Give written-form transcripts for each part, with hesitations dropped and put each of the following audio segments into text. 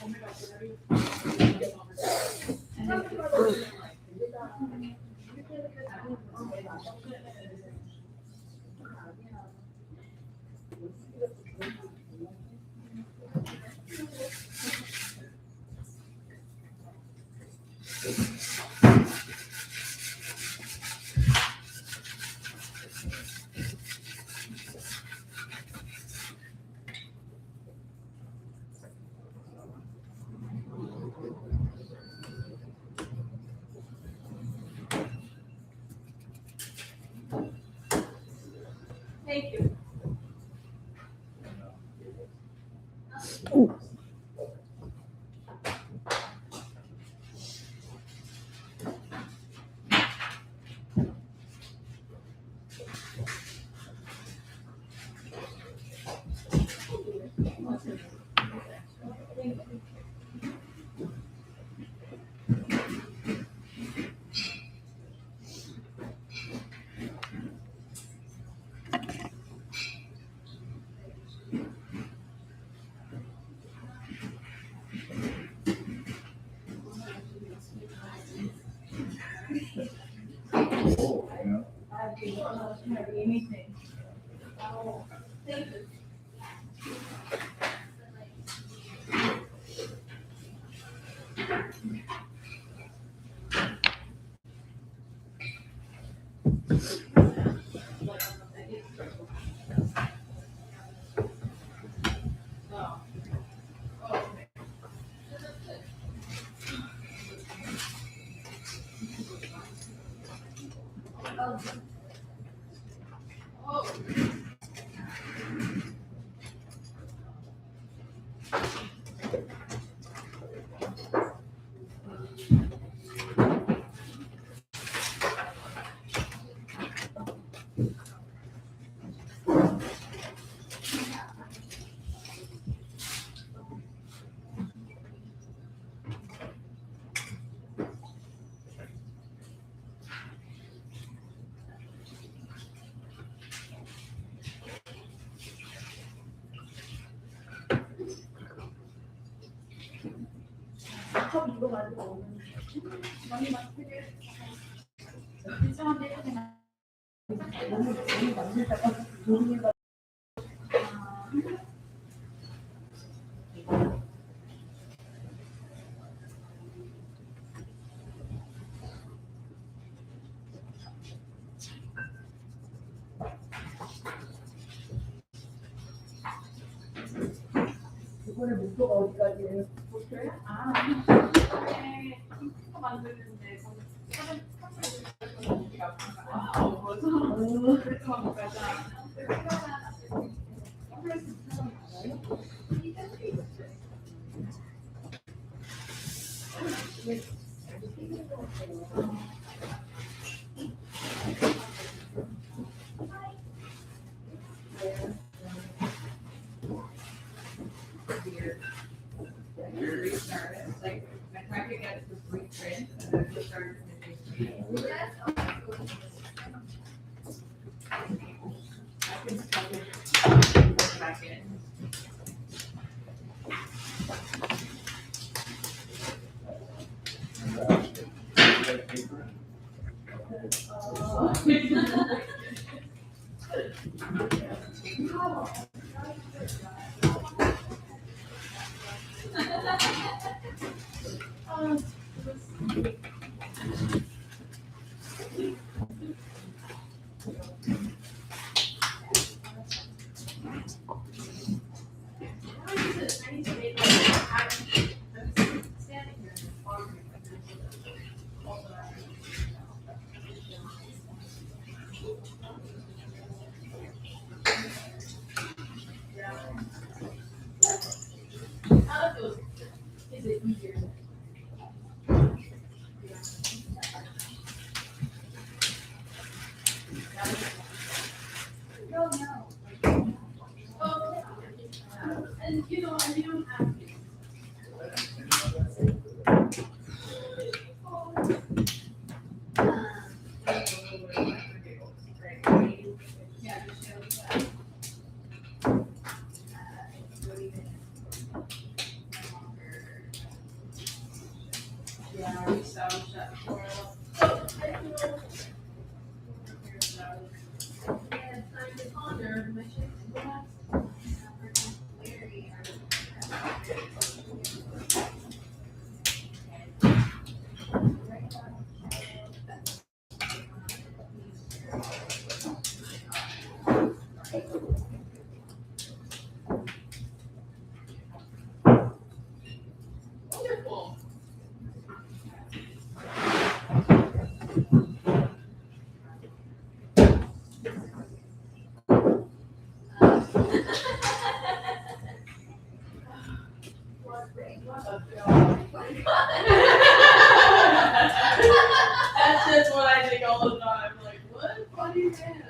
Thank you. Anything. Thank you. 컵 이거 가지고 많이 맛있게 이상한데 너무 만들다가 모르겠다. 이번에 목표가 어디까지예요? 목표요? 아, 이번에 컴퓨터 만드는데 그래서 못 가자. Is it easier? No, no. Oh, and you know, and you don't have to. Yeah, just show that. Yeah, we sound shut for it. Yeah, time to ponder. My chick's glass. Wonderful. That's just what I think all the time. Like, what funny man?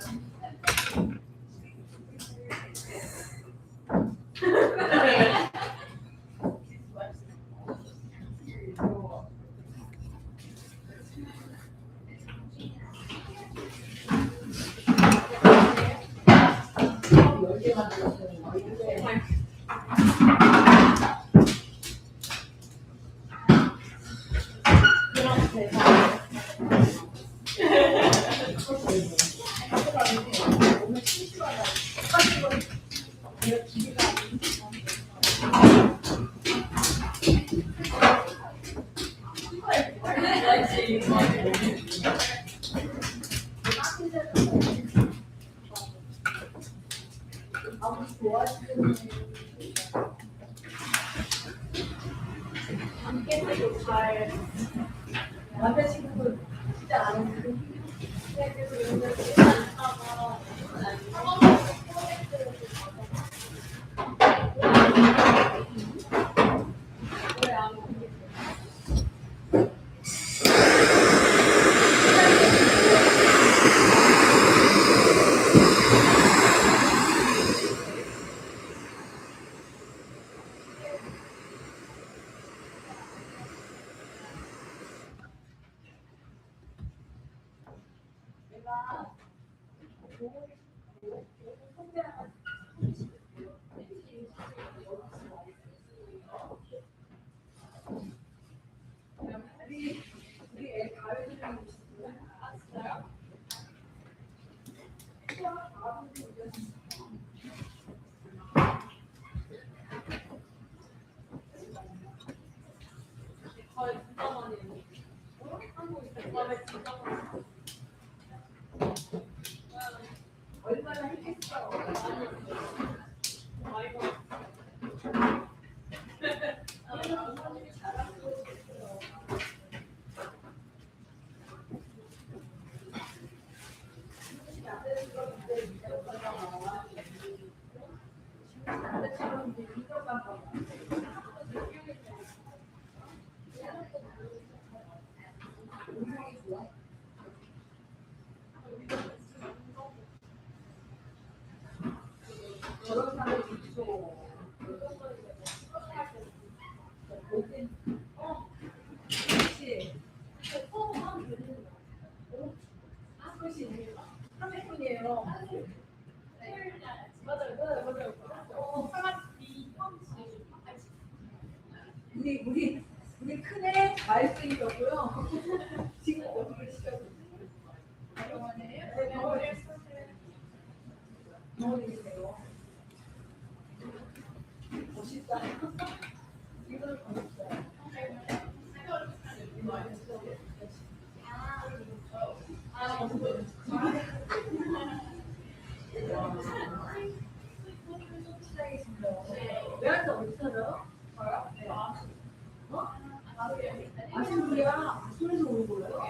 남자친구도 진짜 안 오고 그래서 연락이 안 하고 왜안 오고 얼마나 했겠어. 저런 사람이 있어. 그렇지. 30분이에요. 맞아요. 우리 큰애 말씀이었고요. 지금 어디를 시작했어요? 병원이세요. 멋있다. 이거를 받았어요. 왜한테 어디 살아요? 아시는데야 술에서 오는 거예요?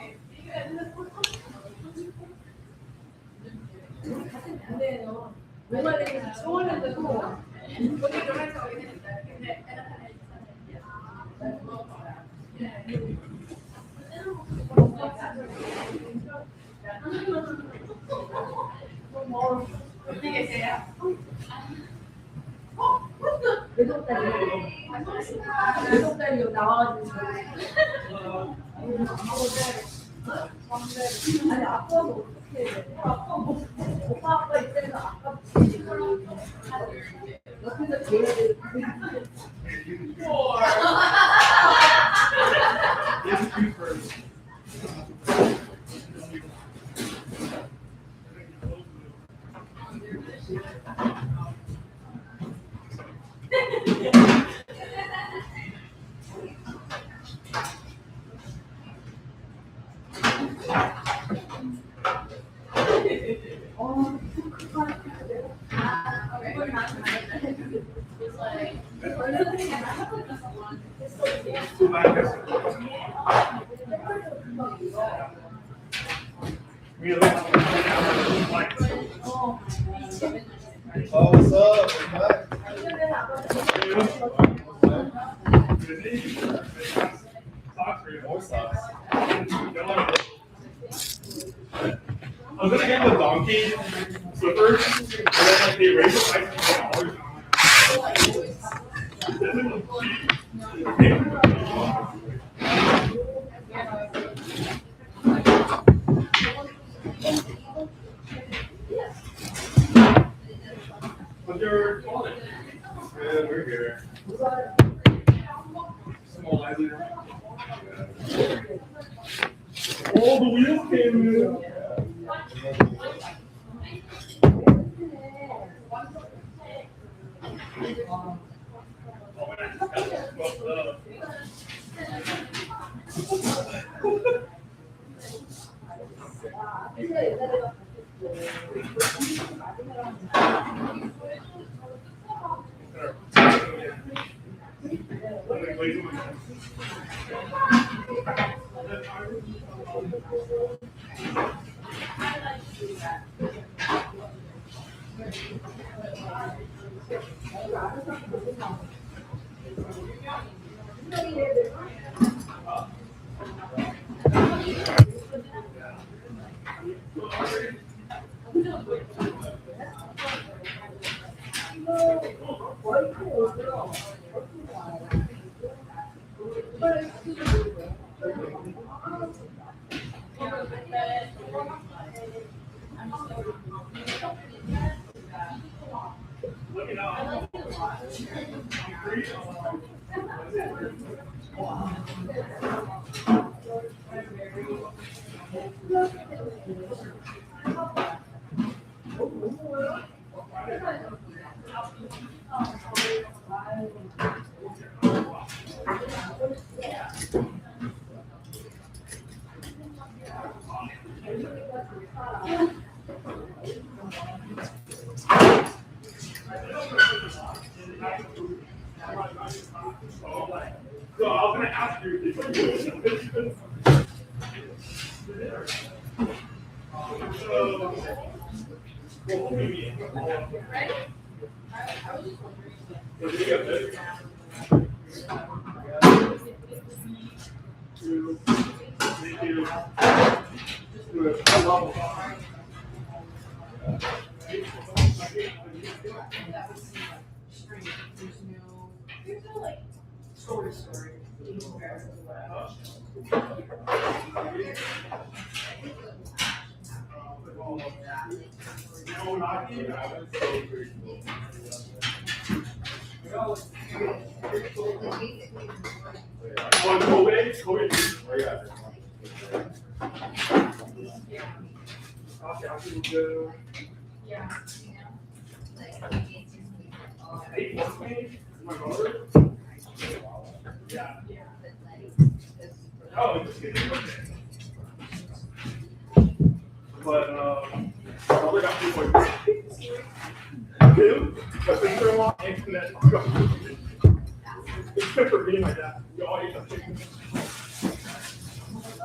우리 같은 반대예요. 웬만하면 서울에도 본인도 할 수 있겠다. 근데 어디 계세요? 외동딸이 나와가지고 아니 아빠는 어떻게 해? 아빠 입장에서 아깝지. 옆에서 제일 Oh, what's up? More sauce. I was gonna get the donkey slippers, and then like they raised the price to $10. What's your wallet? Good, we're here. Small Island. Oh, the wheels came in. Oh, man, I just got this fucked up. Let me know. So I was gonna ask you if you Oh, just kidding. But I got 2.3. Two, my sister-in-law, internet. Except for me and my dad. We all eat that chicken. I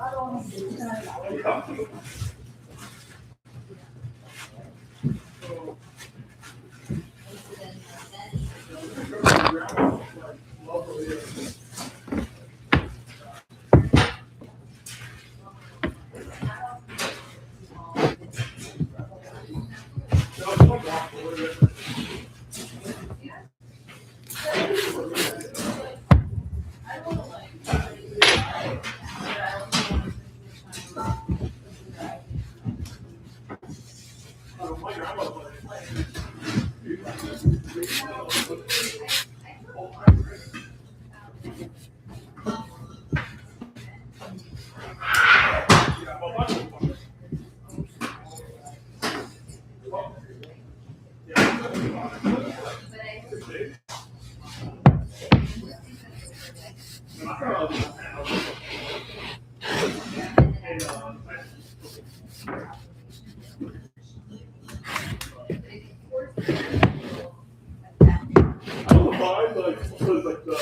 don't mind, like, because, like, the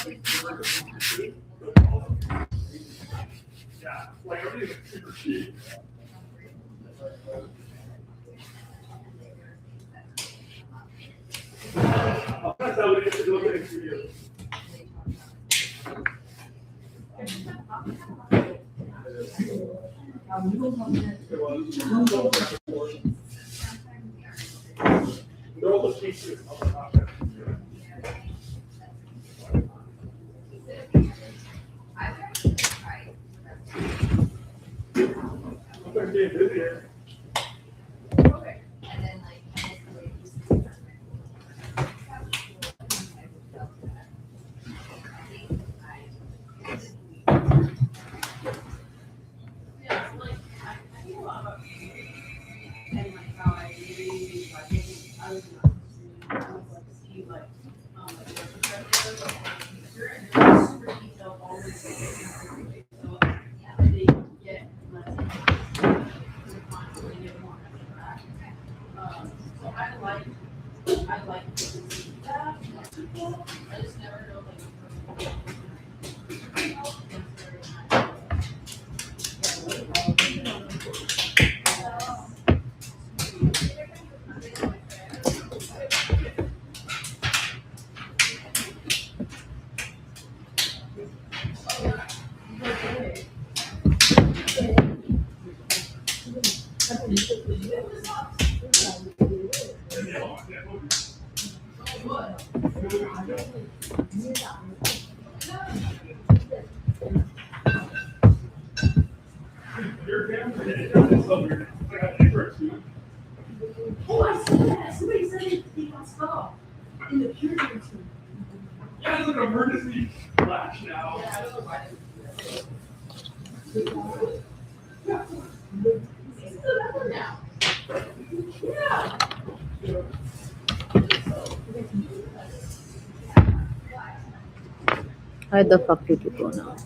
Yeah, like everything's like super cheap. That's how we get to do it for you. They're all the cheap too. I'm being busy here. Yeah, like, I think a lot about and like how I really like I was like see like like the perspective of like user and they're super detailed always so they get less constantly get more back. So I like to see that from people. I just never know like Your camera is so weird. I got paper too. Oh, I saw that. Somebody said they got stuck in the pure room. Yeah, it's like an emergency flash now. Yeah, I don't know why. He's still better now. Yeah. Where the fuck did you go now?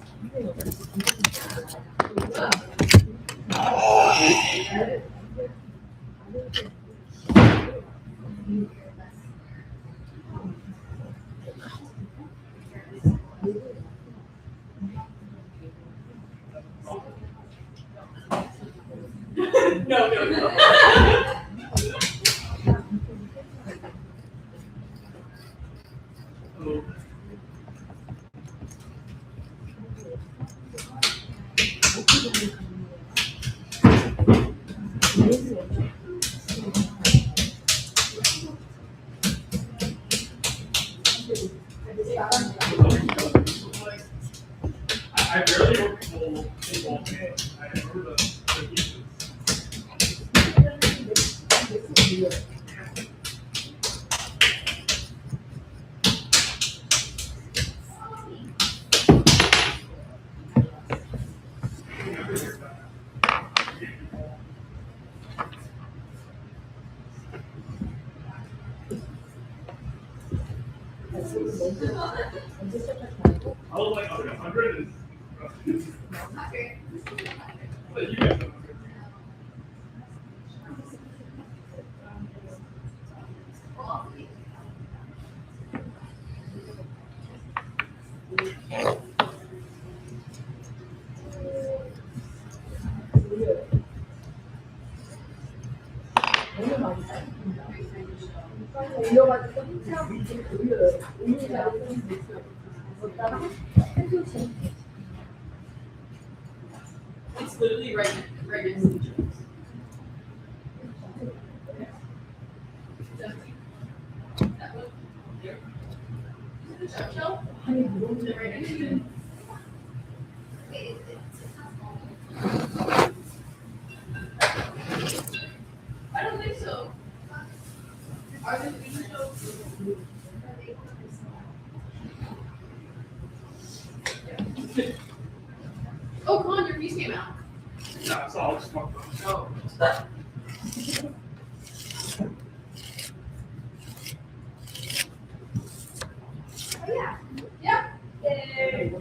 No. I barely work people games. I remember the pieces. I was like, okay, 100 is. But you guys know. It's literally right next to each other. That one, there. Is it the shelf? Is it right next to it? I don't think so. Are there green shelves? Oh, come on, your piece came out. That's all. Just talk about. Oh. Yeah. Yeah. Yay.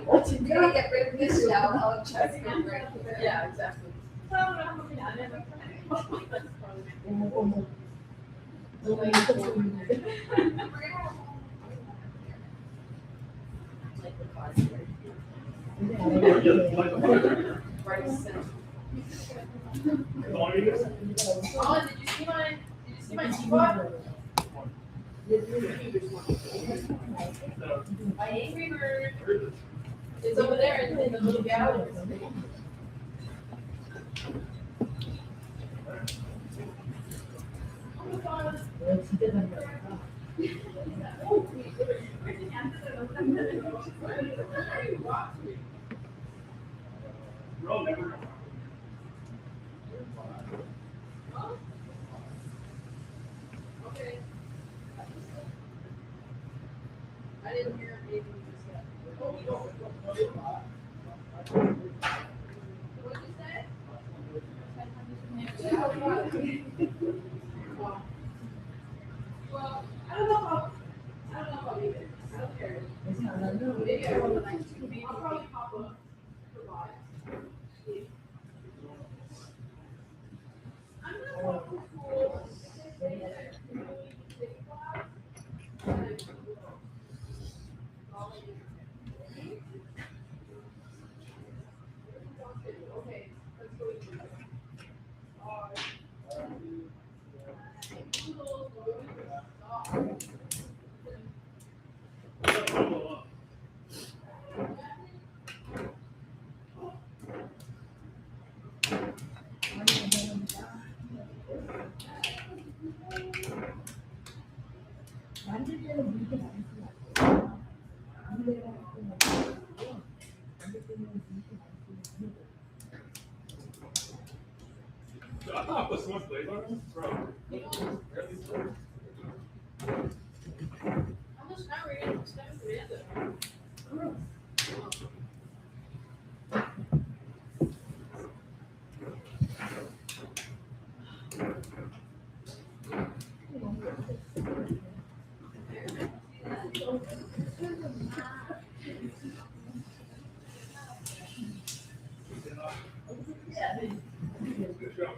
What you do to get rid of this now, I'll check it right here. Yeah, exactly. Well, I'm looking at it. Right center. How long are you guys? Oh, did you see my teapot? My angry bird. It's over there in the little gallery. Bro, never. Okay. I didn't hear anything you just said. What did you say? Well, I don't know about you. I don't care. Maybe I will like maybe I'll probably pop up for live. I'm gonna walk to school. Okay, let's go eat. I thought I put so much flavor on them. Bro. How much time are you gonna spend with Amanda? Good job.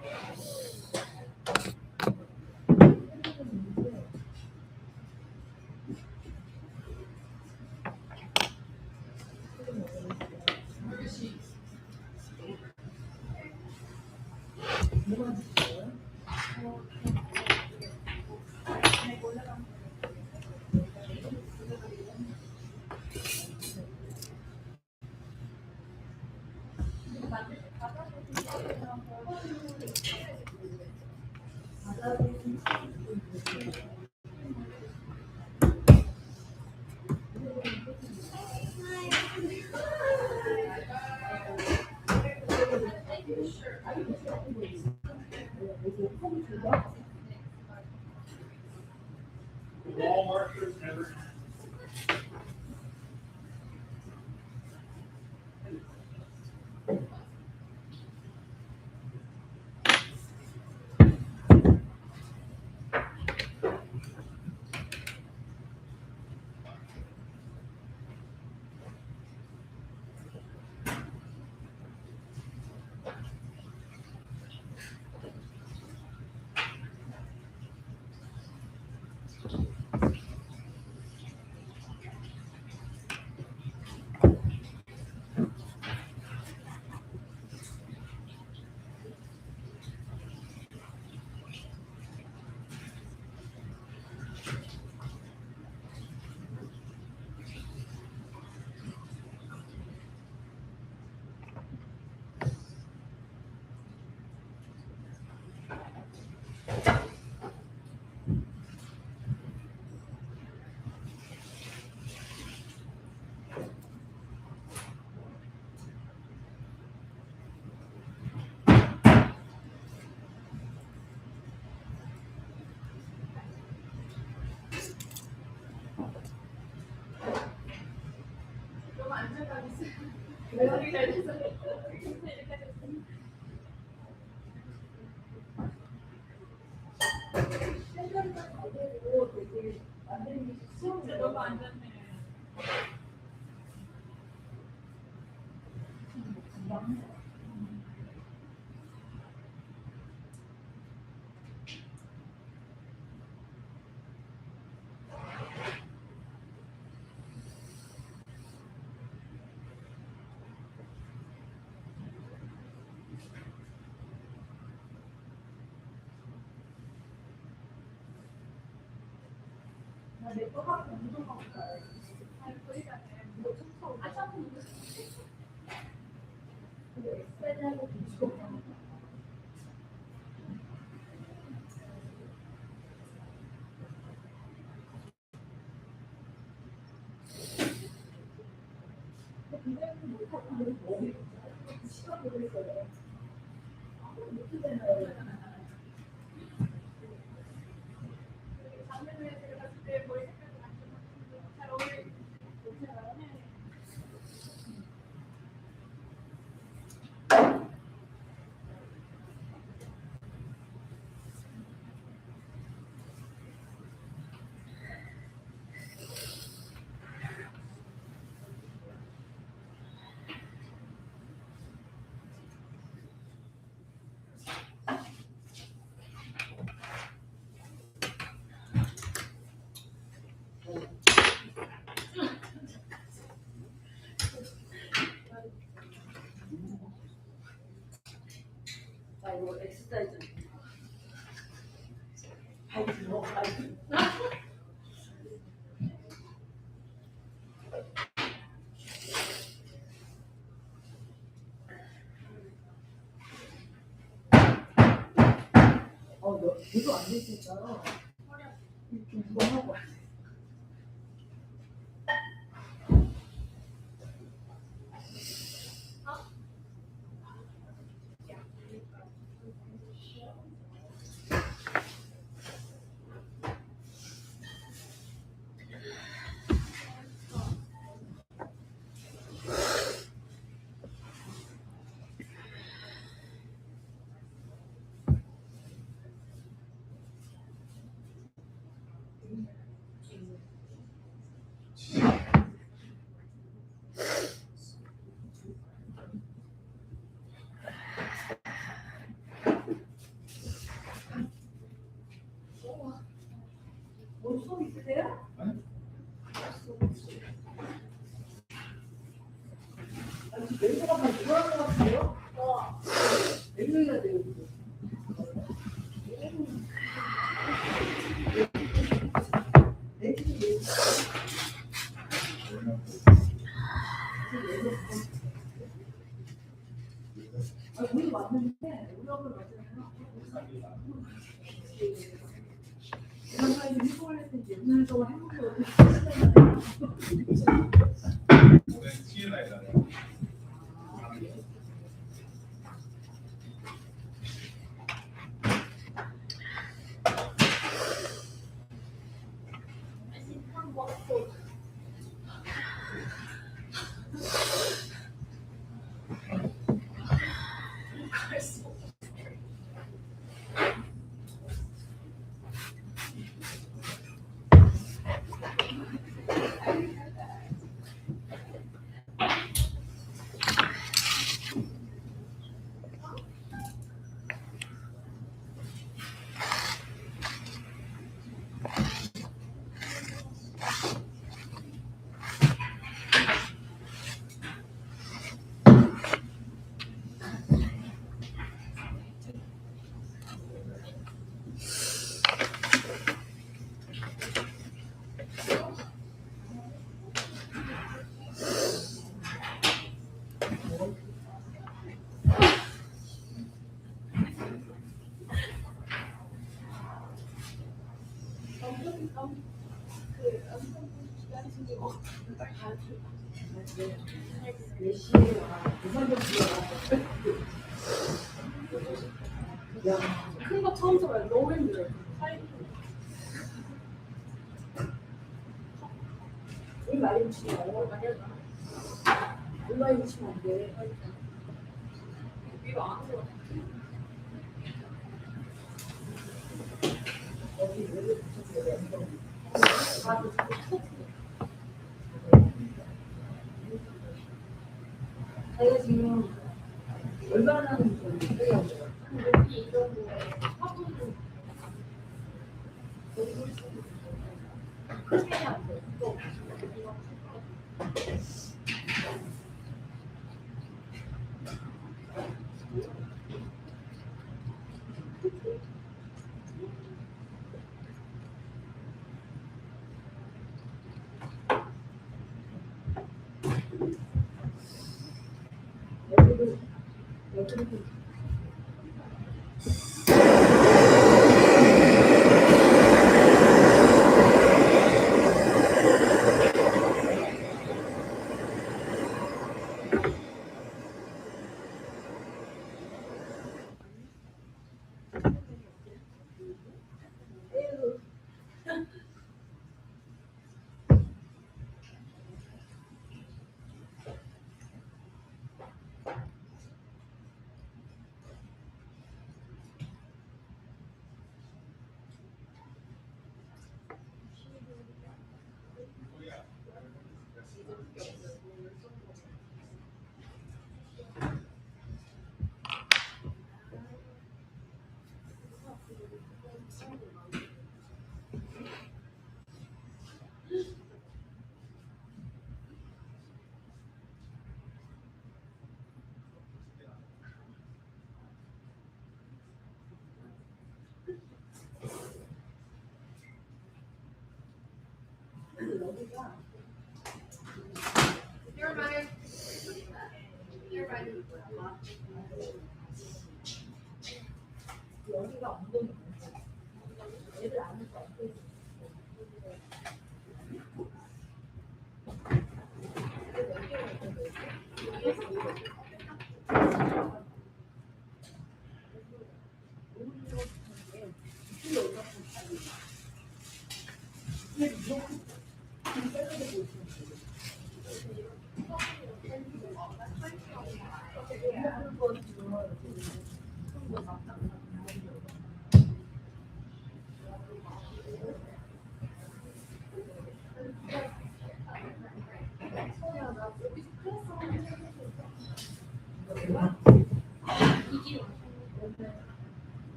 Where is she? Walmart shirts never. 큰 거 처음 써봐요. 너무 힘들어요. 우리 많이 묻히지 말고 많이 하자. 많이 묻히면 안 돼. 위로 안 하고. 내가 지금 얼마나 하는지 모르겠어요. 여기 이 정도에 화분을 크게 해야 돼. 또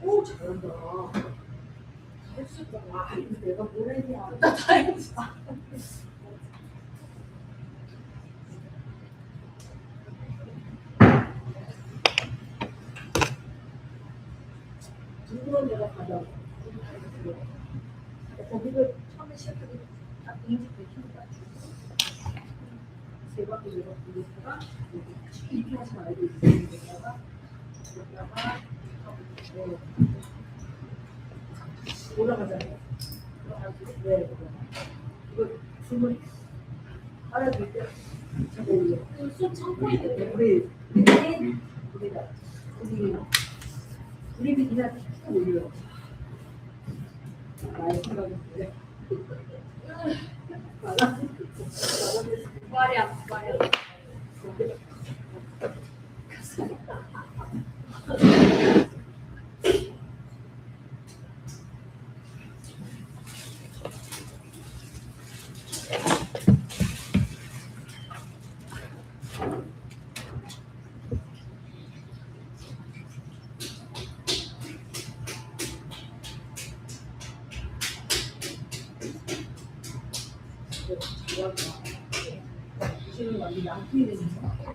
오, 잘한다. 할 수 있다. 와, 내가 뭘 했냐. 나 다 했어. 둥그런 데가 가자. 거기를 처음에 시작하기 딱 인지 백힌다. 세 바퀴 네 바퀴 있다가 이렇게 하지 말고 있다가 여기다가 올라가잖아요. 네, 이거 숨을 알아들 때 손 참고 있는데. 우리 우리가 우리 그냥 쭉 올려. 나의 생각은 그래. 말이 안 말이 안. 지금 완전 양푼이 되는 거.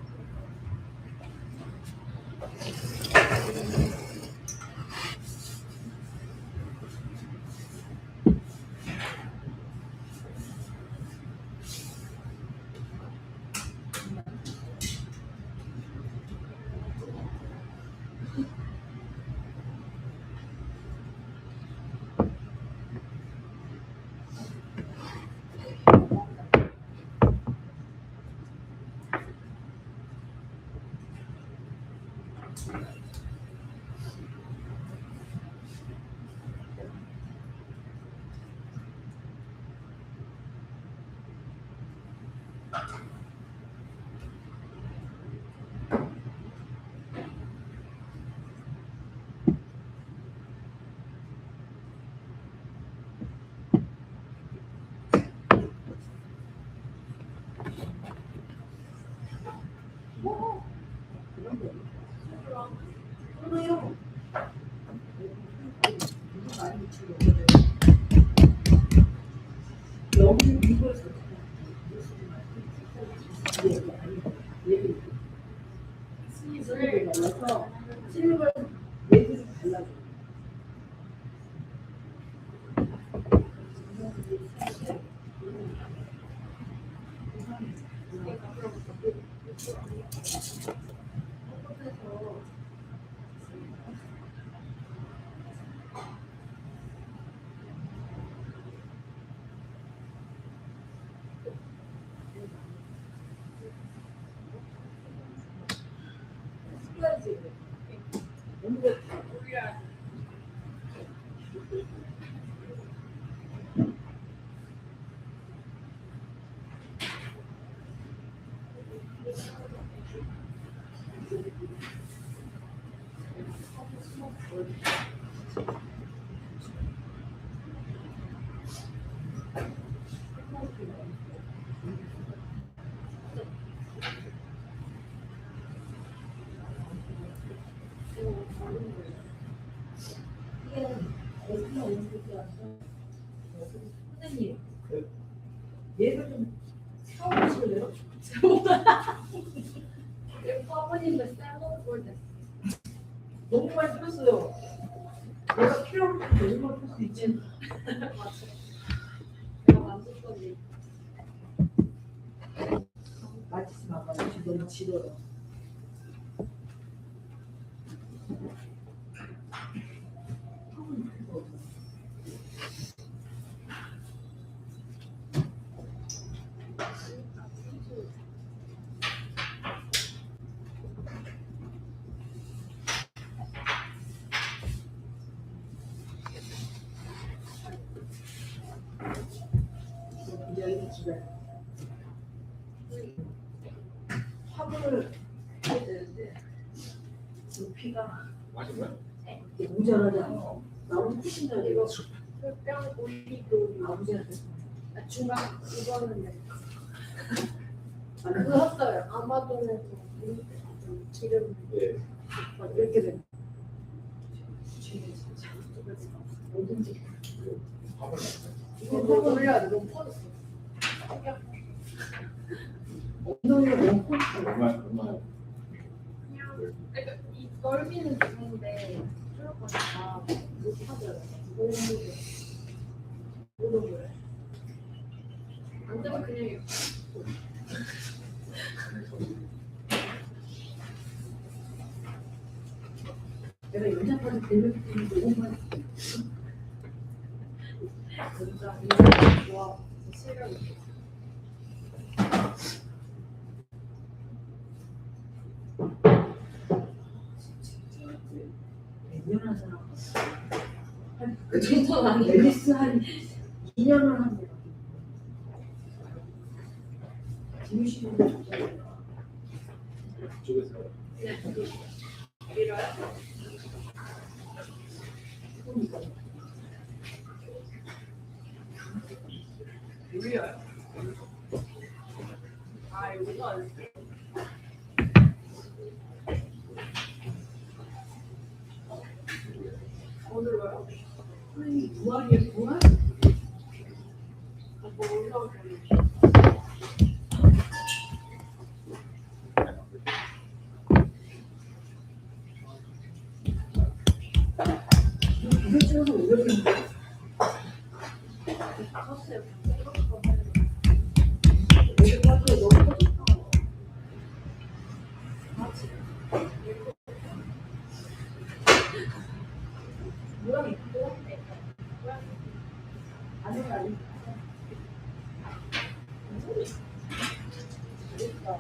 그래요. 여기는 이거에서 스님을 달라서 스님을 얘기를 달라줘. 선생님, 얘를 좀 세워보실래요? 사모님도 쌀먹을 볼 때. 너무 많이 풀었어요. 내가 필요한 거 너무 많이 풀수 있지. 맞아. 내가 만졌더니. 마치지 마봐. 너무 지더러. 이제 집에 화분을 해야 되는데 피가 마신 거야? 모자라잖아. 나무 푸신다 이거 뼈 올리고 아버지한테. 중간 이거는 내 아니 그거 했어요. 아마존에서 기름 예. 막 이렇게 돼. 뭐든지 밥을 이거 올려야 돼. 너무 퍼졌어. 엉덩이가 너무 커. 얼마 그냥 그러니까 이 넓이는 좋은데 좀 거니까 못 하더라고요. 못 오는 거예요. 안 되면 그냥 해요. 내가 연장까지 되는 게 너무 많이 진짜 와 실감이 몇년 한 사람 그 정도는 아니에요. 앨리스 한 2년을 한 거. 지우시는 거 그쪽에서. 네. 밀어요? 밀려요. 아, 여기가 오늘 와요? 아니, 부활이에요, 부활? 뭐 올라올 거예요. 이거 찍어서 올려주는데? 컸어요. 여기 빠져 너무 커졌다. 맞지? 모양 이쁘고 아니면 아니. 재밌다.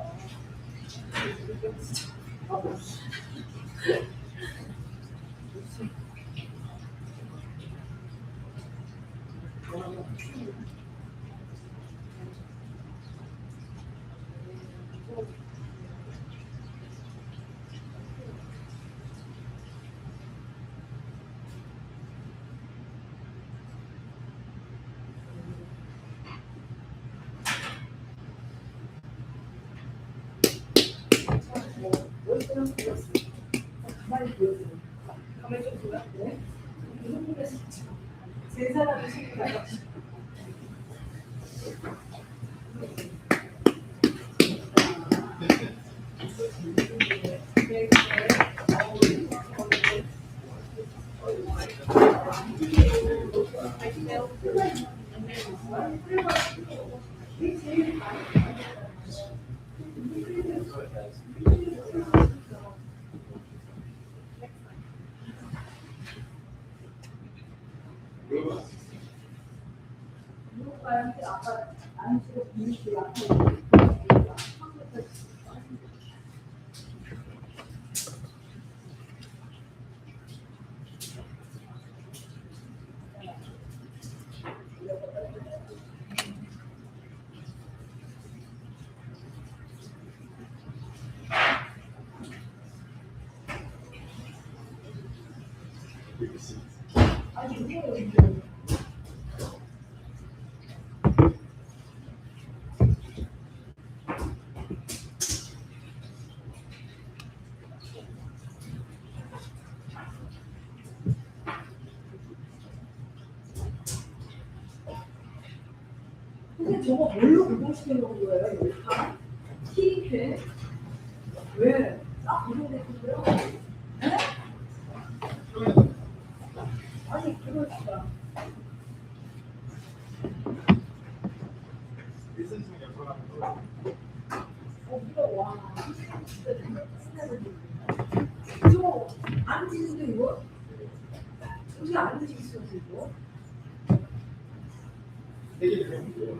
가만히 보여줘. 가만히 좀 보여? 네? 무슨 소리야 진짜. 세 사람이 신기하다. 누군가한테 아까 안 쓰고 비밀을 앞에 아니 이거 근데 저거 뭘로 구동시키는 거예요? 여기 다? 키링패? 왜? 딱 구동됐는데요? 네? 아니 그거 진짜 일선승 연구하는 거. 무서워. 저거 안 뒤진데 이거? 어떻게 안 뒤지겠어 이거? 되게 좋은데요.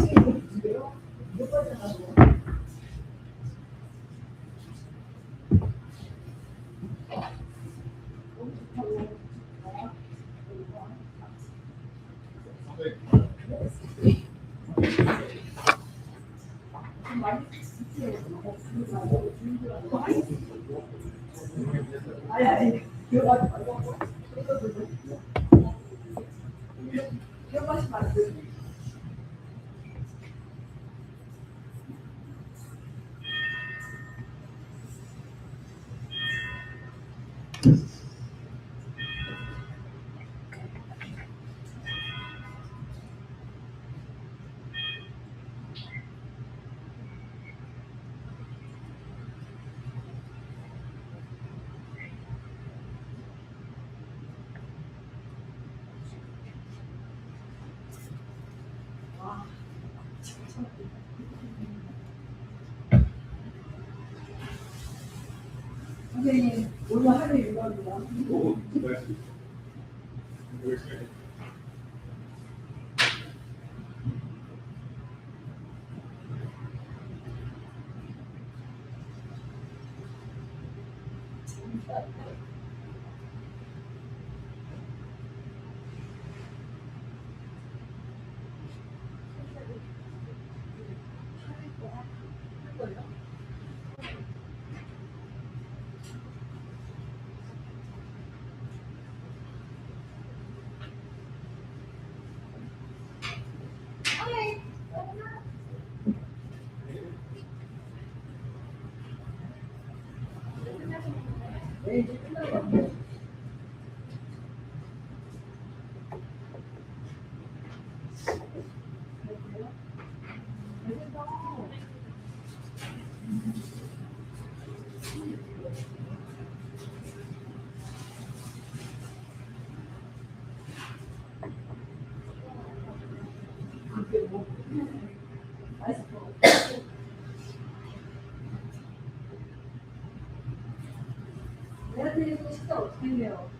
지금 이거 문제요? 몇 가지 나고? 너무 좋다고. 많이 아니 그거 말고 이런 맛이 맞지? 선생님 오늘 하루 일과입니다. 오, 나이스. 열심히. 네, 이제 끝난 것 같아요. 내가 드리고 식사 어떻게 해요?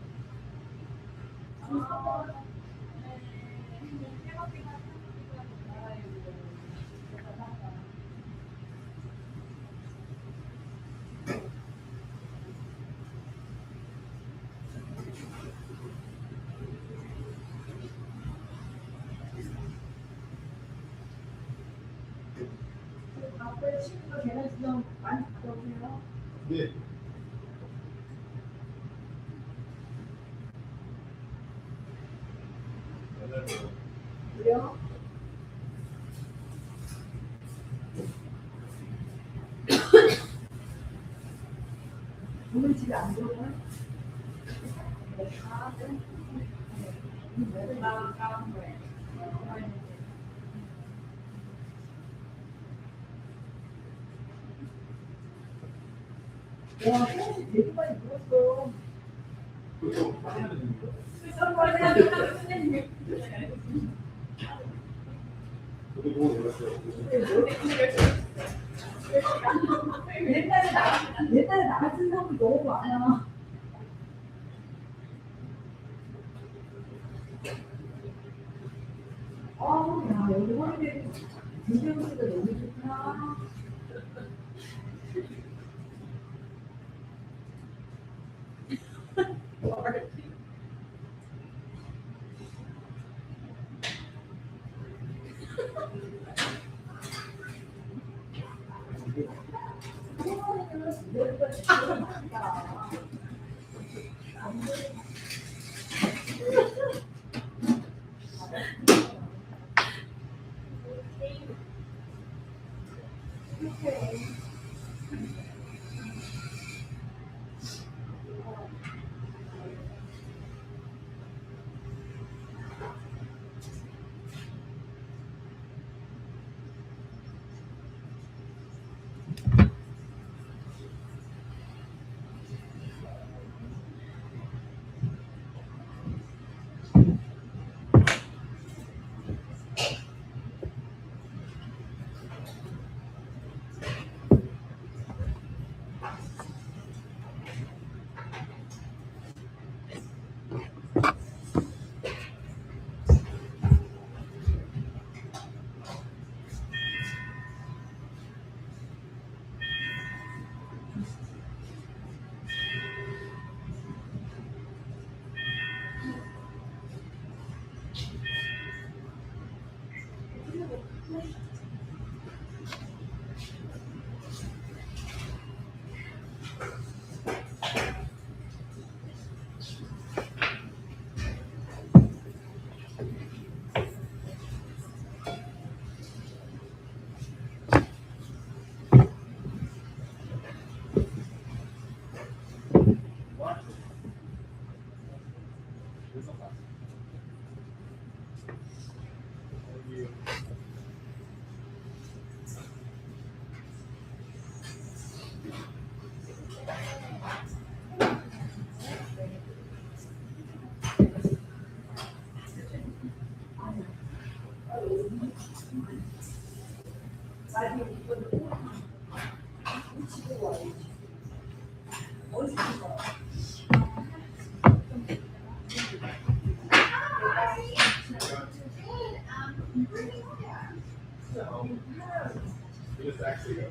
앞에 친구가 계란찜 많이 가져오세요. 네. 그래요? 오늘 집에 안 들어가요? 아, 네. 와, 사실 되게 많이 물었어. 그거 하면 됩니까? 저도 보고 놀랐어요. 옛날에 나 같은 사람이 너무 많아. 야, 여기 허리에 김정수가 너무 좋다. 라디오 이거를 집에 와야지. 어디서 봐? It's actually a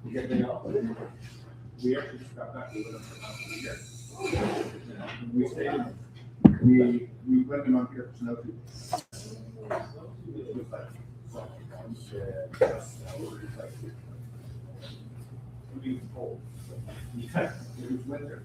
You get day off today? We actually just got back. We went up for a year. We stayed. We went to Mount Pierce Snow. It was like one shed, like it was cold. Yeah, it was winter.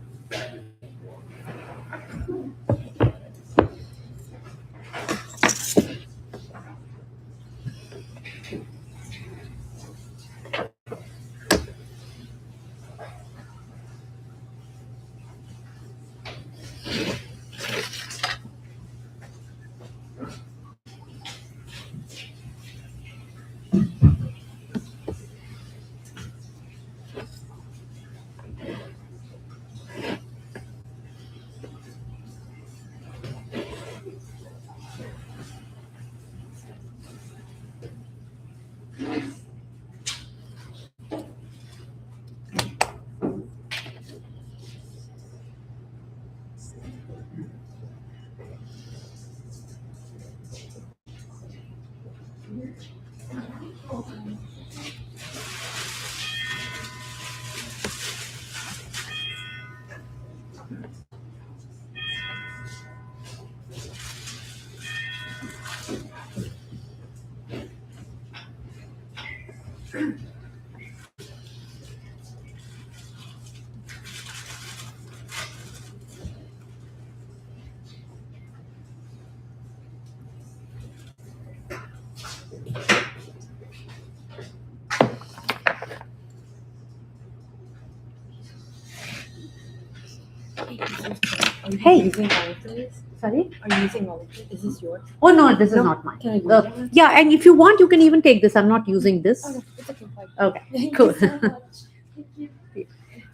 Hey. Using all of this? Sorry? Are you using all of this? Is this yours? Oh no, this is No. not mine. Can I use it? Yeah, and if you want, you can even take this. I'm not using this. Oh, no, it's okay. Fine. Okay, Thank cool. you so much. Thank you.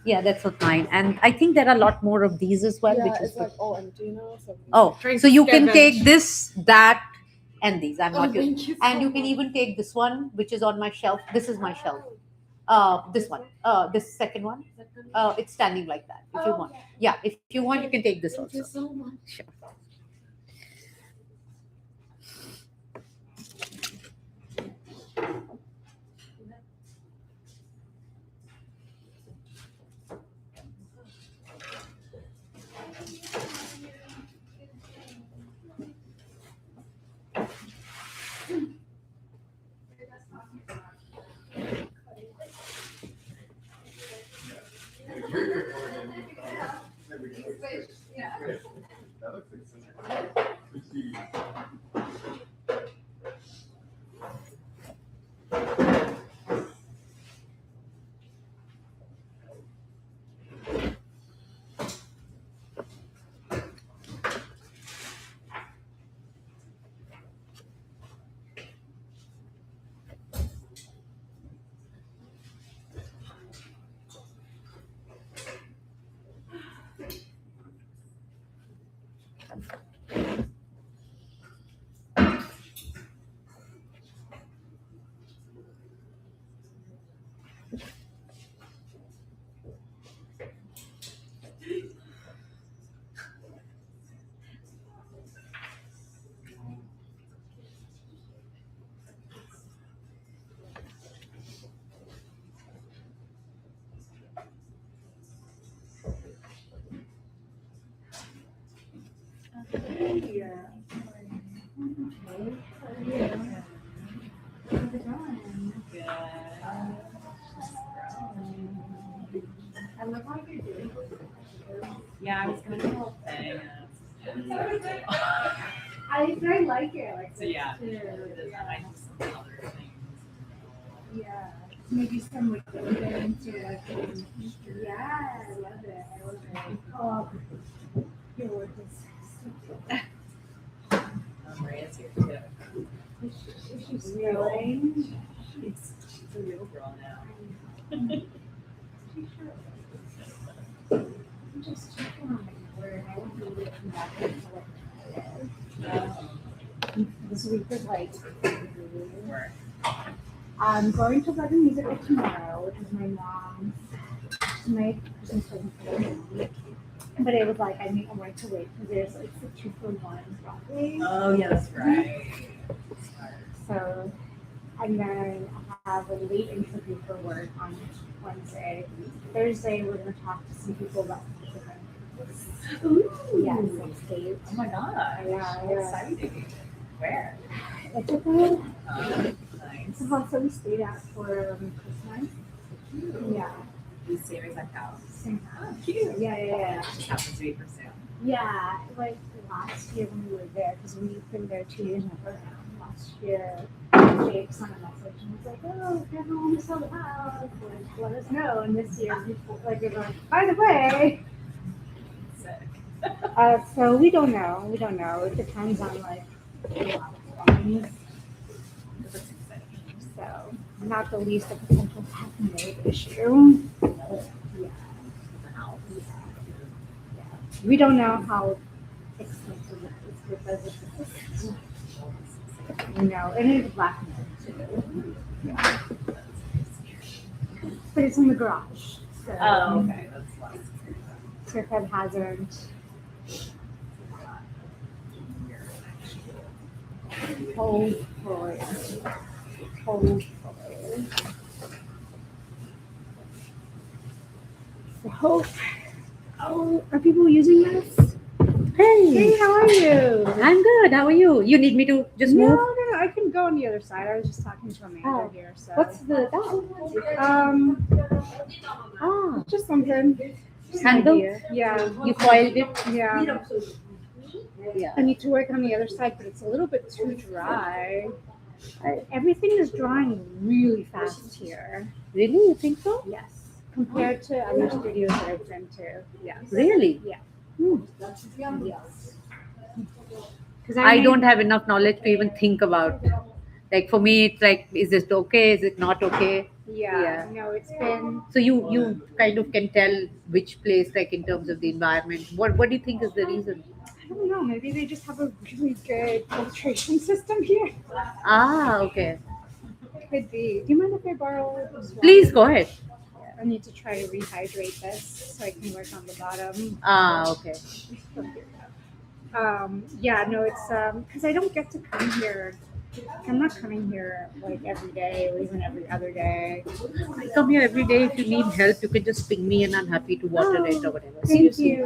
Yeah, that's not mine. And I think there are a lot more of these as well, Yeah, which is it's like OMG now. So oh, trying so to you can scavenge. take this, that, and these. I'm Oh, not using. thank you And so you can much. even take this one, which is on my shelf. This is my shelf. This one. This second one. It's standing like that. If you want. Yeah, if you want, you can take this Thank also. you so much. Sure. That looks like Good. I love how you're doing. Yeah, I was gonna do the whole thing. I like it. Like So yeah, this, too. I might do some other things. Yeah. Maybe some like events or like yeah, I love it. I love it. Oh, your work is Maria's here too. she's feeling. She's a real girl now. I'm just checking on my word. I won't be able to come back until like this week is like Work. I'm going to London Music Hall tomorrow, which is my mom's my Christmas present for me. But it was like I wanted to wait because there's like the 2-for-1 Broadway. Oh yeah, that's right. So and then I have a late interview for work on Wednesday. Thursday we're gonna talk to some people about the Ooh. yeah, some state. Oh my god. Yeah, So yeah. exciting. Where? It's a good. Nice. It's a house that we stayed at for Christmas. Yeah. The same exact house. Same Oh, house. cute. Yeah. Just happens to be for sale. Yeah, like last year when we were there, because we've been there 2 years now. Last year, Jake sent a message and was like, "Oh, if you ever want to sell the house, like, let us know." And this year, like, we were like, "By the way," Sick. so we don't know. We don't know. It depends on like a lot of things. That's exciting. So, not the least a potential patent issue. Yeah. Wow. We don't know how expensive it is because it's and it's black too. Yeah. But it's in the garage. So Oh, okay. That's less. Circuit hazard. Hold for it. Hold for it. So, oh, are people using this? Hey, Hey, how are you? I'm good. How are you? You need me to just No, move? no, I can go on the other side. I was just talking to Amanda Oh. here. So What's the ah just something. Just an handle? idea. Yeah, You coiled it? yeah. Yeah. I need to work on the other side, but it's a little bit too dry. Everything is drying really fast here. Really? You think so? Yes, compared to other studios that I've been to. Yes. Really? Yeah. Hmm. Yes. Because I don't have enough knowledge to even think about. Like for me, it's like, is this okay? Is it not okay? Yeah. Yeah. No, it's been. So you kind of can tell which place, like in terms of the environment. What do you think is the reason? I don't know. Maybe they just have a really good filtration system here. Ah, okay. Could be. Do you mind if I borrow this water? Please go ahead. I need to try to rehydrate this so I can work on the bottom. Ah, okay. Yeah, no, it's because I don't get to come here. I'm not coming here like every day or even every other day. I come here every day. If you need help, you can just ping me, and I'm happy to water it or whatever. Thank you.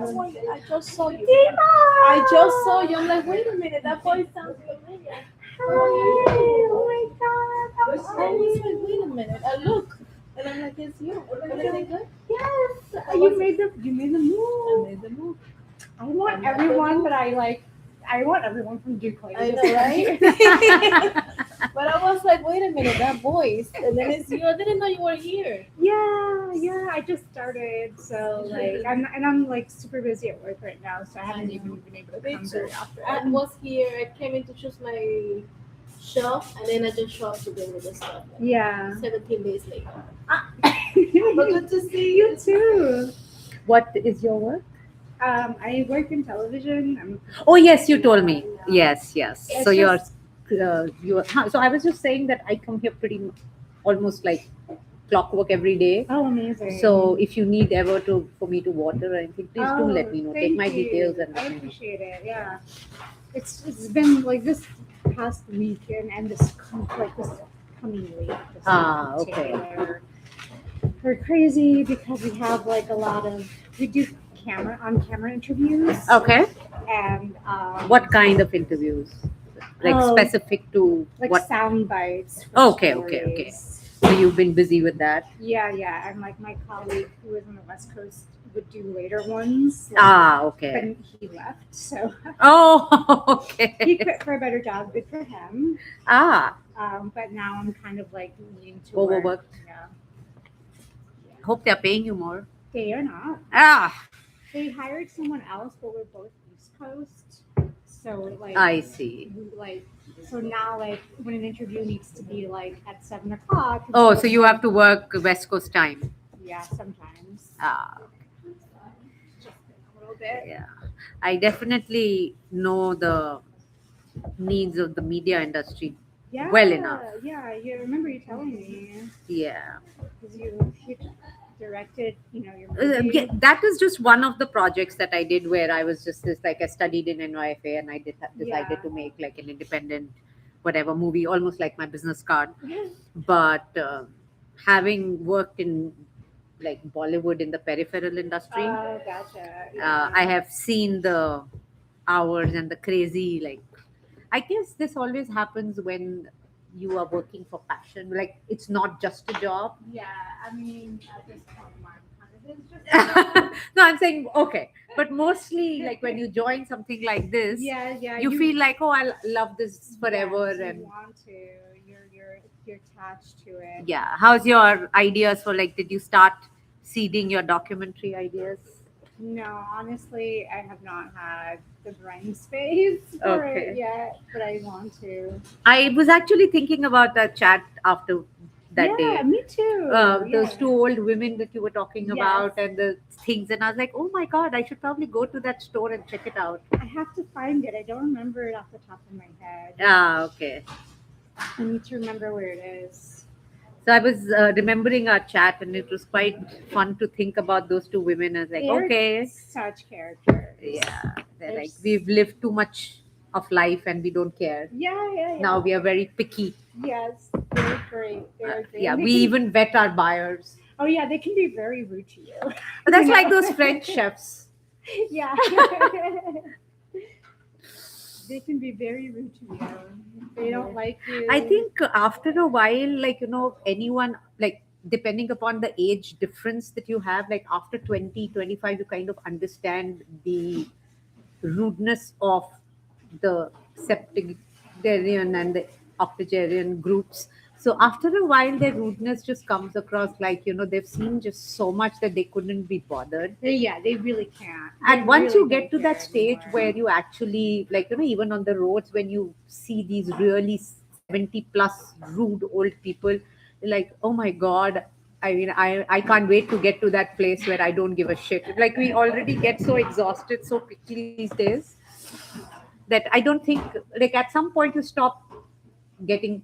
I just saw you. I just saw you. I'm like, wait a minute, that voice sounds familiar. Oh my god. I was like, wait a minute. I look. And I'm like, it's you. Everything good? Yes. You made the I move. made the move. I want everyone, but I want everyone from Duke Lake. I know, right? But I was like, wait a minute, that voice. And then it's you. I didn't know you were here. Yeah. I just started, so like I'm like super busy at work right now, so I haven't even been able to Me come too. very I often. was here. I came in to choose my shelf, and then I just showed up to bring me the stuff. Yeah. 17 days later. But good to see you too. What is your work? I work in television. Oh yes, you told me. Yes. It's So you're just- so I was just saying that I come here almost like clockwork every day. Oh, amazing. So if you need ever for me to water or anything, please do let me know. Take thank my you. details and I let me know. appreciate it. Yeah. It's been like this past weekend and this coming week. This Ah, in okay. particular. We're crazy because we have like we do camera interviews. Okay. And What kind of interviews? Like Oh, specific to like what? sound bites. for Okay. stories. So you've been busy with that. Yeah. And like my colleague who was on the West Coast would do later ones. Like, Ah, but okay. he left, so Oh, he okay. quit for a better job. Good for him. Ah, But now I'm kind of like leaning overworked. Yeah, Hope they're paying you more. they are not. Ah, They hired someone else, but we're both East Coast, so like I see. so now like when an interview needs to be like at 7 o'clock. it's Oh, like- so you have to work West Coast time. Yeah, sometimes. Ah, Just a little bit. yeah. I definitely know the needs of the media industry Yeah. well enough. Yeah, you remember you telling me Yeah. because you directed, your Yeah, movie. that was just one of the projects that I did where I was just this like I studied in NYFA and I decided Yeah. to make like an independent whatever movie, almost like my business card. But having worked in like Bollywood in the peripheral industry, Oh, gotcha. I have seen the hours and the crazy like. I guess this always happens when you are working for passion. Like it's not just a job. Yeah, I mean, at this point, mine kind of is just. No, I'm saying okay, but mostly like when you join something like this, Yeah. you feel like oh, I love this forever, Yes, and you want to. You're attached to it. yeah. How's your ideas for like? Did you start seeding your documentary ideas? No, honestly, I have not had the brain space for Okay. it yet, but I want to. I was actually thinking about that chat after that Yeah, day. me too. Those Yeah. two old women that you were talking Yes. about and the things, and I was like, oh my god, I should probably go to that store and check it out. I have to find it. I don't remember it off the top of my head. Ah, okay. I need to remember where it is. So I was remembering our chat, and it was quite fun to think about those two women. I was like, They're okay, Such characters. yeah, they're like There's- we've lived too much of life and we don't care. Yeah. Now we are very picky. Yes, they're great. They're great. Yeah, And they we can- even vet our buyers. Oh yeah, they can be very rude to you. But that's like those French chefs. Yeah. They can be very rude to you. If they don't like you. I think after a while, like, anyone, like, depending upon the age difference that you have, like, after 20, 25, you kind of understand the rudeness of the septuagenarian and the octogenarian groups. So after a while, their rudeness just comes across like, they've seen just so much that they couldn't be bothered. Yeah, they really can't. And They once really you get don't to that care stage anymore. where you actually, like, even on the roads, when you see these really 70 plus rude old people, you're like, oh my God, I mean, I can't wait to get to that place where I don't give a shit. Like, we already get so exhausted so quickly these days that I don't think, like, at some point you stop getting,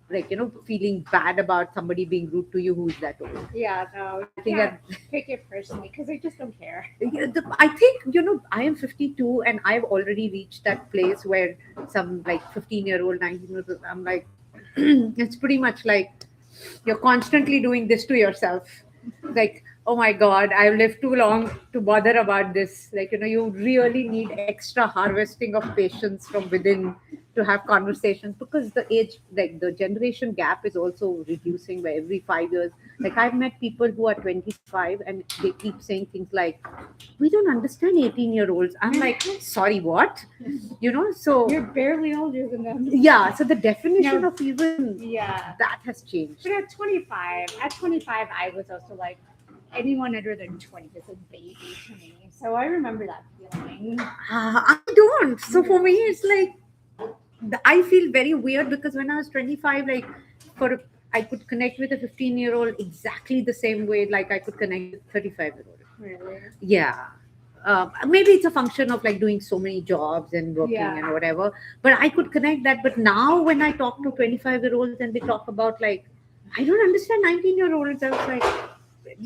like, feeling bad about somebody being rude to you who's that old. Yeah, no, I think can't take it personally because I just don't care. I think, I am 52 and I've already reached that place where some like 15-year-old, 19-year-old, I'm like, it's pretty much like you're constantly doing this to yourself. Like, oh my God, I've lived too long to bother about this. Like, you really need extra harvesting of patience from within to have conversations because the age, like the generation gap is also reducing by every 5 years. Like I've met people who are 25 and they keep saying things like, we don't understand 18-year-olds. I'm like, sorry, what? So You're barely older than them. yeah, so the definition No. of even Yeah. that has changed. But at 25, I was also like, anyone under than 20 is a baby to me. So I remember that feeling. I don't. So for me, it's like I feel very weird because when I was 25, like I could connect with a 15-year-old exactly the same way like I could connect with a 35-year-old. Really? Yeah. Maybe it's a function of like doing so many jobs and working Yeah. and whatever. But I could connect that. But now when I talk to 25-year-olds and they talk about like, I don't understand 19-year-olds, I was like,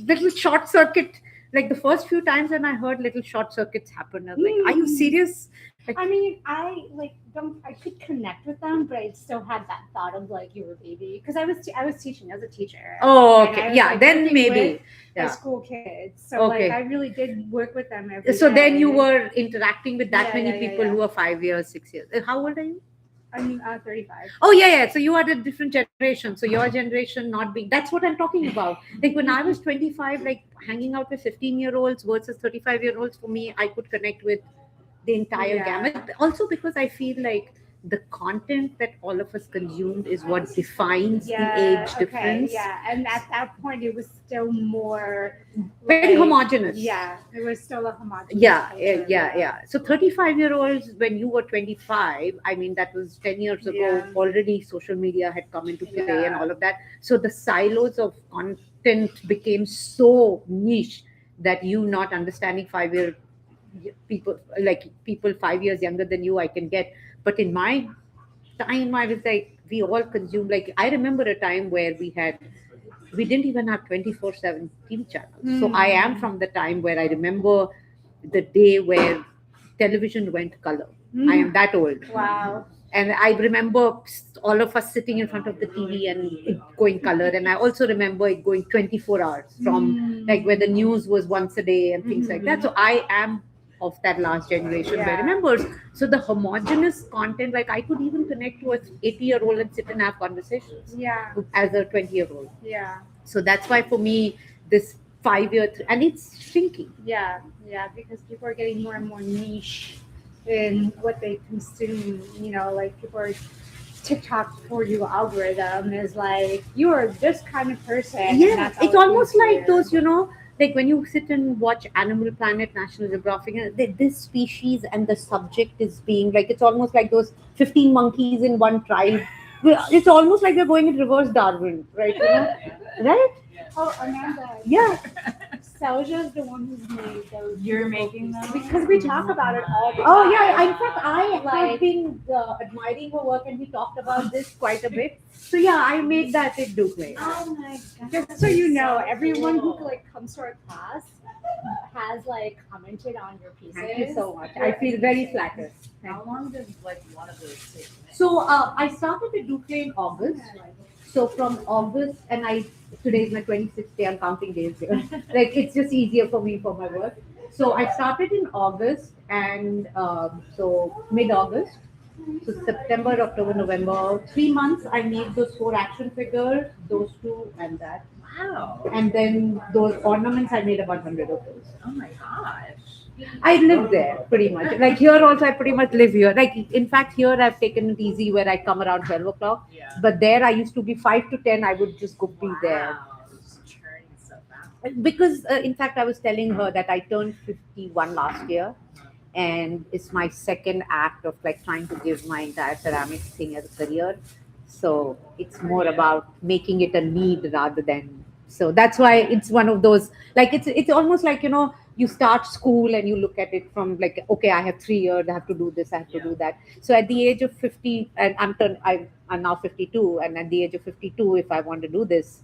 little short circuit Like the first few times when I heard little short circuits happen, I was like, "Are you serious?" Like, I mean, I could connect with them, but I still had that thought of like you were a baby because I was teaching as a teacher. oh, And I okay, was, yeah, like, then working maybe, with high yeah. school kids. So Okay. like I really did work with them every So then you day. were interacting with that Yeah, many yeah, yeah, people yeah. who are 5 years, 6 years. How old are you? I'm 35. Oh yeah, yeah. So you are a different generation. So your generation not being that's what I'm talking about. Like when I was 25, like hanging out with 15-year-olds versus 35-year-olds, for me, I could connect with the entire Yeah. gamut. Also because I feel like the content that all of us consumed is what defines the age Okay, difference. yeah. And at that point, it was still more Very like- homogenous. Yeah, it was still a homogenous. Yeah, culture, yeah. So 35-year-olds, when you were 25, I mean, that was 10 years ago, Yeah. already social media had come into play and Yeah. all of that. So the silos of content became so niche that you not understanding 5 year people, like people 5 years younger than you, I can get. But in my time, I was like, we all consumed, like, I remember a time where we didn't even have 24/7 TV channels. So I am from the time where I remember the day where television went color. I am that old. Wow. And I remember all of us sitting in front of the TV and it going color. And I also remember it going 24 hours from like where the news was once a day and things like that. So I am of that last generation where Yeah. remembers. So the homogenous content, like I could even connect to a 80-year-old and sit and have conversations Yeah, as a 20-year-old. yeah, So that's why for me, this 5 year, and it's shrinking. yeah, yeah, because people are getting more and more niche in what they consume. You know, like people are TikTok for you algorithm is like you are this kind of person. and Yeah, that's all it's it almost gives like you. those, like when you sit and watch Animal Planet, National Geographic, and this species and the subject is being like, it's almost like those 15 monkeys in one tribe. It's almost like they're going in reverse Darwin, right? Right? Oh, Amanda. Yeah. Selja's the one who's made those. You're making them? because we talk about it all the time. Oh yeah, in fact, I have Like- been admiring her work, and we talked about this quite a bit. So yeah, I made that at Duke. Oh my god. Just so you know, everyone who like comes to our class has like commented on your pieces. Thank you so much. I feel very flattered. How long does like one of those take? So I started at Duke in August. So from August, and today is my 26th day. I'm counting days here. Like it's just easier for me for my work. So I started in August, and so mid-August. So September, October, November, 3 months. I made those 4 action figures, those 2, and that. Wow. And then those ornaments, I made about 100 of those. Oh my gosh. I live there pretty much. Like here also, I pretty much live here. Like in fact, here I've taken it easy where I come around 12 o'clock. Yeah. But there I used to be 5 to 10. I would just go be there. Wow. Just churning stuff out. Because in fact, I was telling her that I turned 51 last year. And it's my second act of like trying to give my entire ceramics thing as a career. So it's more about making it a need rather than. So that's why it's one of those, like it's almost like, you start school and you look at it from like, okay, I have 3 years, I have to do this, I have to do that. So at the age of 50, and I'm now 52, and at the age of 52, if I want to do this,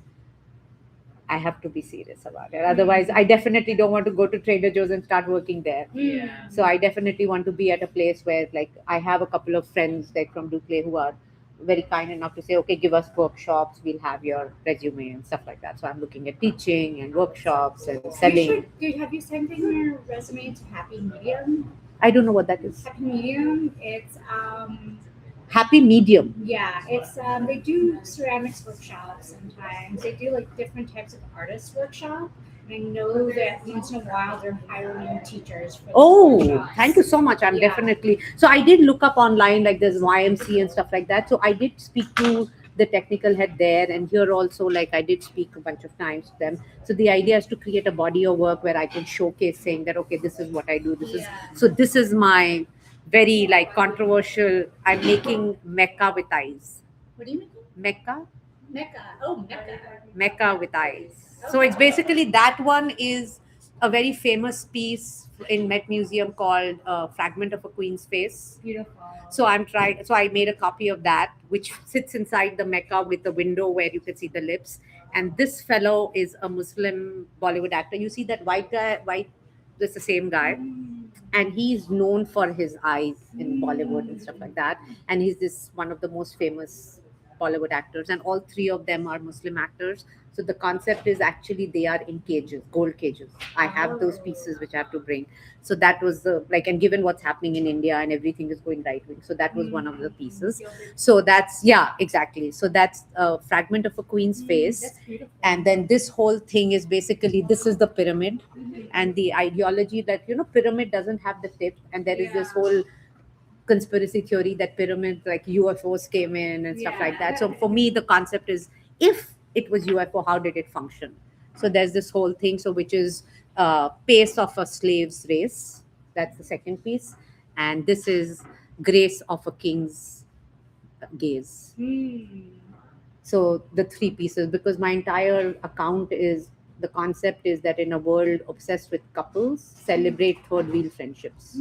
I have to be serious about it. Otherwise, I definitely don't want to go to Trader Joe's and start working there. Yeah. So I definitely want to be at a place where, like, I have a couple of friends like from Duke who are very kind enough to say, okay, give us workshops, we'll have your resume and stuff like that. So I'm looking at teaching and workshops and selling. Have you sent in your resume to Happy Medium? I don't know what that is. Happy Medium, it's Happy Medium. yeah, it's they do ceramics workshops sometimes. They do like different types of artist workshop. I know that once in a while they're hiring teachers for those Oh, workshops. thank you so much. I'm Yeah. definitely. So I did look up online, like there's YMC and stuff like that. So I did speak to the technical head there, and here also, like I did speak a bunch of times to them. So the idea is to create a body of work where I can showcase saying that, okay, this is what I do. This is my very like controversial. I'm making Mecca with eyes. What do you mean? Mecca? Mecca. Oh, Mecca. Mecca with eyes. So it's basically that one is a very famous piece in Met Museum called Fragment of a Queen's Face. Beautiful. So I made a copy of that, which sits inside the Mecca with the window where you can see the lips. And this fellow is a Muslim Bollywood actor. You see that white guy, it's the same guy, and he's known for his eyes in Bollywood and stuff like that. And he's this one of the most famous Bollywood actors, and all three of them are Muslim actors. So the concept is actually they are in cages, gold cages. I have those pieces which I have to bring. So that was the like, and given what's happening in India and everything is going right wing, so that was one of the pieces. So that's yeah, exactly. So that's a fragment of a queen's face, That's beautiful. and then this whole thing is basically this is the pyramid, and the ideology that pyramid doesn't have the tip, and there is this Yeah. whole conspiracy theory that pyramids like UFOs came in and stuff like that. So for me, the concept is if it was UFO, how did it function? So there's this whole thing. So which is pace of a slave's race. That's the second piece, and this is grace of a king's gaze. So the three pieces, because my entire account is the concept is that in a world obsessed with couples, celebrate third wheel friendships.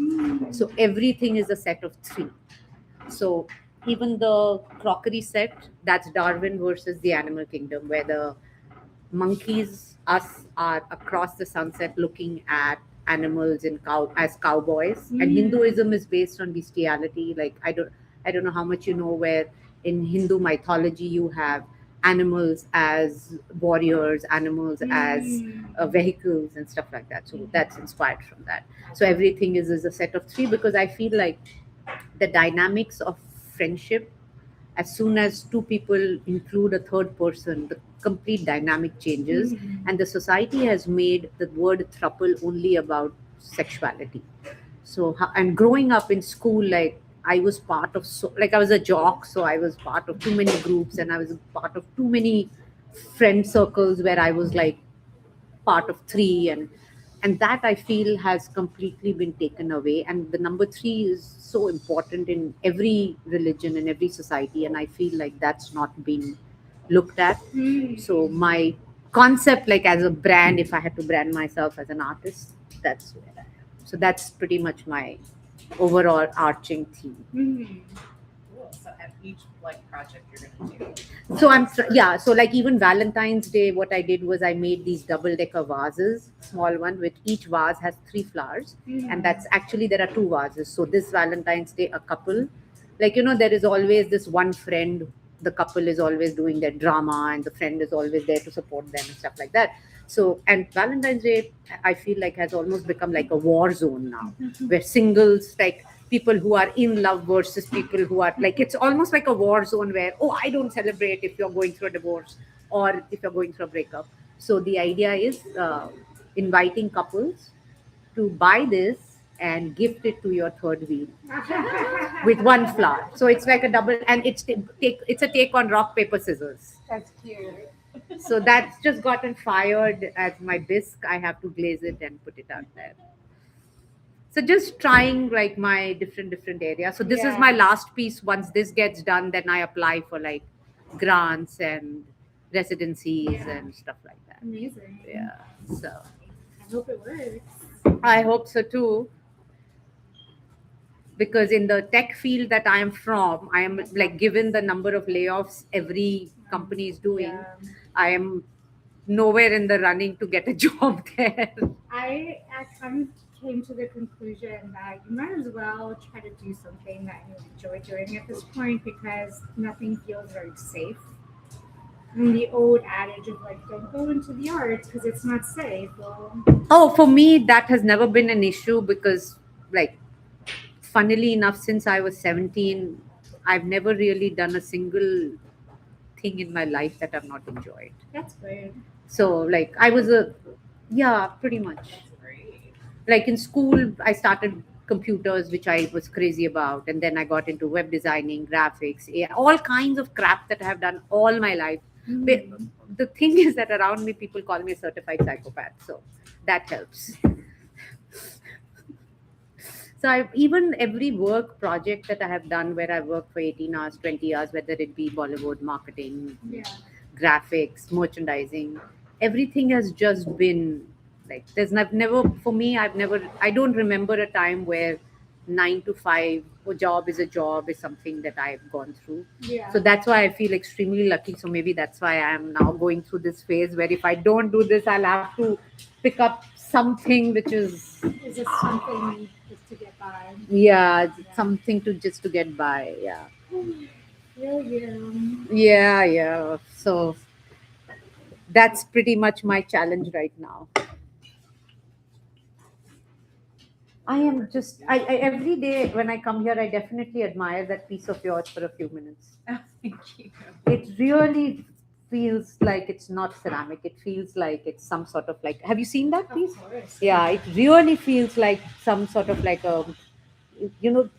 So everything is a set of three. So even the crockery set, that's Darwin versus the animal kingdom, where the monkeys, us, are across the sunset looking at animals in as cowboys. And Hinduism is based on bestiality. Like I don't know how much you know, where in Hindu mythology you have animals as warriors, animals as vehicles and stuff like that. So that's inspired from that. So everything is a set of three, because I feel like the dynamics of friendship, as soon as two people include a third person, the complete dynamic changes. And the society has made the word throuple only about sexuality. So and growing up in school, like I was part of, so like I was a jock, so I was part of too many groups, and I was part of too many friend circles where I was like part of three, and that I feel has completely been taken away. And the number three is so important in every religion and every society, and I feel like that's not being looked at. So my concept, like as a brand, if I had to brand myself as an artist, that's where I am. So that's pretty much my overall arching theme. Cool. So at each like project you're gonna do. So yeah, so like even Valentine's Day, what I did was I made these double decker vases, small one, with each vase has three flowers. And that's actually, there are two vases. So this Valentine's Day, a couple, like there is always this one friend, the couple is always doing their drama, and the friend is always there to support them and stuff like that. So, and Valentine's Day, I feel like has almost become like a war zone now, where singles, like people who are in love versus people who are like, it's almost like a war zone where, oh, I don't celebrate if you're going through a divorce or if you're going through a breakup. So the idea is inviting couples to buy this and gift it to your third wheel with one flower. So it's like a double, and it's a take on rock, paper, scissors. That's cute. So that's just gotten fired as my bisque. I have to glaze it and put it out there. So just trying like my different areas. So this is my last piece. Once this gets done, then I apply for like grants and residencies and stuff like that. Amazing. Yeah. So I hope it works. I hope so too. Because in the tech field that I am from, I am like, given the number of layoffs every company is doing, Yeah. I am nowhere in the running to get a job there. I kind of came to the conclusion that you might as well try to do something that you enjoy doing at this point, because nothing feels very safe. And the old adage of like, don't go into the arts because it's not safe. Well, Oh, for me, that has never been an issue, because, like, funnily enough, since I was 17, I've never really done a single thing in my life that I've not enjoyed. that's good. So, like, yeah, pretty much. That's great. Like in school, I started computers, which I was crazy about. And then I got into web designing, graphics, all kinds of crap that I have done all my life. But the thing is that around me, people call me a certified psychopath. So that helps. So even every work project that I have done where I work for 18 hours, 20 hours, whether it be Bollywood, marketing, Yeah. graphics, merchandising, everything has just been like, I don't remember a time where 9 to 5 a job is a job is something that I've gone through. Yeah. So that's why I feel extremely lucky. So maybe that's why I am now going through this phase where if I don't do this, I'll have to pick up something which is, Is this something just to get by? yeah, something to just to get by. Yeah. Yeah. Yeah. So that's pretty much my challenge right now. I am just, I every day when I come here, I definitely admire that piece of yours for a few minutes. Oh, thank you. It really feels like it's not ceramic. It feels like it's some sort of like, have you seen that piece? Of course. Yeah, it really feels like some sort of like a,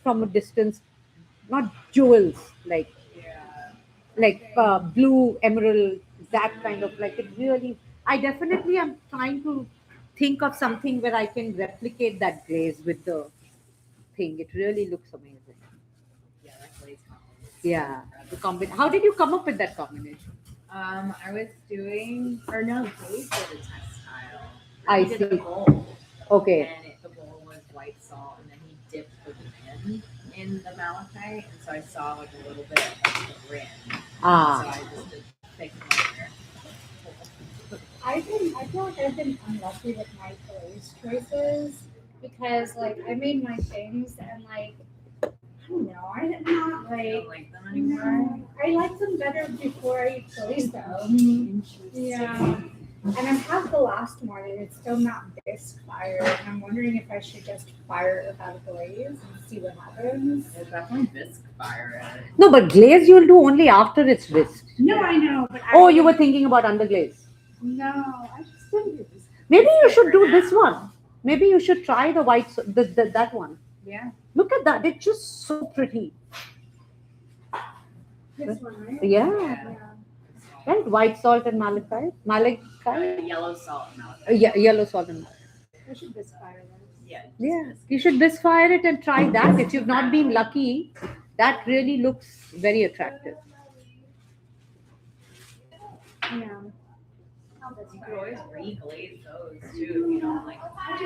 from a distance, not jewels, Yeah. blue emerald, that kind of like it really. I definitely am trying to think of something where I can replicate that glaze with the thing. It really looks amazing. Yeah, that glaze combination. Yeah, the How did you come up with that combination? I was doing, or no, Dave did a textile. I He did the see. bowl, Okay. and the bowl was white salt, and then he dipped the rim in the malachite, and so I saw like a little bit of the rim. So Ah. I just did thick layer. I feel like I've been unlucky with my glaze choices because like I made my things and like I don't know, I'm not I like don't like them anymore. I liked them better before I glazed them. Yeah. And I have the last one and it's still not bisque fired and I'm wondering if I should just fire it without a glaze and see what happens. There's definitely bisque fire in it. No, but glaze you'll do only after it's whisked. No, I know, but Oh, you were thinking about underglaze. No, I just didn't. Maybe you It's should do different this now. one. Maybe you should try the white, that one. Yeah. Look at that. It's just so pretty. This one, right? Yeah. Yeah. Right? White salt and malachite. Malachite? Yellow salt and malachite. Yeah, yellow salt and I should just fire this. Yeah. yeah. You should misfire it and try that. If you've not been lucky, that really looks very attractive. Yeah. You could always re-glaze those too, like. I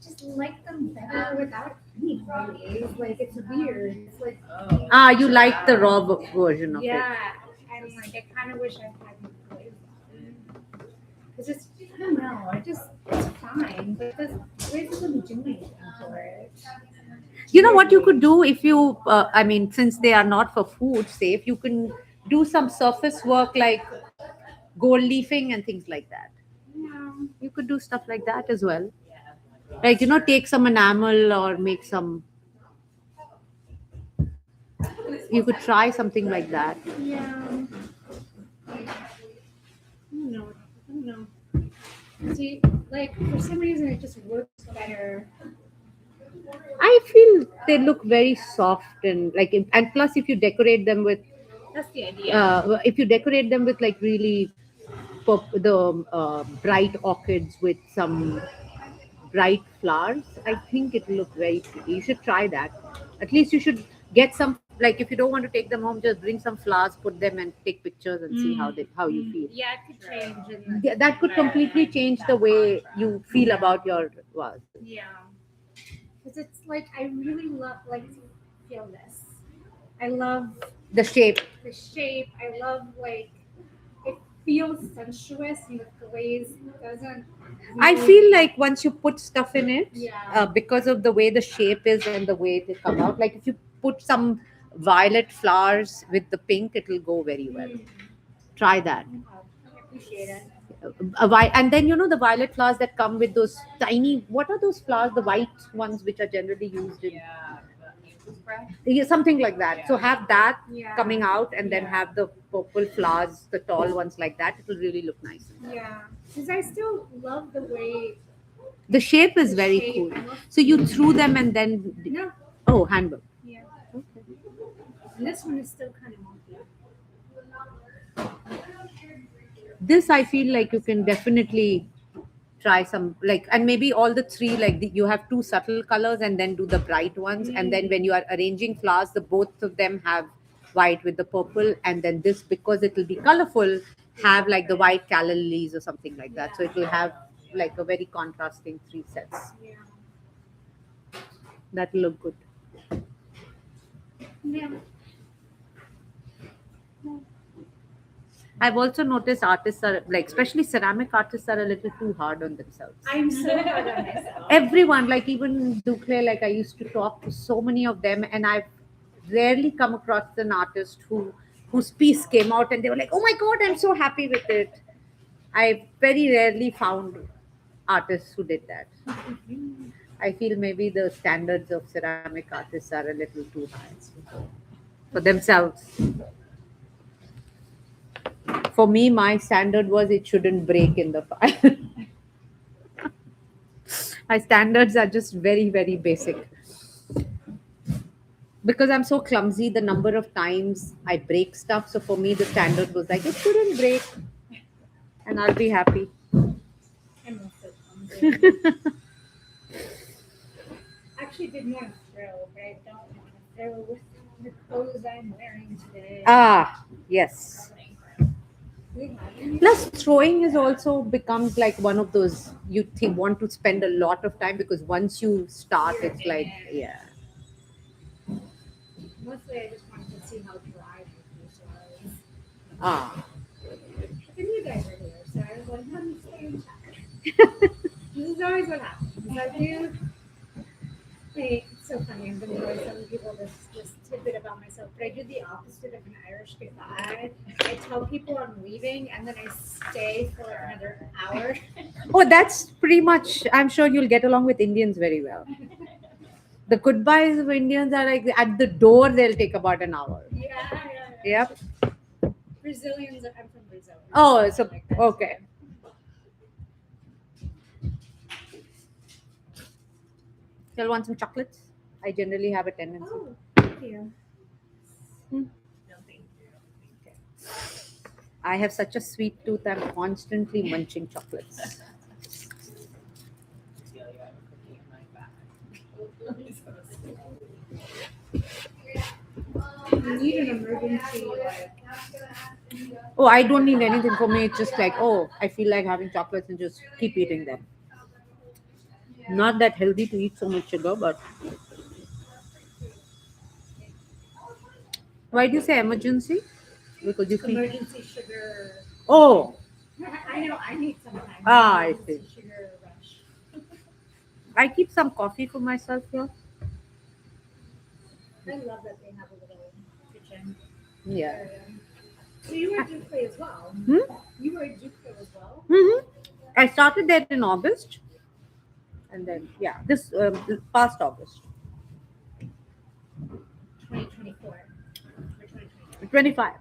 just like them better without any glaze. Like it's weird. It's like Oh. Ah, you like the raw version of it. yeah, and like I kind of wish I hadn't glazed them. Cause it's I don't know. It's fine, but the glaze isn't doing anything for it. You know what you could do if you, I mean, since they are not for food safe, you can do some surface work like gold leafing and things like that. Yeah. You could do stuff like that as well. Yeah. Like, take some enamel or make some, you could try something like that. Yeah. I don't know. See, like for some reason it just works better. I feel they look very soft and like, and plus if you decorate them with, That's the idea. if you decorate them with like really bright orchids with some bright flowers, I think it will look very pretty. You should try that. At least you should get some, like if you don't want to take them home, just bring some flowers, put them and take pictures and see how you feel. Yeah, it could change in Yeah, that could completely change the way you feel about your vase. yeah. Because it's like I really love like feel this. I love The shape. the shape. I love like it feels sensuous and the glaze doesn't. I really- feel like once you put stuff in it, Yeah. because of the way the shape is and the way they come out, like if you put some violet flowers with the pink, it will go very well. Try that. I appreciate it. And then the violet flowers that come with those tiny. What are those flowers? The white ones, which are generally used in Yeah. But mucus breath. yeah, something like that. So have that Yeah. coming out, and then Yeah. have the purple flowers, the tall ones like that. It will really look nice. Yeah. Because I still love the way The shape is the very shape cool. looks. So you threw them and then No. handbook. Yeah. And this one is still kind of monkey. This I feel like you can definitely try some like, and maybe all the three like you have two subtle colors and then do the bright ones, and then when you are arranging flowers, the both of them have white with the purple, and then this, because it will be colorful, have like the white calla lilies or something like that. So it will have like a very contrasting three sets. Yeah. That will look good. Yeah. I've also noticed artists are like, especially ceramic artists, are a little too hard on themselves. I'm so hard on myself. Everyone, like even Ducle, like I used to talk to so many of them, and I've rarely come across an artist whose piece came out and they were like, "Oh my God, I'm so happy with it." I very rarely found artists who did that. I feel maybe the standards of ceramic artists are a little too high for themselves. For me, my standard was it shouldn't break in the fire. My standards are just very, very basic. Because I'm so clumsy, the number of times I break stuff. So for me, the standard was like, it shouldn't break, and I'll be happy. I'm also clumsy. Actually, didn't want to throw, but I don't want to throw with the clothes I'm wearing today. Ah, yes. We have any- Plus, throwing is also becomes like one of those you think want to spend a lot of time because once you start, You're it's in like, it. yeah. Mostly, I just wanted to see how dry my piece was. Ah, And you guys are here, so I was like, let me stay in touch. This is always what happens. I do. Wait, it's so funny. I'm going to always telling people this tidbit about myself, but I do the opposite of an Irish goodbye. I tell people I'm leaving, and then I stay for another hour. oh, that's pretty much. I'm sure you'll get along with Indians very well. The goodbyes of Indians are like at the door. They'll take about an hour. Yeah. Yep. Brazilians. I'm from Brazil. Oh, so Like that. okay. You'll want some chocolates? I generally have a tendency. Oh, thank you. I have such a sweet tooth. I'm constantly munching chocolates. You need an emergency, like, Oh, I don't need anything for me. It's just like, oh, I feel like having chocolates and just keep eating them. Not that healthy to eat so much sugar, but why do you say emergency? Because you feel. emergency sugar. Oh, I know, I need sometimes. Ah, I Emergency see. Sugar rush. I keep some coffee for myself here. I love that they have a little kitchen Yeah. area. So you were at Duke as well. Hmm? You were at Duke as well. I started there in August, and then yeah, this past August, 2024 or 2023. 25.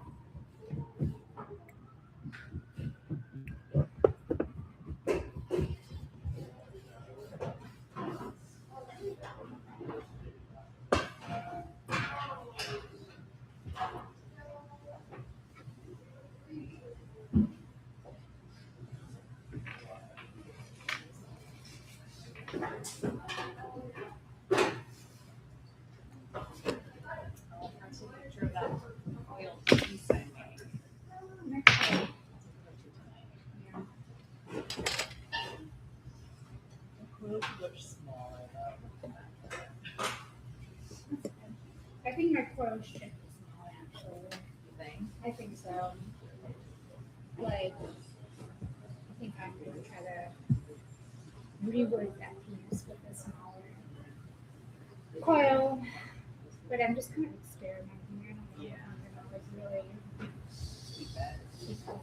I think my clothes should be small, actually. I think so. Like, I think I'm gonna try to reword that piece with a smaller coil. But I'm just kind of experimenting. I don't know if I'm gonna like really keep the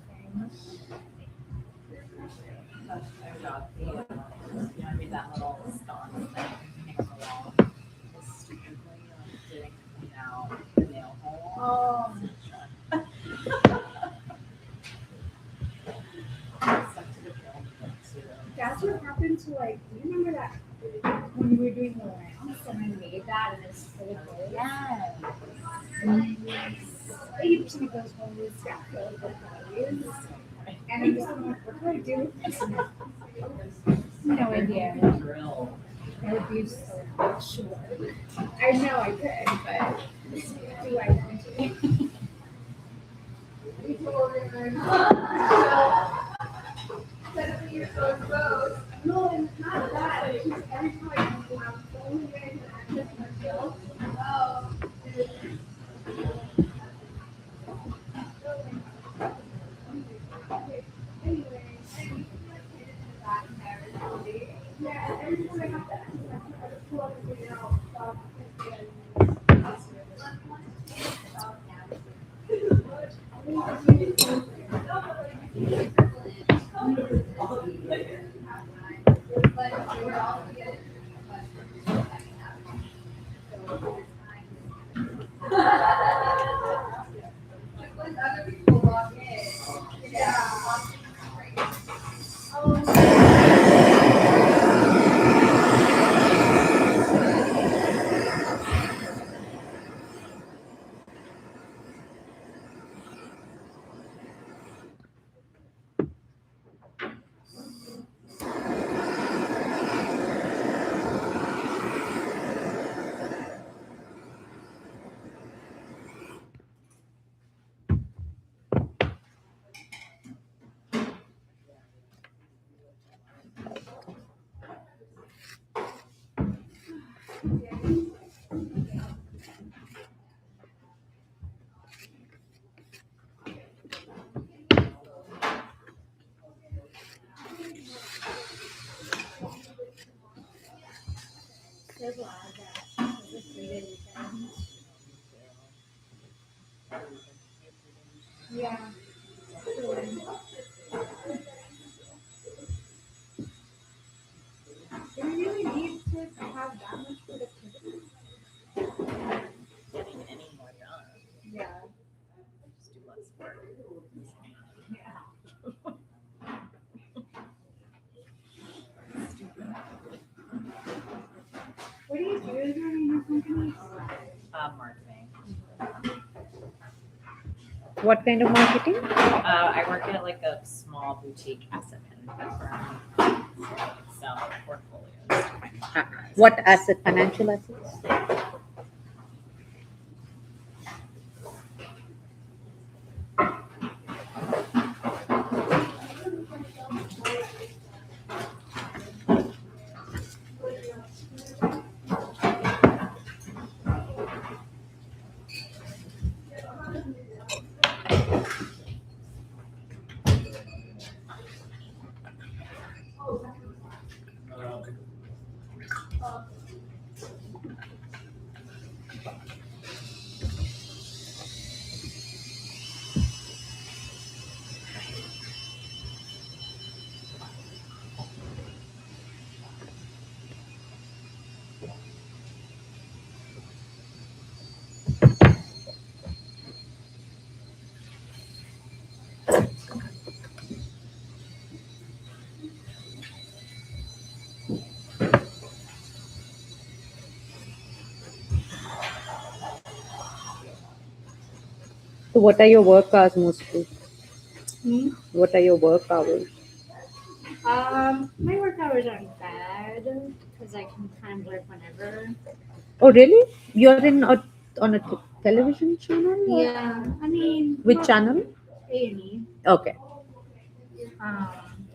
thing. I mean, that little sconce that hangs along the stupid way of getting clean out the nail hole. Oh, that's what happened to like. Do you remember that when we were doing the lamps and I made that and it's so good? Yes. 80% of those holes got filled with values. And I'm just like, what do I do with this? No idea. Drill. That would be so much work. I know I could, but do I want to? No, it's not that. It's just every time I have so many access to my skills. So glad that it was a 3-day weekend. Yeah. Do we really need to have that much productivity? Getting any more done. Yeah. Just do less work. What do you do in your company? Marketing. What kind of marketing? I work at like a small boutique asset management firm. So I sell portfolios to my clients. What asset? Financial assets? So what are your work hours mostly? What are your work hours? My work hours aren't bad because I can kind of work whenever. Oh, really? You're on a television channel? or- Yeah, I mean. Which channel? A&E. Okay. Um,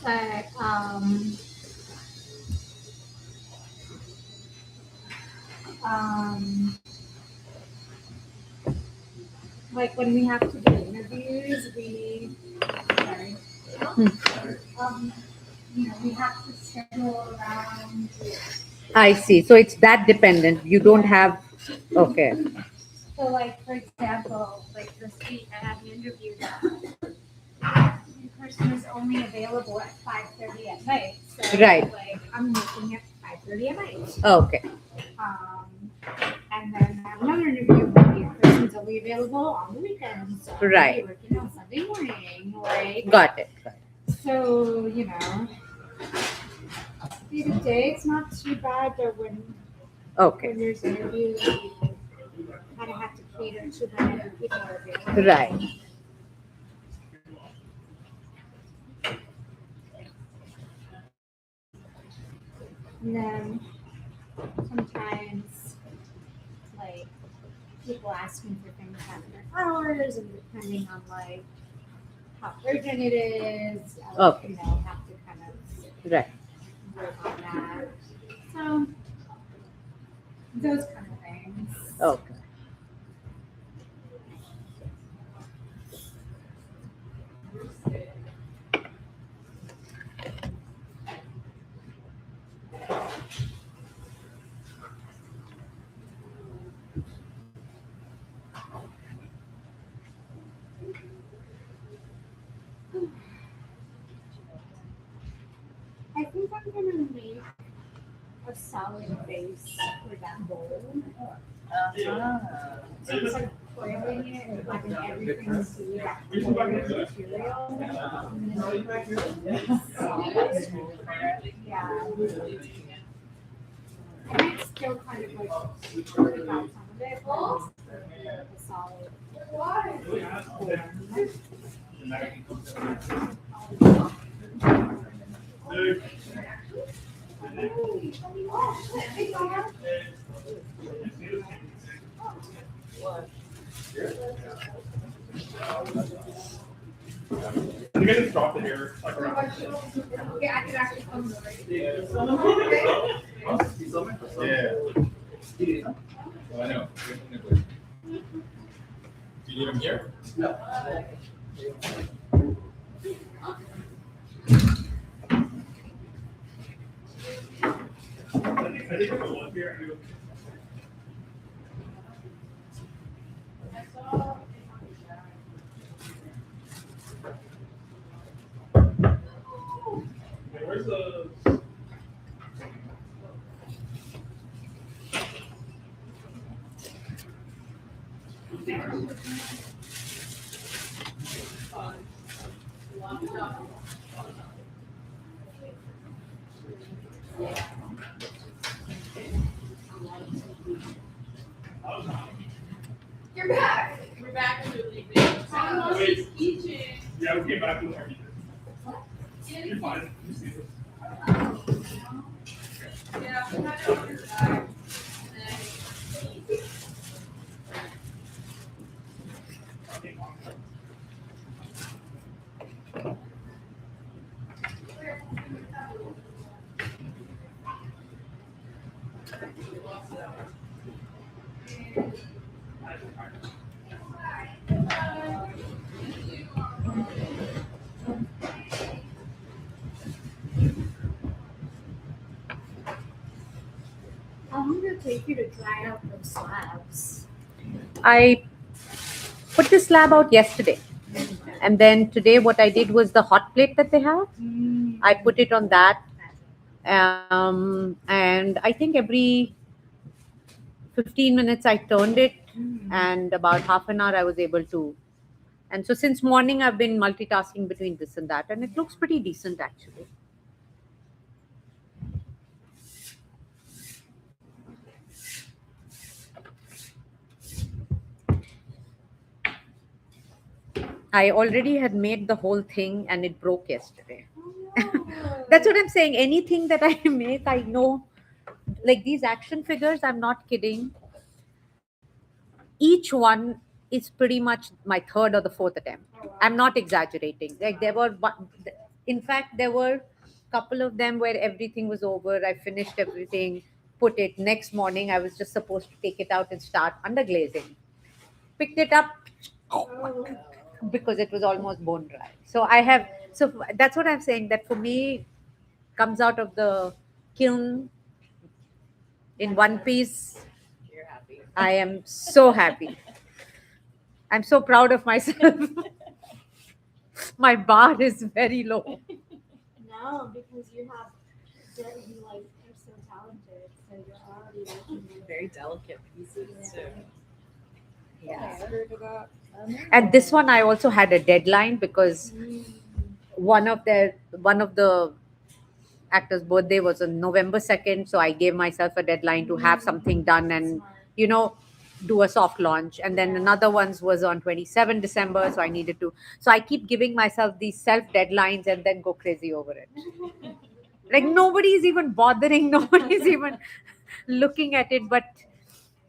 but um, like when we have to do interviews, sorry. We have to schedule around. I see. So it's that dependent. You don't have. Okay. So, like for example, like this week, I had an interview that the person is only available at 5:30 at night. So, Right. like I'm making it 5:30 at night. Okay. And then I have another interview where the person's only available on the weekends. So I'm Right. gonna be working on Sunday morning, like. Got it. So, day to day, it's not too bad, but Okay. when there's interviews, you kind of have to cater to whenever people are available. Right. And then sometimes, like, people ask me for things after hours, and depending on, like, how urgent it is, I'll, Okay. have to kind of Right. work on that. So, those kind of things. Okay. solid base for that bowl. Uh-huh. So it's like boiling it and having everything see that boiling material. Yeah. And it's still kind of like working out some of it, but it's the solid form. I think I just dropped it here. Like around. Yeah, I can actually come over. Yeah. Well, I know. Do you need them here? I think it's one here. I do. Okay, where's the? You're back. We're back to the Wait. eating. Yeah, we came back with everything. You're fine. You see this. Yeah, we had it on your side. How long did it take you to dry out those slabs? I put the slab out yesterday. And then today, what I did was the hot plate that they have. I put it on that. And I think every 15 minutes I turned it, and about half an hour I was able to. And so since morning, I've been multitasking between this and that, and it looks pretty decent actually. I already had made the whole thing and it broke yesterday. That's what I'm saying. Anything that I make, I know, like these action figures, I'm not kidding. Each one is pretty much my third or the fourth attempt. I'm not exaggerating. Like in fact, there were a couple of them where everything was over. I finished everything, put it. Next morning, I was just supposed to take it out and start underglazing. Picked it up because it was almost bone dry. So that's what I'm saying. That for me, comes out of the kiln in one piece. You're happy. I am so happy. I'm so proud of myself. My bar is very low. No, because you like are so talented, so you're already working with Very delicate pieces too. Yeah. Yeah. And this one I also had a deadline because one of the actor's birthday was on November 2nd. So I gave myself a deadline to have something done and, you know, do a soft launch. And then another one's was on 27 December. So I needed to. So I keep giving myself these self deadlines and then go crazy over it. Like nobody's even bothering, nobody's even looking at it, but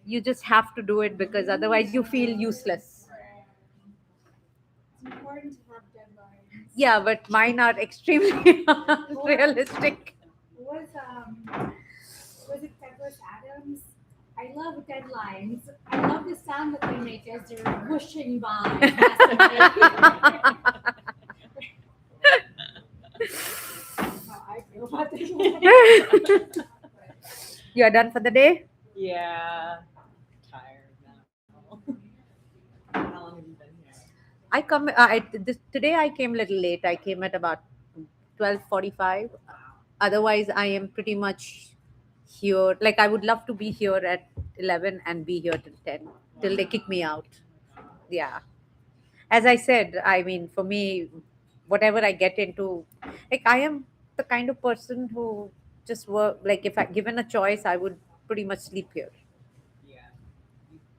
you just have to do it because otherwise you feel useless. It's important to have deadlines. Yeah, but mine are extremely realistic. Was it Douglas Adams? I love deadlines. I love the sound that they make as they're whooshing by. That's how I feel about deadlines. You are done for the day? Yeah. Tired now. How long have you been here? Today I came a little late. I came at about 12:45. Otherwise, I am pretty much here. Like I would love to be here at 11 and be here till 10 till they kick me out. Yeah. As I said, I mean, for me, whatever I get into, like I am the kind of person who just work. Like if I given a choice, I would pretty much sleep here. Yeah.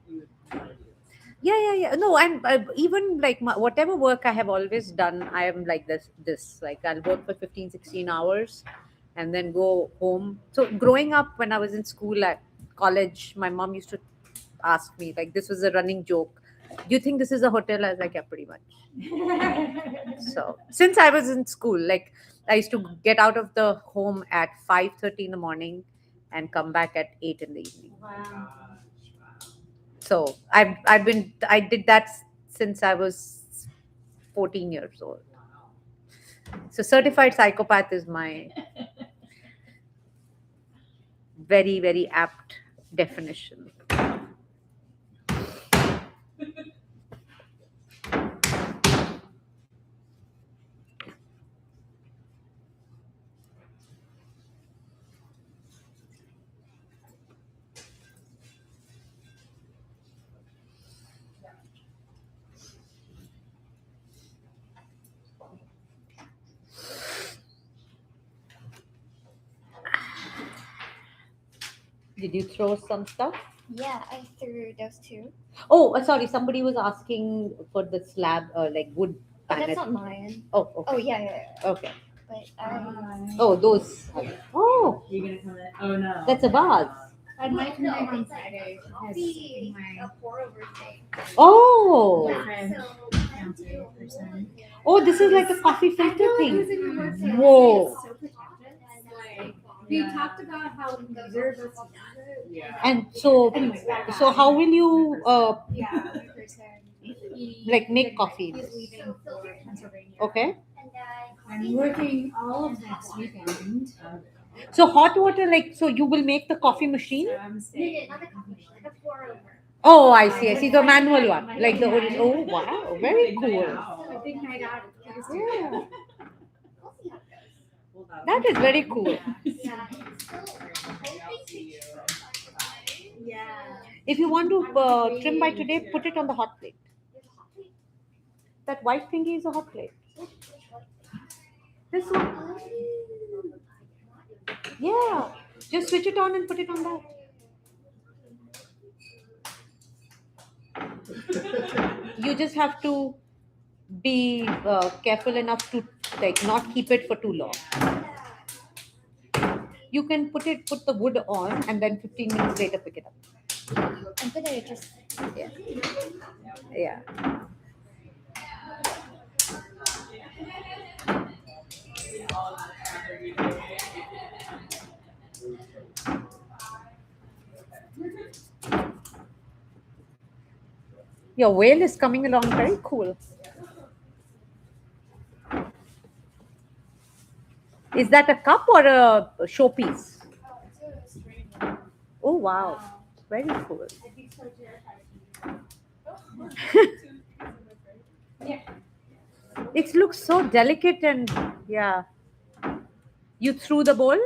You would want to do this. Yeah. No, I'm even like whatever work I have always done, I am like this like I'll work for 15, 16 hours and then go home. So growing up when I was in school at college, my mom used to ask me, like, this was a running joke, do you think this is a hotel? I was like, yeah, pretty much. So since I was in school, like I used to get out of the home at 5:30 in the morning and come back at 8 in the evening. Wow. So I did that since I was 14 years old. So certified psychopath is my very, very apt definition. Did you throw some stuff? Yeah, I threw those two. Oh, sorry. Somebody was asking for the slab, like wood But panel. that's not mine. Oh, okay. Oh yeah. Okay. But I. Oh, those. Oh, You're gonna come in? Oh no. that's a vase. I might come in on it's like Friday because coffee, my a pour over thing. Oh, boyfriend, So fiance person. oh, this is like a coffee I filter feel like thing. using the word fiance Whoa. is so protected. Like we talked about how neither of us use it. Yeah. And so, Anyways, that guy. so how will you Yeah, one person. He like make didn't- coffee? He's leaving for Pennsylvania. Okay. and I'm working all of next weekend. So hot water, like, so you will make the coffee machine? So I'm staying. not a coffee machine, like a pour over. Oh, I see. I see the manual one, like the original. Oh, wow, very cool. A big night out at the Tuesday. Yeah, We'll see how it goes. Well, that is very cool. Yeah, it's still. I'll see you. Yeah. If you want to trim by today, put it on the hot plate. That white thingy is a hot plate. This one. Yeah. Just switch it on and put it on that. You just have to be careful enough to like not keep it for too long. You can put the wood on and then 15 minutes later pick it up. I'm gonna just. Yeah. Your whale is coming along very cool. Is that a cup or a showpiece? Oh wow, very cool. I'd be so terrified. It looks so delicate and yeah. You threw the bowl?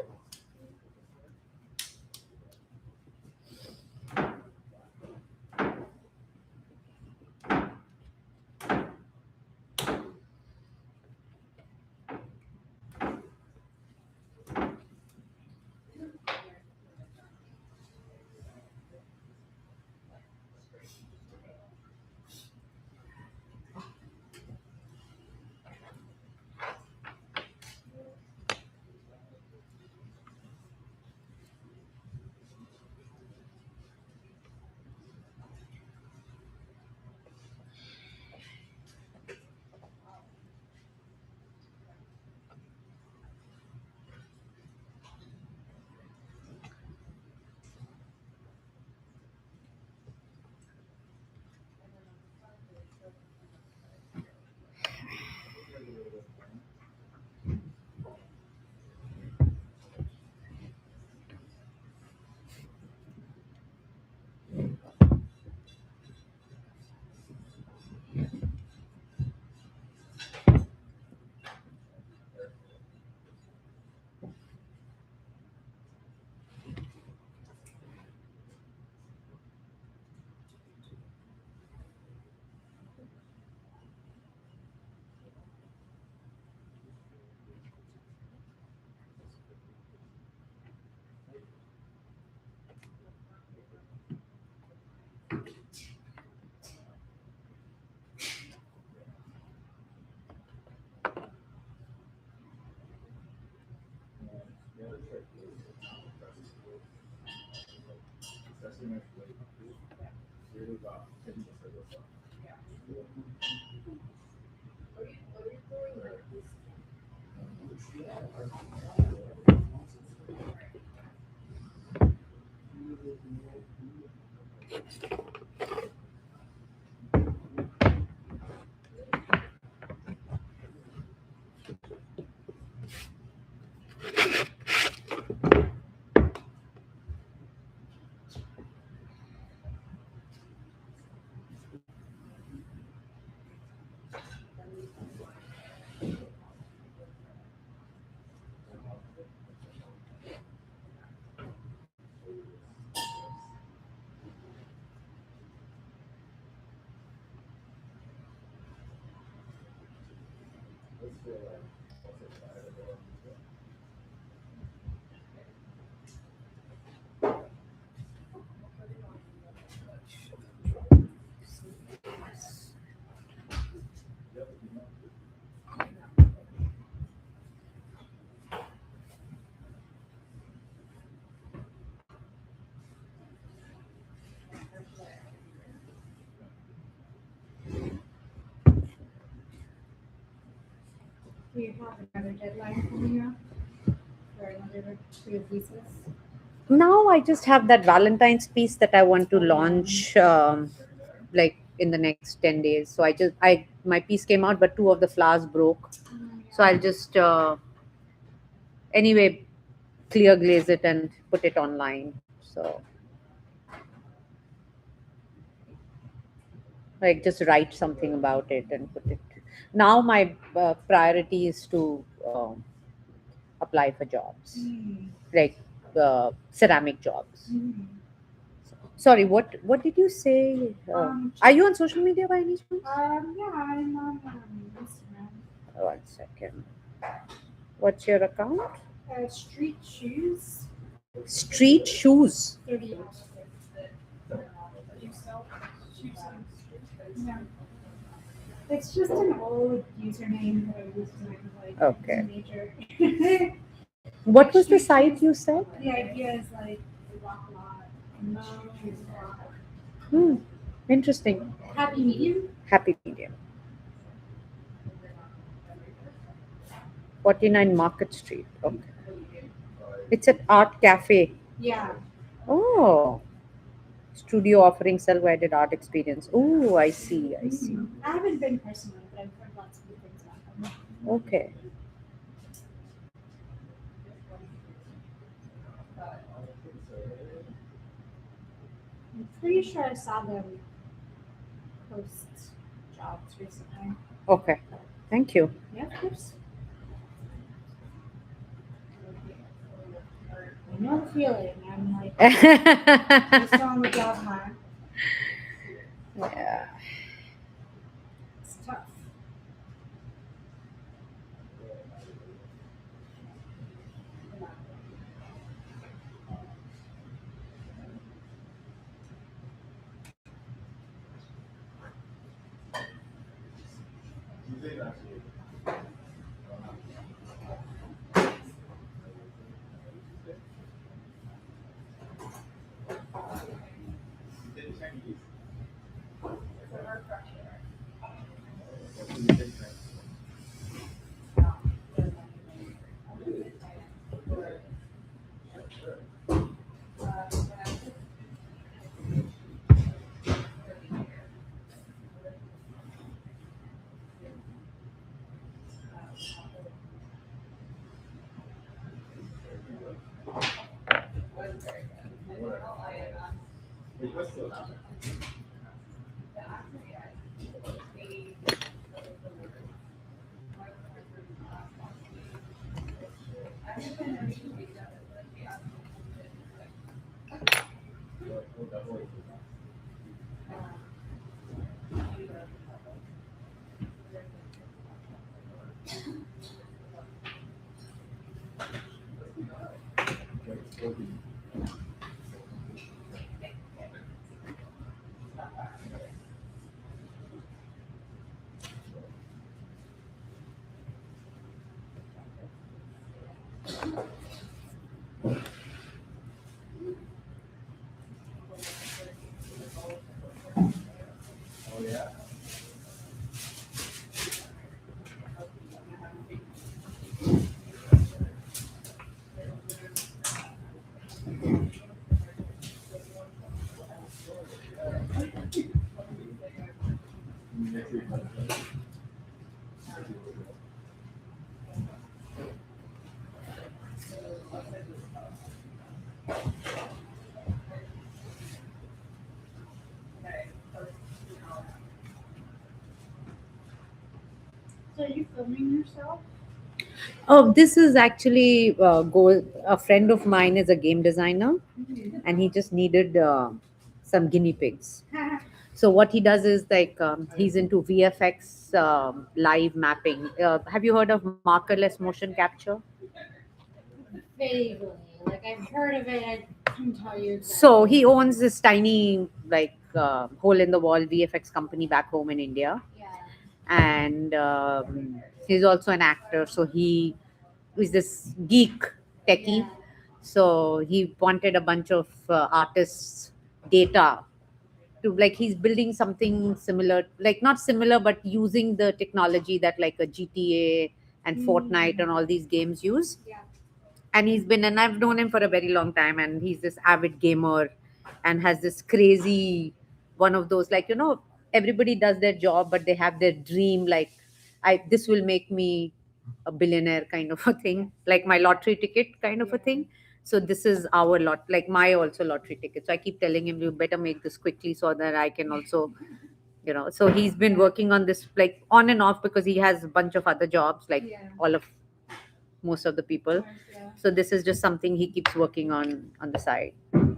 Especially next week. It was off. It was off. Do you have another deadline coming up for another for your thesis? Now I just have that Valentine's piece that I want to launch like in the next 10 days. So I my piece came out, but two of the flowers broke. So I'll just anyway clear glaze it and put it online. So like just write something about it and put it. Now my priority is to apply for jobs, like ceramic jobs. Sorry, what did you say? Are you on social media by any chance? Yeah, I'm on Instagram. One second. What's your account? Street shoes. Street shoes. 30. Yeah. It's just an old username that I used when I was like Okay. a teenager. What was the site you said? The idea is like walk a lot and shoes a lot. Hmm. Interesting. Happy medium. Happy medium. 49 Market Street. Okay. It's at Art Cafe. Yeah. Oh. Studio offering self-guided art experience. Oh, I see. I see. I haven't been personally, but I've heard lots of good things about them. Okay. I'm pretty sure I saw them post jobs recently. Okay. Thank you. Yeah, of course. I know the feeling. I'm like, I'm still on the job hunt. Yeah. It's tough. Yeah. So are you filming yourself? Oh, this is actually a friend of mine is a game designer, and he just needed some guinea pigs. So what he does is like he's into VFX live mapping. Have you heard of markerless motion capture? Vaguely. Like I've heard of it, I couldn't tell you exactly. So he owns this tiny like hole in the wall VFX company back home in India, Yeah. and he's also an actor. So he is this geek techie. Yeah. So he wanted a bunch of artists' data to like he's building something similar, like not similar, but using the technology that like a GTA and Fortnite and all these games use. Yeah. And and I've known him for a very long time, and he's this avid gamer and has this crazy one of those like everybody does their job but they have their dream like I this will make me a billionaire kind of a thing, like my lottery ticket kind of a thing. So this is our lot, like my also lottery ticket. So I keep telling him you better make this quickly so that I can also so he's been working on this like on and off because he has a bunch of other jobs like Yeah. all of most of the people. Yeah. So this is just something he keeps working on the side.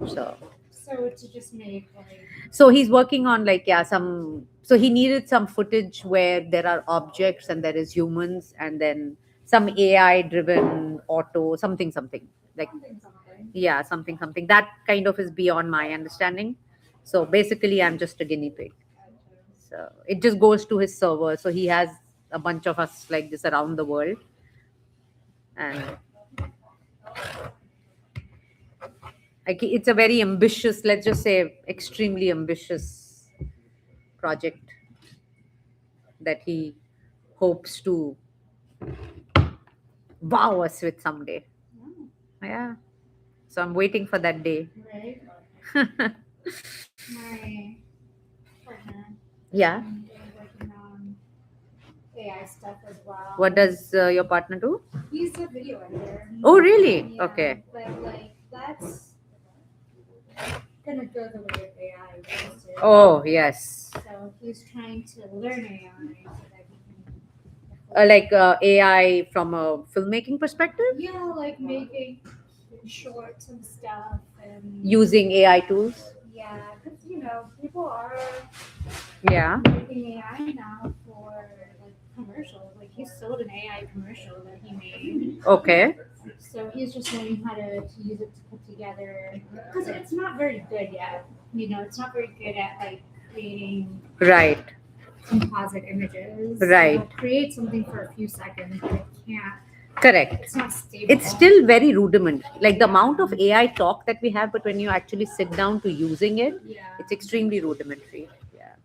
So So to just make like so he's working on like some so he needed some footage where there are objects and there is humans and then some AI driven auto something like something. yeah something that kind of is beyond my understanding. So basically I'm just a guinea pig. So it just goes to his server. So he has a bunch of us like this around the world, and like it's a very ambitious, let's just say extremely ambitious project that he hopes to wow us with someday. Oh, Yeah. So I'm waiting for that day. right. My partner Yeah. is working on AI stuff as well. What does your partner do? He's a video editor. Oh, really? Yeah, Okay. but like that's gonna go the way of AI used to. Oh, yes. So he's trying to learn AI so that he can Like AI from a filmmaking perspective, yeah, like making shorts and stuff and using AI tools. yeah, because people are Yeah. making AI now for like commercials. Like he sold an AI commercial that he made. Okay. So he's just learning how to use it to put together because it's not very good yet. It's not very good at like creating Right. composite images. Right. It'll create something for a few seconds, but it can't. Correct. It's not stable. It's still very rudimentary. Like the amount of AI talk that we have, but when you actually sit down to using it, yeah. it's extremely rudimentary. Yeah.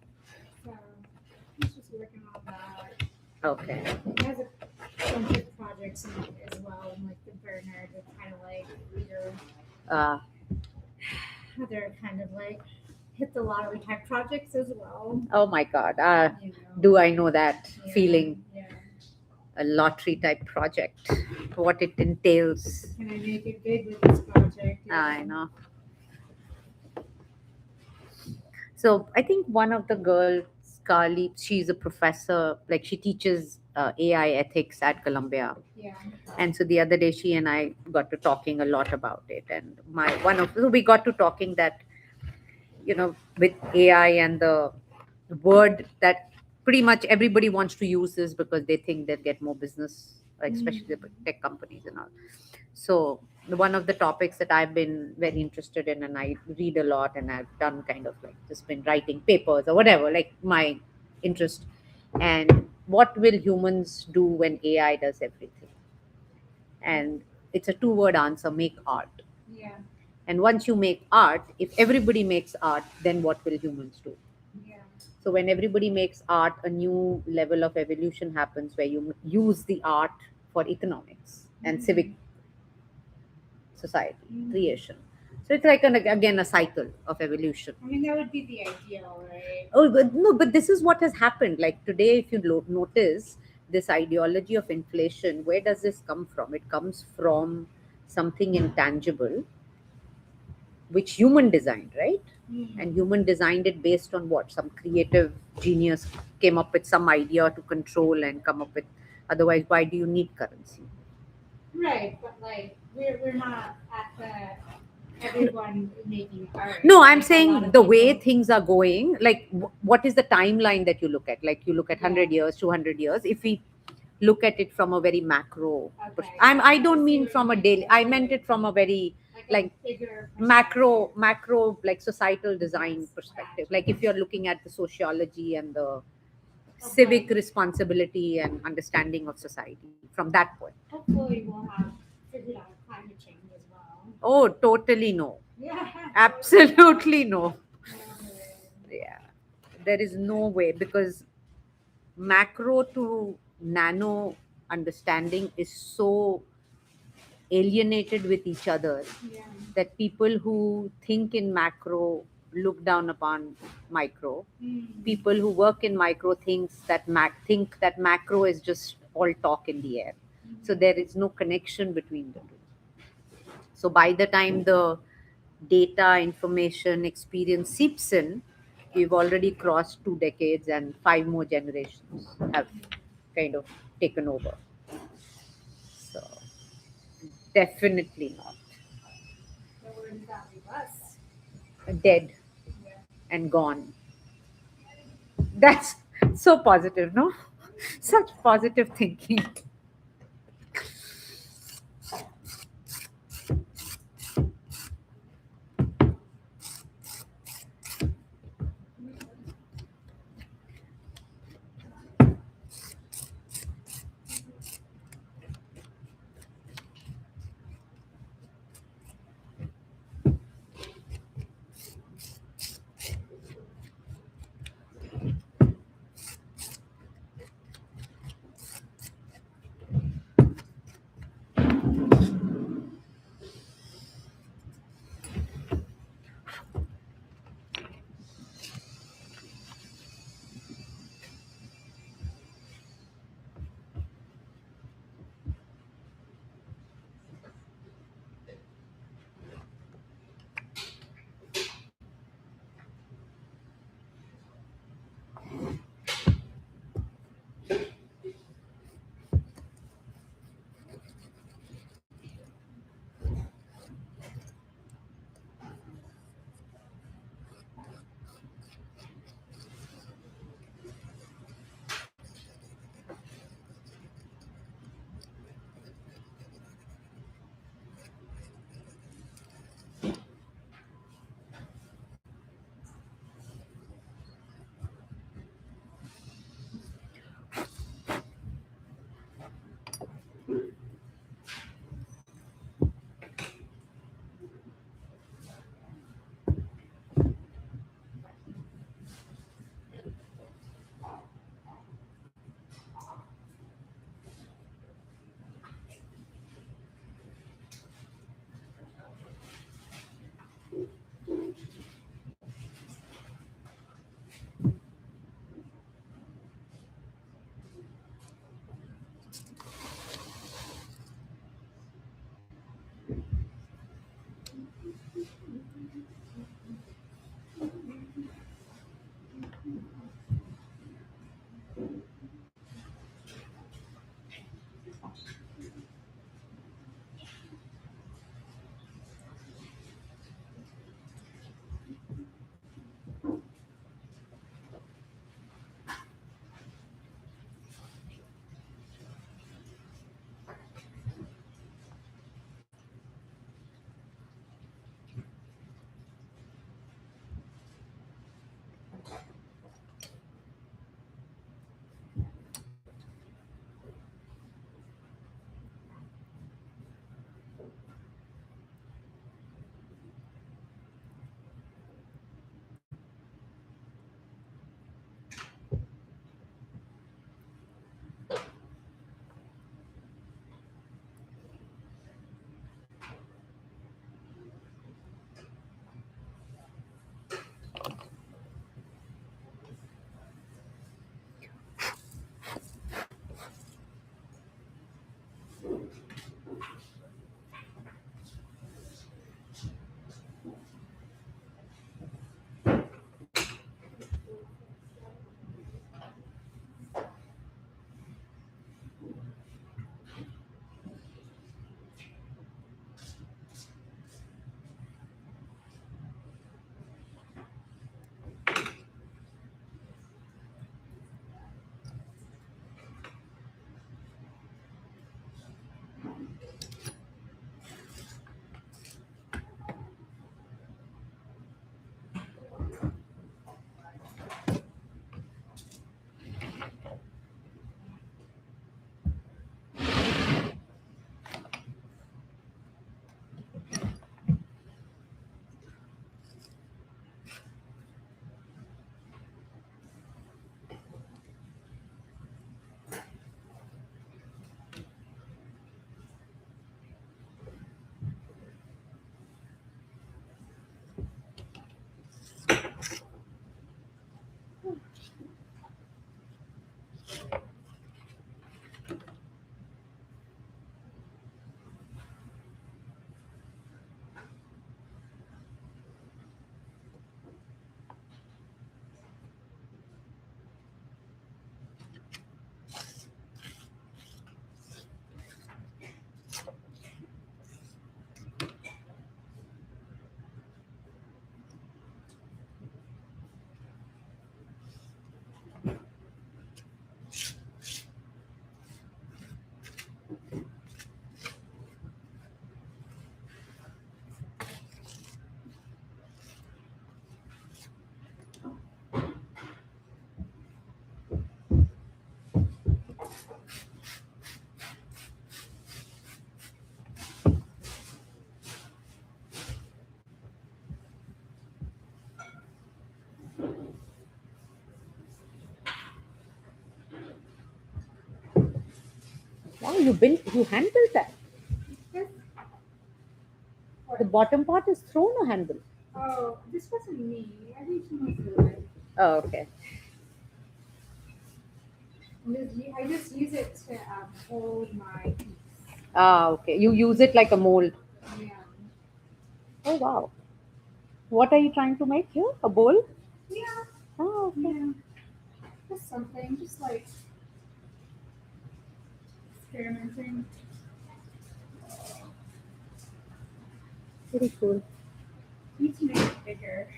So he's just working on that. Okay. He has a bunch of projects in it as well, and like the burner to kind of like Uh, other kind of like hit the lottery type projects as well. oh my God. You know. Do I know that Yeah, feeling? Yeah. A lottery type project, what it entails. Can I make it big with this project? I know. So I think one of the girls, Carly, she's a professor, like she teaches AI ethics at Columbia. Yeah. And so the other day, she and I got to talking a lot about it. And so we got to talking that, with AI and the word that pretty much everybody wants to use this because they think they'll get more business, especially the tech companies and all. So one of the topics that I've been very interested in, and I read a lot, and I've done kind of like just been writing papers or whatever, like my interest. And what will humans do when AI does everything? And it's a two-word answer: make art. Yeah. And once you make art, if everybody makes art, then what will humans do? Yeah. So when everybody makes art, a new level of evolution happens where you use the art for economics and civic society creation. So it's like again a cycle of evolution. I mean, that would be the ideal, right? Oh, but no, but this is what has happened. Like today, if you notice this ideology of inflation, where does this come from? It comes from something intangible, which human designed, right? And human designed it based on what? Some creative genius came up with some idea to control and come up with. Otherwise, why do you need currency? Right, but like we're not at the everyone making art. No, I'm Like, a lot saying of the way people- things are going, like what is the timeline that you look at? Like you look at 100 Yeah. years, 200 years. If we look at it from a very macro, Okay. I I don't see mean what from you a mean. daily, I meant it from a very a like bigger macro, like societal design Yes, perspective. gotcha. Like if you're looking at the sociology and the Okay. civic responsibility and understanding of society from that point. Hopefully, we'll have figured out climate change as well. Oh, totally no. Yeah. Absolutely no. Yeah. There is no way because macro to nano understanding is so alienated with each other Yeah. that people who think in macro look down upon micro. People who work in micro think that macro is just all talk in the air. So there is no connection between the two. So by the time the data, information, experience seeps in, we've already crossed 2 decades and 5 more generations have kind of taken over. So definitely not. So where does that leave us? Dead and gone. That's so positive, no? Such positive thinking. you hand built that. This, The bottom part is thrown or hand built? oh, this wasn't me. I think someone threw it. Oh, okay. I just use it to hold my piece. Ah, okay. You use it like a mold. Yeah. Oh, wow. What are you trying to make here? A bowl? Yeah. Oh, okay. Yeah. Just something, just like experimenting. Very cool. Need to make it bigger.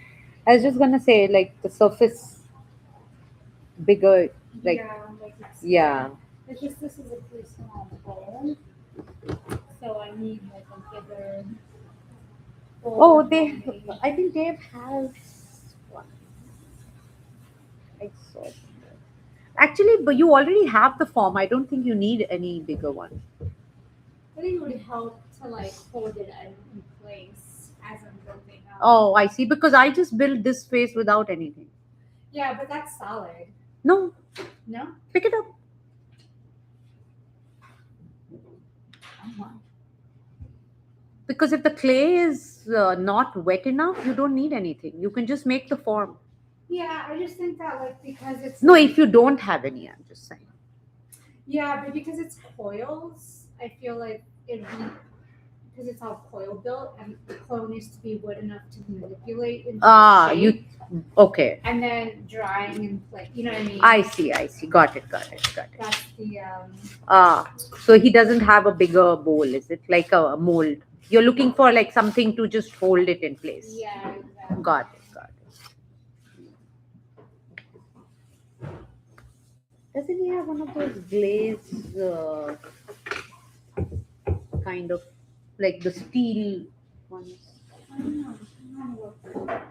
I was just gonna say, like the surface bigger, like Yeah, like it's, yeah. it's just this is a pretty small bowl, so I need like a bigger bowl. Oh, for me. I think Dave has one. I saw it. Actually, but you already have the form. I don't think you need any bigger one. I think it would help to like hold it in place as I'm building up. Oh, I see. Because I just built this face without anything. Yeah, but that's solid. No, No? pick it up. Because if the clay is not wet enough, you don't need anything. You can just make the form. Yeah, I just think that like because it's No, if you don't have any, I'm just saying. yeah, but because it's coils, I feel like it'd be because it's all coil built and the coil needs to be wood enough to manipulate into Ah, the you shape, okay. and then drying and like you know what I mean. I see. Got it. That's the Ah, so he doesn't have a bigger bowl, is it? Like a mold. You're looking for like something to just hold it in place. yeah, exactly. Got it. Doesn't he have one of those glaze kind of like the steel ones? I don't know. I'm gonna look.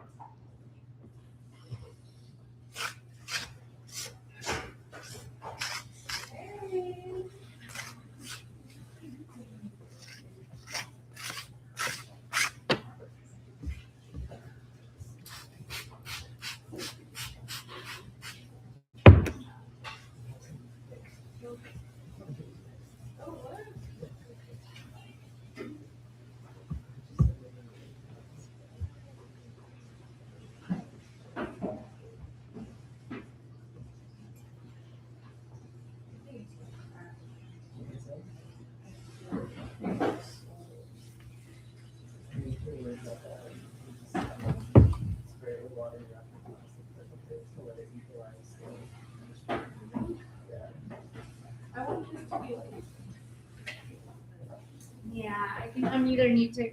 Yeah, I think I'm either gonna need to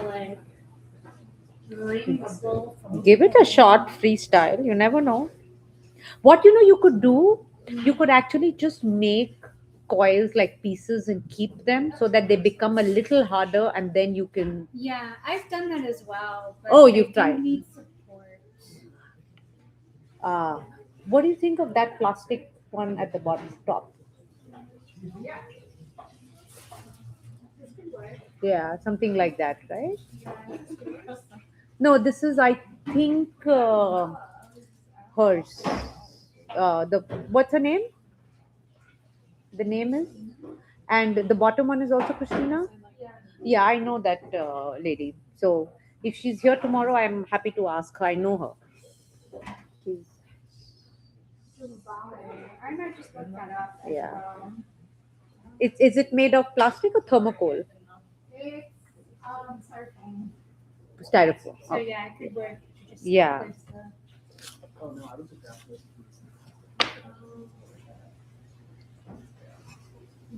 like bring the bowl from Give it a shot, freestyle. You never know. What you could do, you could actually just make coils like pieces and keep them so that they become a little harder, and then you can. Yeah, I've done that as well. But Oh, I you've do tried. need support. What do you think of that plastic one at the bottom top? Yeah, something like that, right? No, this is I think hers. The what's her name? The name is, and the bottom one is also Christina. Yeah, I know that lady. So if she's here tomorrow, I'm happy to ask her. I know her. She's I might just look that up. As Yeah. well. It's is it made of plastic or thermocol? It's styrofoam. Styrofoam. So Okay. yeah, it could work. To just Yeah. place the-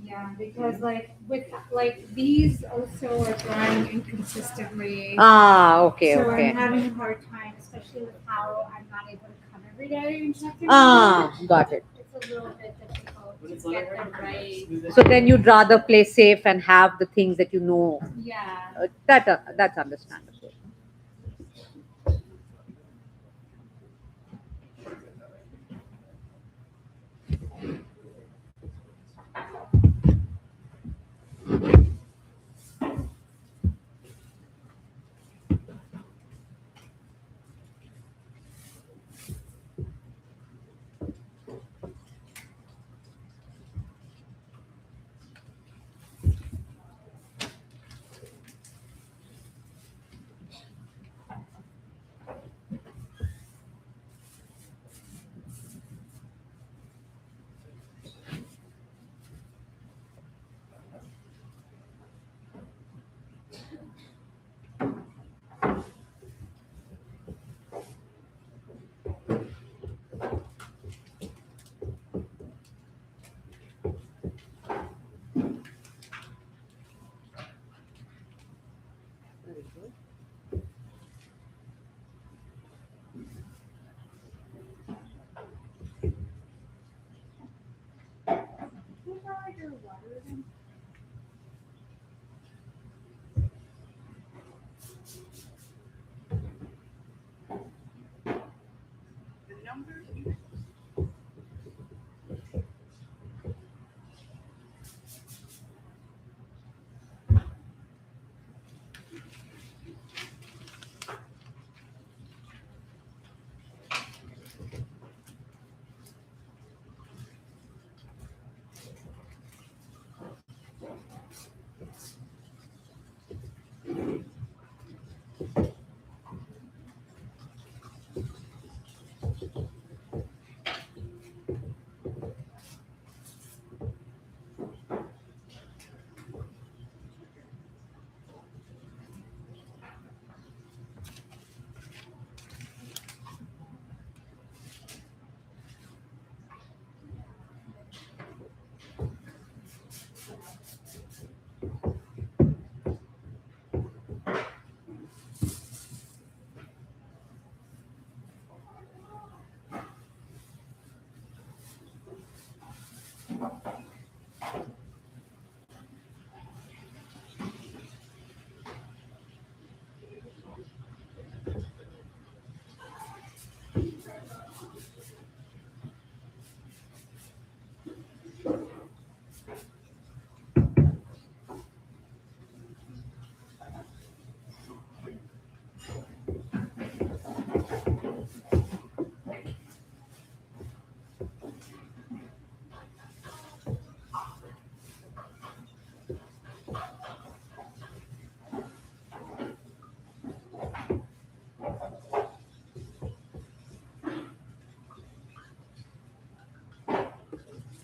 Yeah, because like with like these also are drying inconsistently. Ah, okay, so okay. I'm having a hard time, especially with how I'm not able to come every day and check in. Ah, got it. It's a little bit difficult to get them right. So then you'd rather play safe and have the things that you know. Yeah. That's understandable.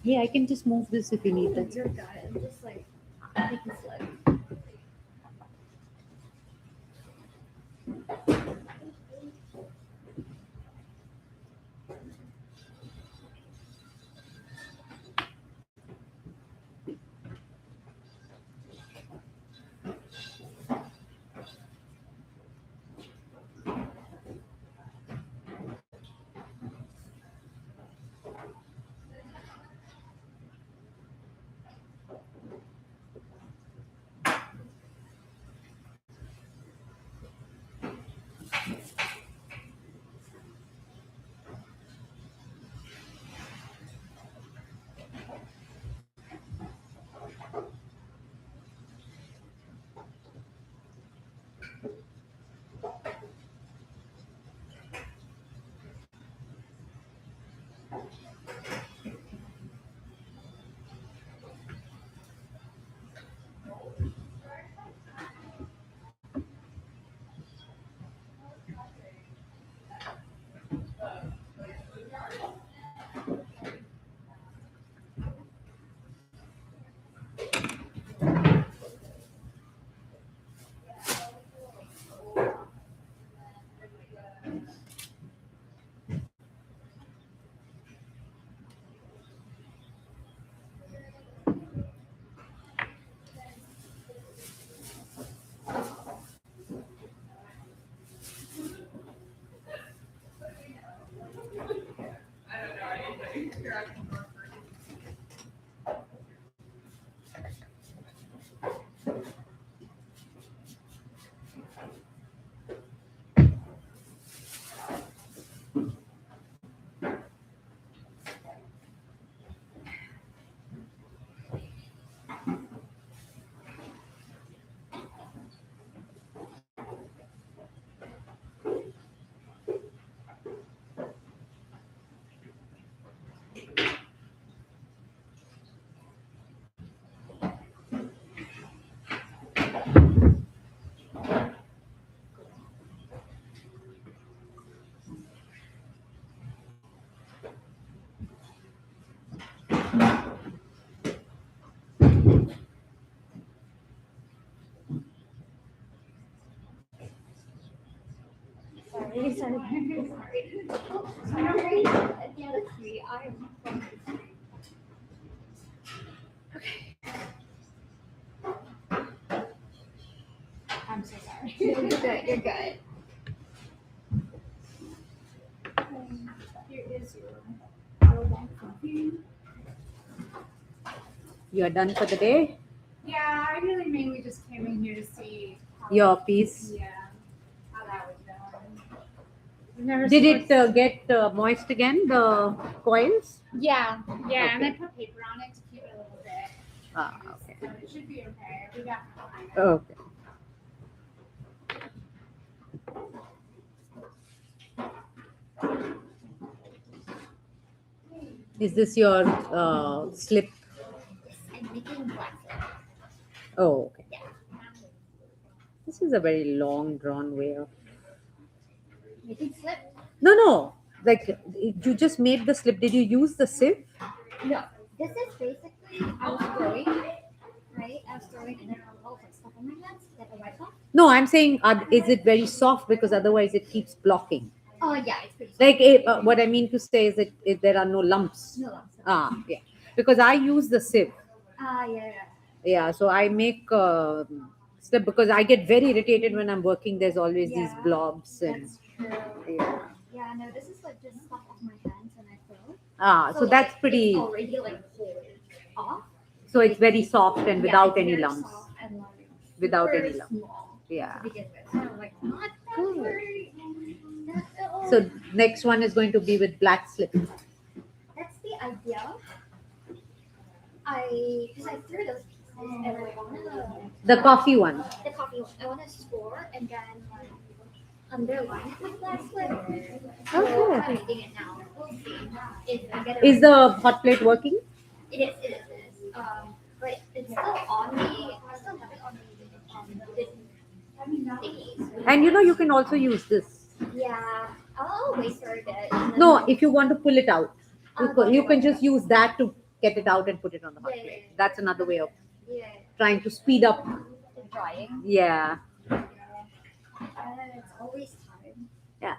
Hey, I can just move this if you need that. You're got it. I'm just like, I think it's like. Sorry, sorry. I'm right at the other tree. I am from the tree. I'm so sorry. You're good. You're good. Here is your bottle back from you. You are done for the day? Yeah, I really mainly just came in here to see how Your piece? Yeah, how that was going. Never Did seen it get moist again, the coils? Yeah, yeah, and I Okay. put paper on it to keep it a little bit. Ah, okay. So it should be okay. We got time. Okay. Is this your slip? I'm making black. Oh, okay. This is a very long, drawn way of. Making slip? No, no. Like you just made the slip. Did you use the sieve? No. This is basically I was throwing, right? I was throwing and then I was like stuff on my hands, like a white cloth. No, I'm saying, is it very soft because otherwise it keeps blocking. Oh yeah, it's pretty. Like what I mean to say is that there are no lumps. No lumps. Ah, yeah. Because I use the sieve. Yeah. Yeah, so I make slip because I get very irritated when I'm working. There's always these Yeah, blobs and That's true. yeah. Yeah, no, this is like just stuff off my hands and I throw. So that's it's pretty. already like pulled off. So it's very soft and without Yeah, any very lumps. soft and, like, Without super any lumps. small Yeah. to begin with. So I'm like, not that Good. worried. Not at all. So next one is going to be with black slip. That's the idea. Because I threw those pieces and I want The coffee one. the coffee one. I want to score and then like underline it with black slip. So Okay. I'm making it now. We'll see if I get it. Is the hot plate working? It is. But it's still on me. I still have it on the thingies. And you can also use this. Yeah, I'll wait for a bit. and then No, I'll- if you want to pull it out, you can just use that to get it out and put it on the hot Yeah, plate. yeah. That's another way of Yeah, trying to speed up. the drying. Yeah. It's always time. Yeah.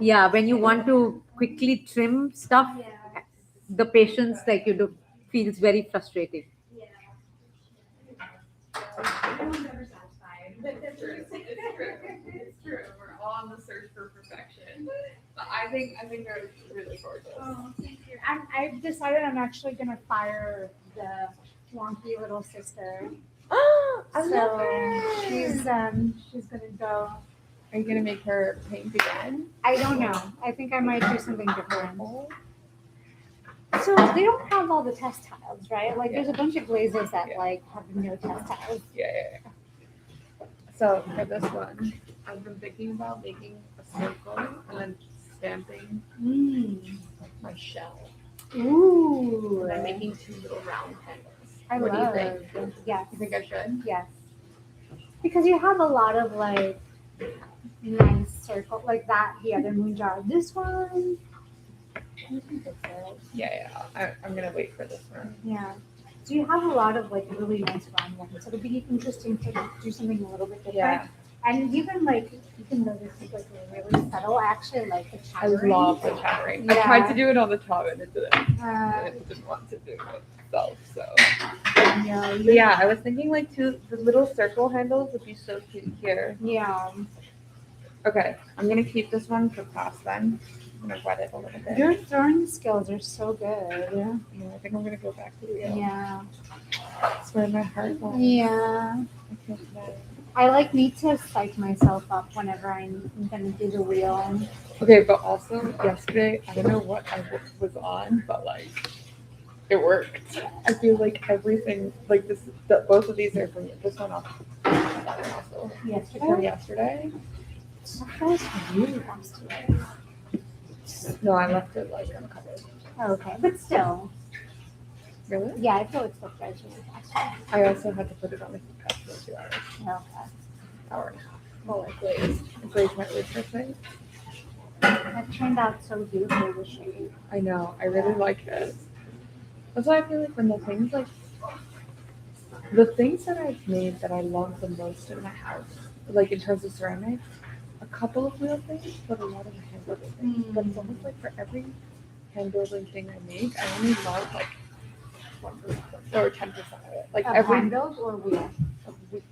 Yeah. When you want to quickly trim stuff, Yeah. the patience feels very frustrating. Yeah. Everyone's never satisfied. It's true. It's true. We're all on the search for perfection. But I think they're really gorgeous. Oh, thank you. I've decided I'm actually gonna fire the wonky little sister. I love her. She's gonna go. Are you gonna make her paint again? I don't know. I think I might do something different. So they don't have all the test tiles, right? Like there's a bunch of glazes that Yeah. like have no test tiles. Yeah. So for this one, I've been thinking about making a circle and then stamping my shell. Ooh. And then making 2 little round handles. I What love. do you think? Yes. You think I should? Yes. Because you have a lot of like nice circle like that. The other moon jar. This one. I think that's it. Yeah. I'm gonna wait for this one. Yeah. So you have a lot of like really nice round ones. So it'll be interesting to do something a little bit different. Yeah. And you can notice it's like really subtle. I actually like the I chattering. love the chattering. I Yeah. tried to do it on the top and it didn't. Uh, It didn't want to do it itself. So yeah. but yeah, I was thinking like the little circle handles would be so cute here. Yeah. Okay, I'm gonna keep this one for class then. I'm gonna wet it a little bit. Your throwing skills are so good. Yeah, I think I'm gonna go back to wheel. Yeah. That's where my heart lies. Yeah. I can't know. I need to psych myself up whenever I'm gonna do the wheel. Okay, but also yesterday, I don't know what I was on, but like it worked. I feel like everything, like both of these are from this one off. That one also from Yesterday. yesterday. That was really fast today. No, I left it like uncovered. Okay, but still. Really? Yeah, I feel it's so fresh really fast. I also had to put it on the heat pad for 2 hours, Okay. hour and a half. Well, I glazed my wood surface. That turned out so beautifully this shade. I know. I really like it. That's why I feel like when the things that I've made that I love the most in my house, like in terms of ceramics, a couple of wheel things, but a lot of hand building things. But it's almost like for every hand building thing I make, I only love like 1% or 10% of it. Like Of every hand build or wheel?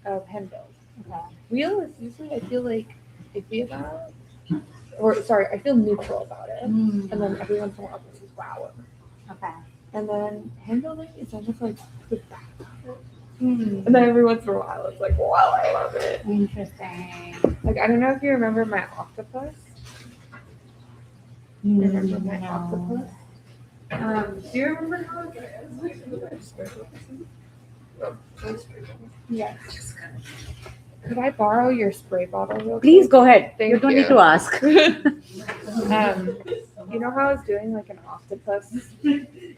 of hand build. Okay. Wheel is usually I feel like iffy about, or sorry, I feel neutral about it, and then every once in a while this is wow. Okay. And then hand building is almost like the back of it. Mm. And then every once in a while, it's like, wow, I love it. Interesting. Like, I don't know if you remember my octopus Remember my octopus? Do you remember how Yes. Could I borrow your spray bottle real Please quick? go ahead. Thank You don't need you. to ask. You know how I was doing like an octopus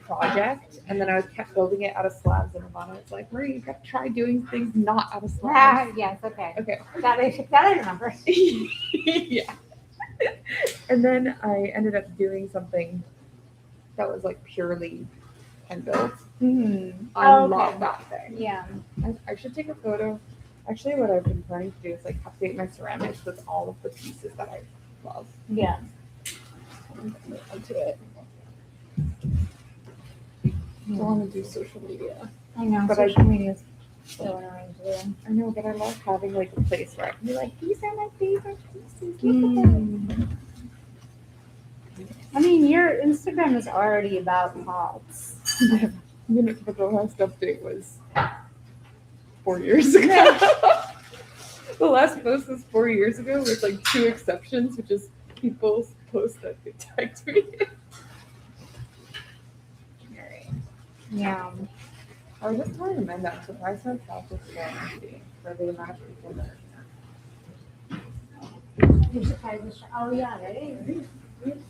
project, and then I was kept building it out of slabs, and Ivana was like, "Marie, you gotta try doing things not out of slabs." Yes, okay. Okay. That I remember. Yeah. And then I ended up doing something that was like purely hand built. I Oh, okay. love that thing. Yeah. I should take a photo. Actually, what I've been planning to do is like update my ceramics with all of the pieces that I love. Yeah. Onto it. I want to do social media. I know. But Social media is so annoying to do. I know, but I love having like a place where I can be like, these are my favorite pieces. Look at them. I mean, your Instagram is already about pots. But the last update was 4 years ago. The last post was 4 years ago with like 2 exceptions, which is people's posts that they tagged me. Yeah. I was just telling Amanda, I'm surprised my shop was so empty for the amount of people there. You're surprised. Oh yeah, right. I'm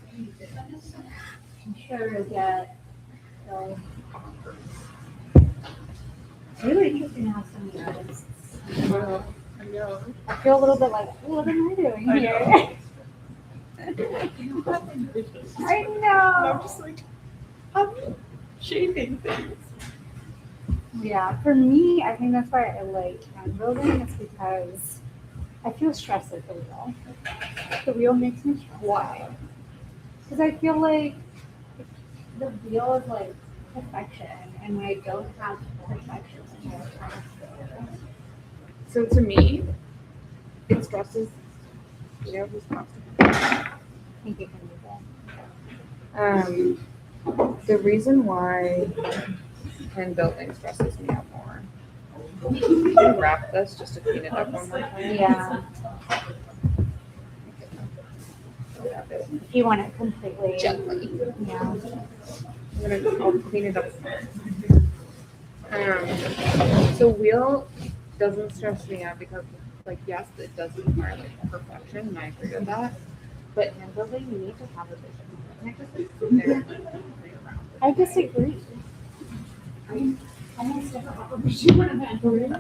sure you'll get. So. It's really interesting how so many artists. I know. I feel a little bit like, what am I doing I here? I And know. I'm just like, I'm shaping things. Yeah, for me, I think that's why I like hand building. It's because I feel stressed at the wheel. The wheel makes me stressed. Why? Because I feel like the wheel is like perfection, and when I don't have perfection, I'm kind of So to me, it stresses, who's constant. I think you can do that. The reason why hand building stresses me out more. Can I wrap this just to clean it up one more time? Yeah, Wrap it if you want it completely. gently. Yeah. I'll clean it up. So wheel doesn't stress me out because, like, yes, it does require like perfection, and I agree with that. But hand building, you need to have a vision. You can't just like sit there and like play around. I disagree. I don't step up a vision when I'm handling.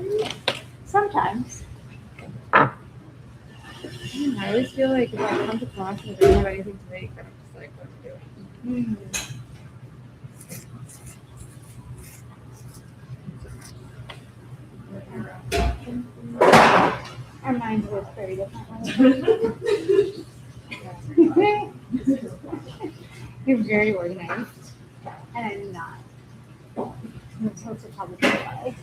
Sometimes. I always feel like if I come to class and I don't have anything to make, then I'm just like, what am I doing? Our minds work very differently. You're very organized, and I'm not. So it's probably why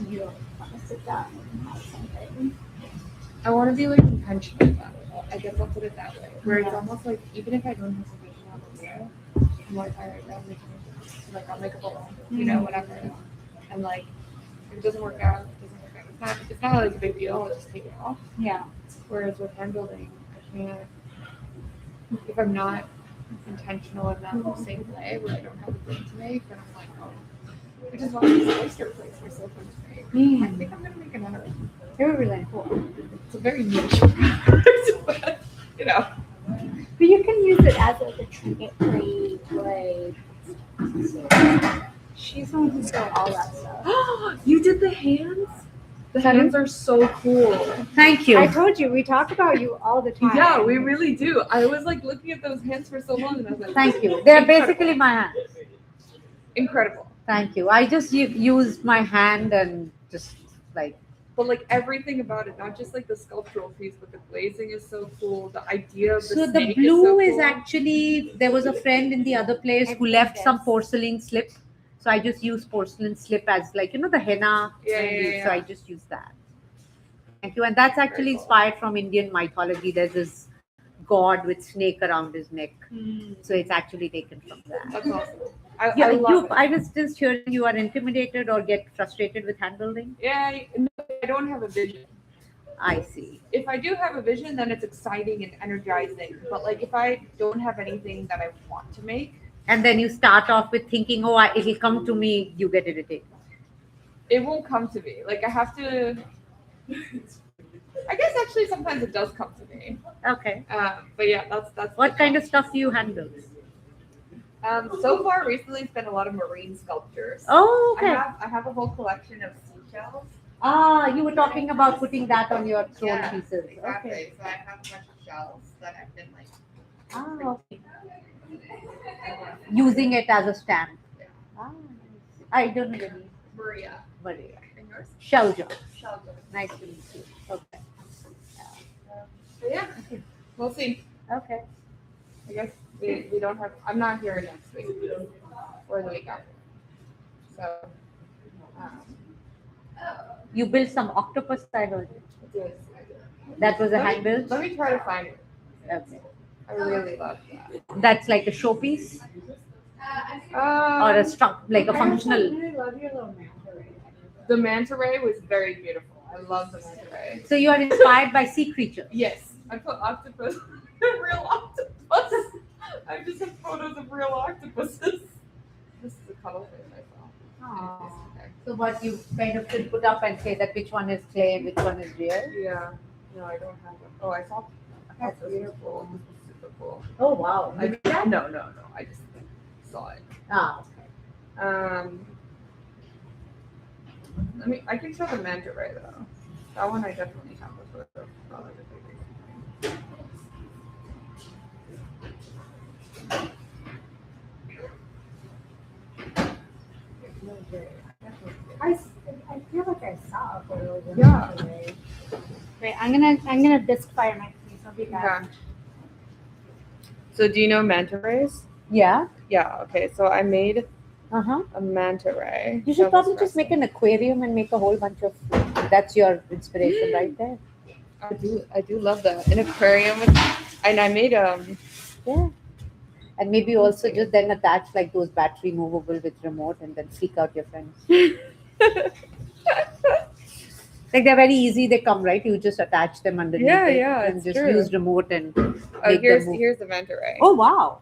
you don't want to sit down and have something. I want to be like intentional about it. I guess I'll put it that way. Where it's almost like even if I don't have something on the wheel, I'm like, all right, I'll make a bowl, whatever. And like, if it doesn't work out, it doesn't work out. It's not like a big deal. I'll just take it off. Yeah. Whereas with hand building, I can't. If I'm not intentional in that same way, where I don't have a thing to make, then I'm like, oh. Which is why these oyster plates are so fun to make. I think I'm gonna make another one. They were really cool. It's a very niche product, but But you can use it as like a trinket plate, like. She's the one who's got all that stuff. You did the hands? The hands are so cool. Thank you. I told you, we talk about you all the time. Yeah, we really do. I was like looking at those hands for so long and I was like, Thank you. They're basically my hands. incredible. Thank you. I just used my hand and just like. But like everything about it, not just like the sculptural piece, but the glazing is so cool. The idea of the So the snake blue is is so cool. actually, there was a friend in the other place who left some porcelain slip. So I just used porcelain slip as like, the henna. Yeah. So I just used that. Thank you. And that's actually inspired from Indian mythology. There's this god with snake around his neck. So it's actually taken from that. That's awesome. I love it. I was just hearing you are intimidated or get frustrated with hand building. Yeah, no, I don't have a vision. I see. If I do have a vision, then it's exciting and energizing. But like if I don't have anything that I want to make, And then you start off with thinking, oh, it'll come to me. You get irritated. it won't come to me. Like I have to. I guess actually sometimes it does come to me. Okay. But yeah, that's. What kind of stuff do you handle? So far recently, it's been a lot of marine sculptures. Oh, okay. I have a whole collection of seashells. Ah, you were talking about putting that on your throne Yeah, pieces. Exactly. Okay. So I have a bunch of shells that I've been like. Ah, okay. Using it as a stand. Ah, nice. I don't really. Maria. Maria. And yours? Shell job. Shell. Nice to meet you. Okay. So yeah, we'll see. Okay. I guess we don't have. I'm not here next week or the week after. So. You built some octopus, I heard. Yes. That was a Let me- hand built? Let me try to find it. Okay. I really love that. That's like a showpiece or a like a I functional. really love your little manta ray. The manta ray was very beautiful. I love the manta ray. So you are inspired by sea creatures. Yes, I put octopus, real octopus. I just have photos of real octopuses. This is a cuttlefish I saw. Okay. So what you kind of could put up and say that which one is clay and which one is real. Yeah. No, I don't have it. Oh, I saw. That's beautiful. This is super cool. Oh wow. No. I just saw it. Ah, I can show the manta ray though. That one I definitely have a photo of. I feel like I saw a photo of the Yeah. manta ray. Wait, I'm gonna disc fire my piece. I'll be back. Okay. So do you know manta rays? yeah. Yeah. Okay. So I made Uh-huh. a manta ray. You should that probably was just make wrestling. an aquarium and make a whole bunch of. That's your inspiration right there. I do love that an aquarium with, and I made Yeah. And maybe also just then attach like those battery movable with remote and then freak out your friends. Like they're very easy. They come right. You just attach them underneath Yeah, it yeah, and it's just true. use remote and make here's them move. here's the manta ray. Oh wow.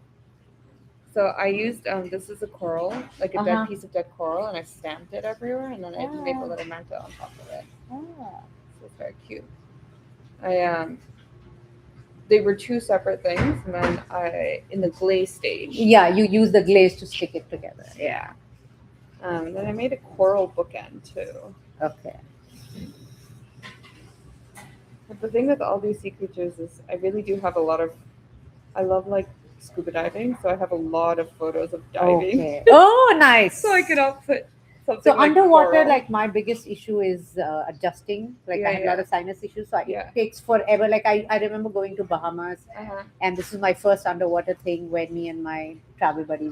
So I used this is a coral, like a Uh-huh. dead piece of dead coral, and I stamped it everywhere, and then I made a little manta on top of it. Ah. So it's very cute. They were two separate things, and then in the glaze stage. Yeah, you use the glaze to stick it together. Yeah. And then I made a coral bookend too. Okay. But the thing with all these sea creatures is I really do have a lot of. I love like scuba diving, so I have a lot of photos of diving. Okay. Oh, nice. So I could outfit something. So like underwater, coral. like my biggest issue is adjusting. Like I have a lot of sinus issues, so Yeah. it takes forever. Like I remember going to Bahamas, Uh-huh. and this is my first underwater thing when me and my travel buddy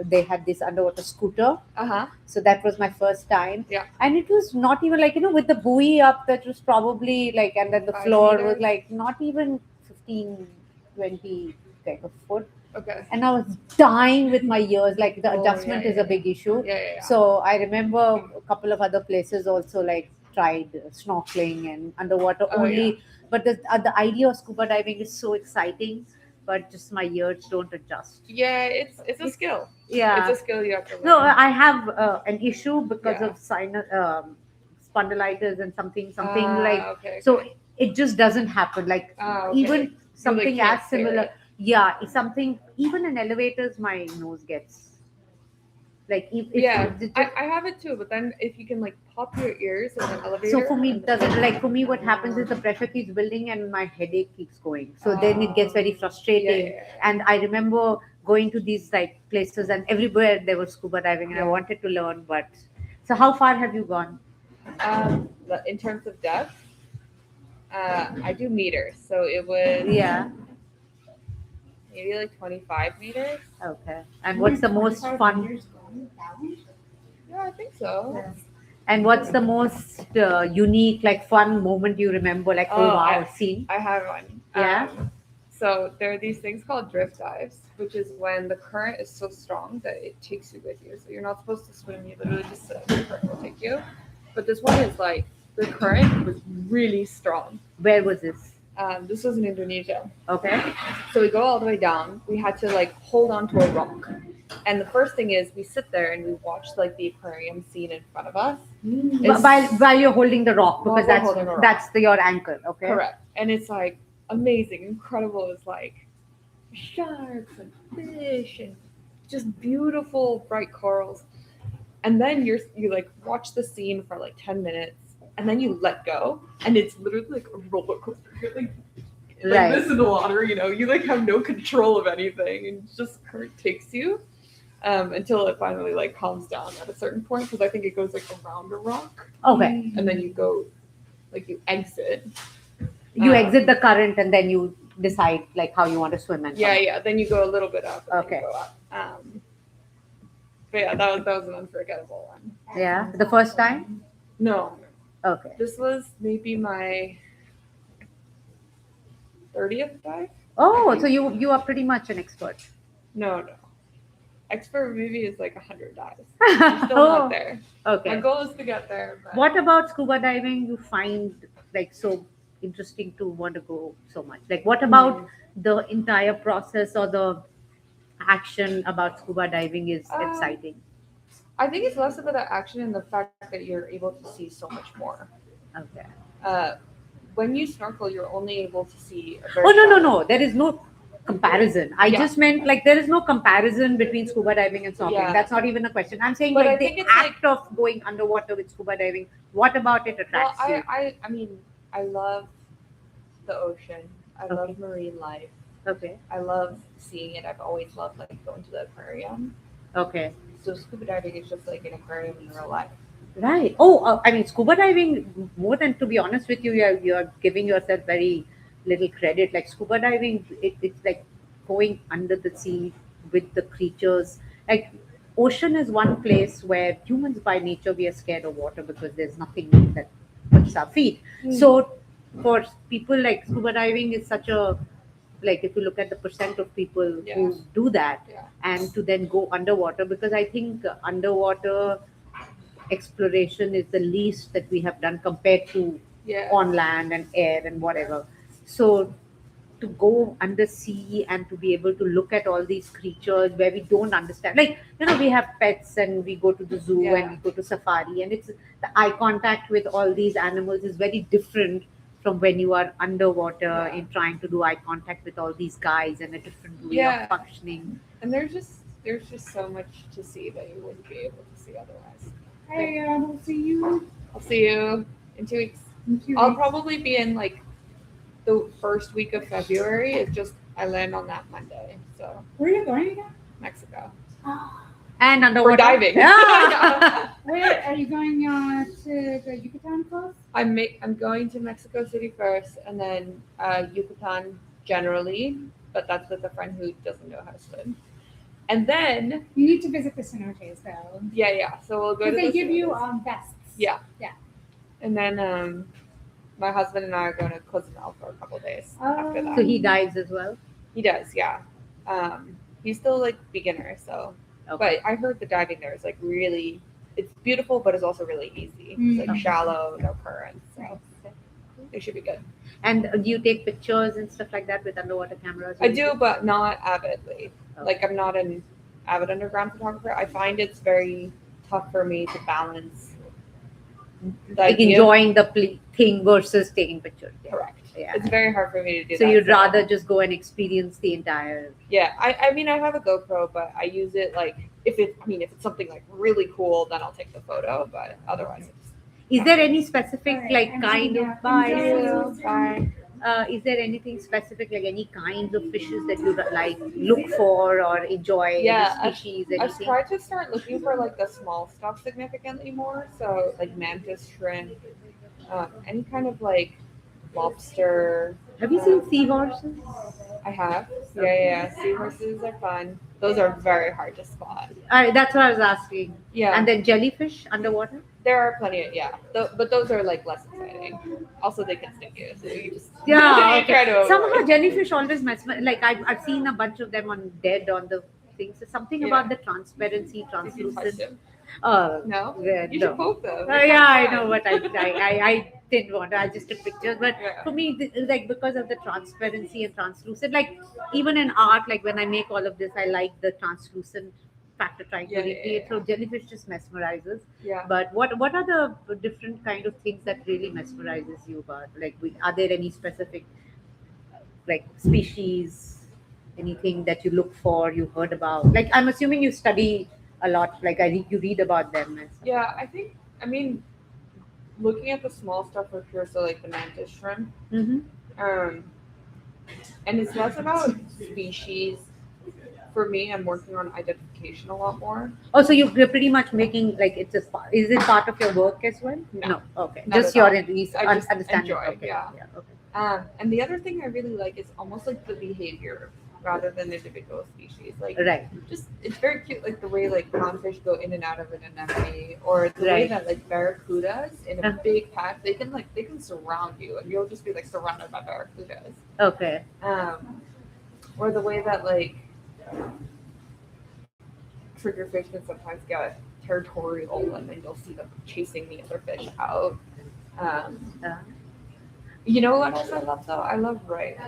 they had this underwater scooter. Uh-huh. So that was my first time. Yeah. And it was not even like, with the buoy up, that was probably like, and then the 5 floor meters? was like not even 15, 20 kind of foot. Okay. And I was dying with my ears. Like the Oh, adjustment yeah, is a big issue. Yeah. So I remember a couple of other places also like tried snorkeling and underwater Oh, only. But the idea of scuba diving is so exciting, but just my ears don't adjust. Yeah, it's a skill. Yeah. It's a skill you have to learn. No, I have an issue because Yeah. of spondylitis and something like. Okay. So it just doesn't happen. Like Okay. even something can't as clear similar. it. Yeah, it's something. Even in elevators, my nose gets like. If, Yeah, it- I have it too, but then if you can like pop your ears in an elevator. so for me, and it doesn't like for me. What happens is the pressure keeps building and my headache keeps going. So then it gets very frustrating. Yeah. And I remember going to these like places and everywhere there was scuba diving and I Yeah. wanted to learn. But so how far have you gone? In terms of depth, I do meters, so it was Yeah. maybe like 25 meters. Okay. And what's the most 25 fun? meters going down? Yeah, I think so. And what's the most unique, like fun moment you remember? Like, oh Oh, wow, scene. I have one. Yeah? So there are these things called drift dives, which is when the current is so strong that it takes you with you. So you're not supposed to swim; you literally just sit and the current will take you. But this one is like the current was really strong. Where was this? This was in Indonesia. Okay. So we go all the way down. We had to like hold on to a rock. And the first thing is we sit there and we watch like the aquarium scene in front of us. It's- While you're holding the rock, While because we're holding a rock. that's your anchor. Okay. Correct. And it's like amazing, incredible. It's like sharks and fish and just beautiful bright corals. And then you like watch the scene for like 10 minutes and then you let go and it's literally like a roller coaster. You're like Right. this in the water, you know, you like have no control of anything and just current takes you until it finally like calms down at a certain point because I think it goes like around a rock Okay. and then you go like you exit. You exit the current and then you decide like how you want to swim and Yeah. Then you go a little bit up. And Okay. Then you go up. But yeah, that was an unforgettable one. Yeah. The first time. No, Okay. this was maybe my 30th dive. Oh, so you are pretty much an expert. No. Expert maybe is like 100 dives. I'm still not there. My Okay. goal is to get there. But What about scuba diving you find like so interesting to want to go so much? Like what about the entire process or the action about scuba diving is exciting? I think it's less about the action and the fact that you're able to see so much more. Okay. When you snorkel, you're only able to see. Oh no. There is no comparison. I Yeah. just meant like there is no comparison between scuba diving and snorkeling. Yeah. That's not even a question. I'm saying But like I think the it's like- act of going underwater with scuba diving. What about it Well, attracts you? I mean, I love the ocean. I love marine life. Okay. I love seeing it. I've always loved like going to the aquarium. Okay. So scuba diving is just like an aquarium in real life. Right. Oh, I mean, scuba diving, more than to be honest with you, you're giving yourself very little credit. Like scuba diving, it's like going under the sea with the creatures. Like ocean is one place where humans by nature, we are scared of water because there's nothing that puts our feet. So for people like scuba diving is such a, like if you look at the percent of people who do that Yeah. and to then go underwater, because I think underwater exploration is the least that we have done compared to Yeah. on land and air and whatever. So to go under sea and to be able to look at all these creatures where we don't understand, like we have pets and we go to the zoo Yeah. and we go to safari, and it's the eye contact with all these animals is very different from when you are underwater Yeah. in trying to do eye contact with all these guys and a different way Yeah. of functioning. And there's just so much to see that you wouldn't be able to see otherwise. Hey, we'll see you I'll see you in 2 weeks. in 2 I'll weeks. probably be in like the first week of February. It's just I land on that Monday. So Where are you going again? Mexico. And underwater. For diving. Yeah. Where are you going to the Yucatan coast? I'm going to Mexico City first and then Yucatan generally, but that's with a friend who doesn't know how to swim. And then You need to visit the cenotes though. yeah. So we'll go to Because they the give you cenotes. vests. Yeah. Yeah. And then my husband and I are going to Cozumel for a couple days after that. So he dives as well. He does, yeah. He's still like beginner, so. Okay. But I heard the diving there is like really, it's beautiful, but it's also really easy. It's like shallow, no currents, so it should be good. And do you take pictures and stuff like that with underwater cameras? I do, but not avidly. Okay. Like I'm not an avid underground photographer. I find it's very tough for me to balance. The Like idea- enjoying the thing versus taking pictures. Correct. Yeah. It's very hard for me to do So that. you'd rather just go and experience the entire. Yeah, I mean I have a GoPro, but I use it like if it's something like really cool, then I'll take the photo. But otherwise, it's Is there any specific Alright, like I'm kind seeing of that. bye? Bye. Is there anything specific like any kinds of fishes that you like look for or enjoy? Yeah, any species, I've anything? tried to start looking for like the small stuff significantly more. So like mantis shrimp, any kind of like lobster. Have you seen seahorses? I have. Yeah. Seahorses are fun. Those are very hard to spot. That's what I was asking. Yeah. And then jellyfish underwater? There are plenty of but those are like less exciting. Also, they can sting you, so you just Yeah. you try to avoid. Somehow jellyfish always mess. Like I've seen a bunch of them on the things. There's something about the transparency, If you touch translucent. them. No? Yeah, You no. should poke them. Yeah, I know, but I didn't want to. I just took pictures. But Yeah. for me, like because of the transparency and translucent, like even in art, like when I make all of this, I like the translucent factor trying to Yeah, yeah, recreate. yeah. So jellyfish just mesmerizes. Yeah. But what are the different kind of things that really mesmerizes you about? Like, are there any specific like species, anything that you look for, you heard about? Like I'm assuming you study a lot. Like you read about them and stuff. Yeah, I mean, looking at the small stuff for sure, so like the mantis shrimp, Mm-hmm. um, and it's less about species. For me, I'm working on identification a lot more. Oh, so you're pretty much making like it's is it part of your work as well? No, Okay. not Just at all. your at least I just understanding. enjoy, Okay. yeah. Okay. And the other thing I really like is almost like the behavior rather than individual species. Like, Right. just it's very cute, like the way like clownfish go in and out of an anemone, or the way Right. that like barracudas in a Uh-huh. big pack they can surround you, and you'll just be like surrounded by barracudas. Okay. Or the way that like triggerfish can sometimes get territorial, and then you'll see them chasing the other fish out. Um, Uh, you know what else I love though? I love rays.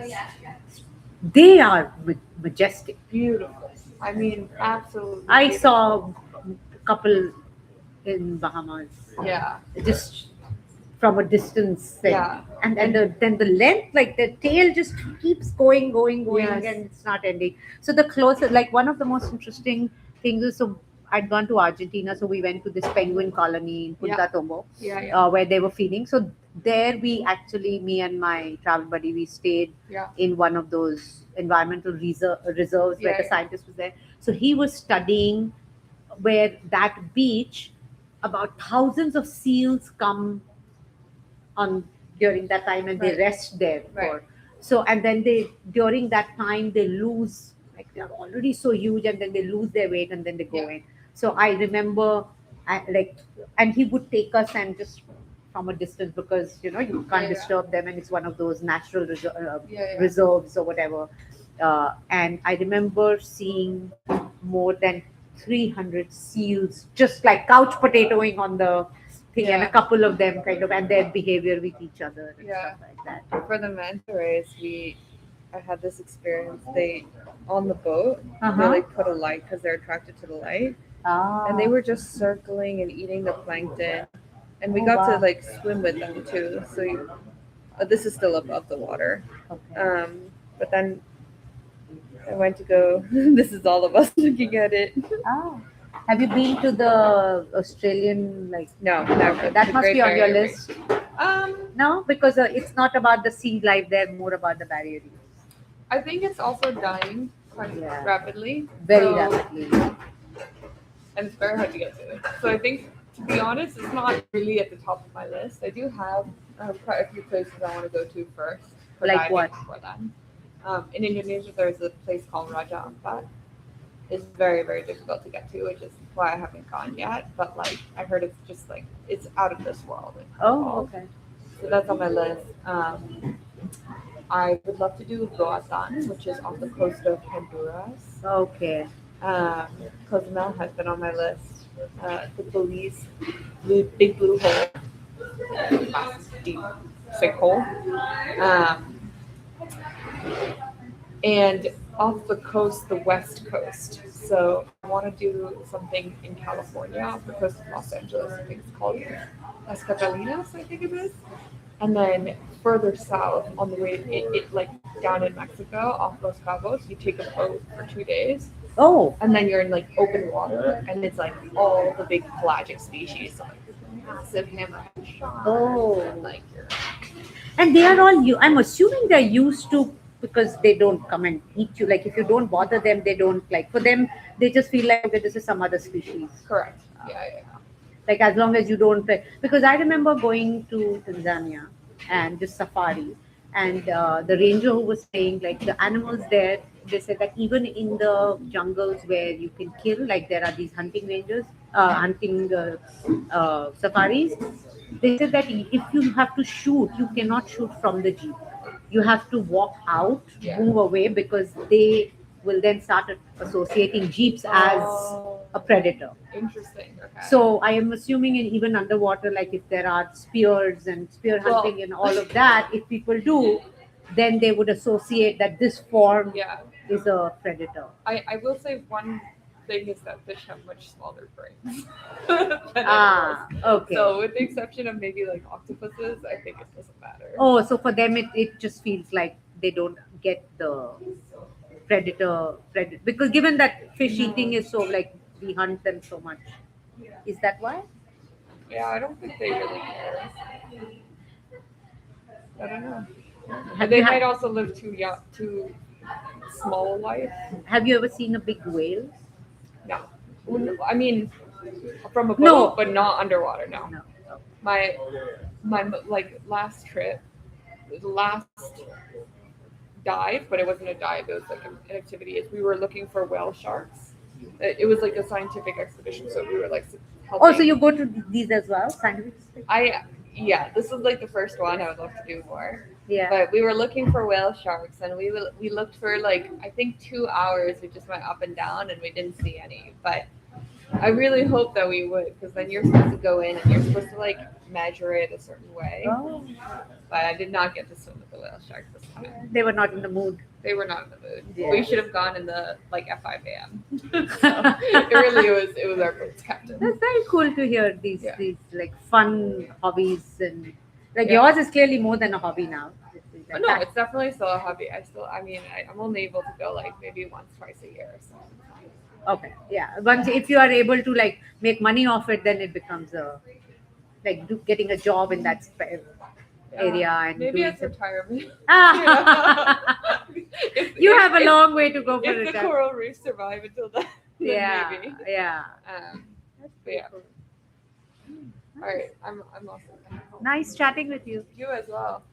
they are majestic. Beautiful. I mean, absolutely. I beautiful. saw a couple in Bahamas Yeah. just from a distance. Yeah. And then the length, like the tail just keeps going, Yes. and it's not ending. So the closer, like one of the most interesting things is, so I'd gone to Argentina, so we went to this penguin colony in Punta Tombo, Yeah. where they were feeding. So there we actually, me and my travel buddy, we stayed Yeah. in one of those environmental reserves where Yeah, the yeah. scientist was there. So he was studying where that beach, about thousands of seals come on during that time, and they Right. rest there Right. for so, and then they during that time they lose, like they're already so huge, and then they lose their weight and then they go Yeah. in. So I remember and he would take us and just from a distance, because you can't Yeah. disturb them, and it's one of those natural Yeah. reserves or whatever. And I remember seeing more than 300 seals just like couch potatoing on the thing, and a Yeah. couple of them kind of, and their behavior with each other and Yeah. stuff like that. For the manta rays, I had this experience. They on the boat, they Uh-huh. like put a light because they're attracted to the light, and they were just circling and eating the plankton, and we Oh, got to wow. like swim with them too. So this is still above the water. Okay. But then I went to go. This is all of us looking at it. Ah. Have you been to the Australian, like, No, never. that The must Great be on your Barrier list? Reef. No, because it's not about the sea life there, more about the barrier reef. I think it's also dying quite Yeah. rapidly. Very So- rapidly. and it's very hard to get to. So I think, to be honest, it's not really at the top of my list. I do have quite a few places I want to go to first. for Like diving what? before then. In Indonesia, there's a place called Raja Ampat. It's very, very difficult to get to, which is why I haven't gone yet. But like, I heard it's just like it's out of this world. Oh, okay. So that's on my list. I would love to do Roatan, which is off the coast of Honduras. Okay. Cozumel has been on my list. The Belize, Big Blue Hole, massive, deep, thick hole. And off the coast, the west coast. So I want to do something in California off the coast of Los Angeles. I think it's called Las Catalinas, I think it is. And then further south on the way, it like down in Mexico off Los Cabos, you take a boat for 2 days. Oh, And then you're in like open water, and it's like all the big pelagic species, so, like massive hammerhead sharks, Oh. and like your and they are all you. I'm assuming they're used to, because they don't come and eat you. Like if you don't bother them, they don't, like, for them, they just feel like, okay, this is some other species. correct, yeah. Like as long as you don't, because I remember going to Tanzania and just safari, and the ranger who was saying like the animals there, they said that even in the jungles where you can kill, like there are these hunting rangers, hunting safaris, they said that if you have to shoot, you cannot shoot from the jeep. You have to walk out, Yeah. move away, because they will then start associating jeeps as Oh, a predator. interesting. Okay. So I am assuming in even underwater, like if there are spears and spear Well- hunting and all of that, if people do, then they would associate that this form yeah, is a predator. I will say one thing is that fish have much smaller brains than Ah, animals. okay. So with the exception of maybe like octopuses, I think it doesn't matter. Oh, so for them it just feels like they don't get the predator because given that fish eating is so like we hunt them so much. Is that why? Yeah, I don't think they really care. I don't know. Have They you, might also live too small a life. have you ever seen a big whale? No, I mean from a boat, No. but not underwater. No, No. my like last trip, the last dive, but it wasn't a dive. It was like an activity. Is we were looking for whale sharks. It was like a scientific expedition, so we were like helping. Oh, so you go to these as well, scientific? Yeah, this was like the first one. I would love to do more. Yeah. But we were looking for whale sharks, and we looked for like I think 2 hours. We just went up and down, and we didn't see any. But I really hope that we would, because then you're supposed to go in and you're supposed to like measure it a certain way. Oh, But I did not get to swim with the whale shark this time. they were not in the mood. They were not in the mood. Yeah. We should have gone in the like at 5 a.m. So it was our boat's captain. That's very cool to hear these Yeah. these like fun hobbies and like Yeah. yours is clearly more than a hobby now. But no, it's definitely still a hobby. I'm only able to go like maybe once, twice a year or so. Okay, yeah. Once if you are able to like make money off it, then it becomes a like getting a job in that area and Maybe doing it's some. retirement. You have a long way to go for If the retirement. coral reefs survive until then, Yeah, maybe. yeah. But yeah. All right, I'm awesome. Nice chatting with you. You as well.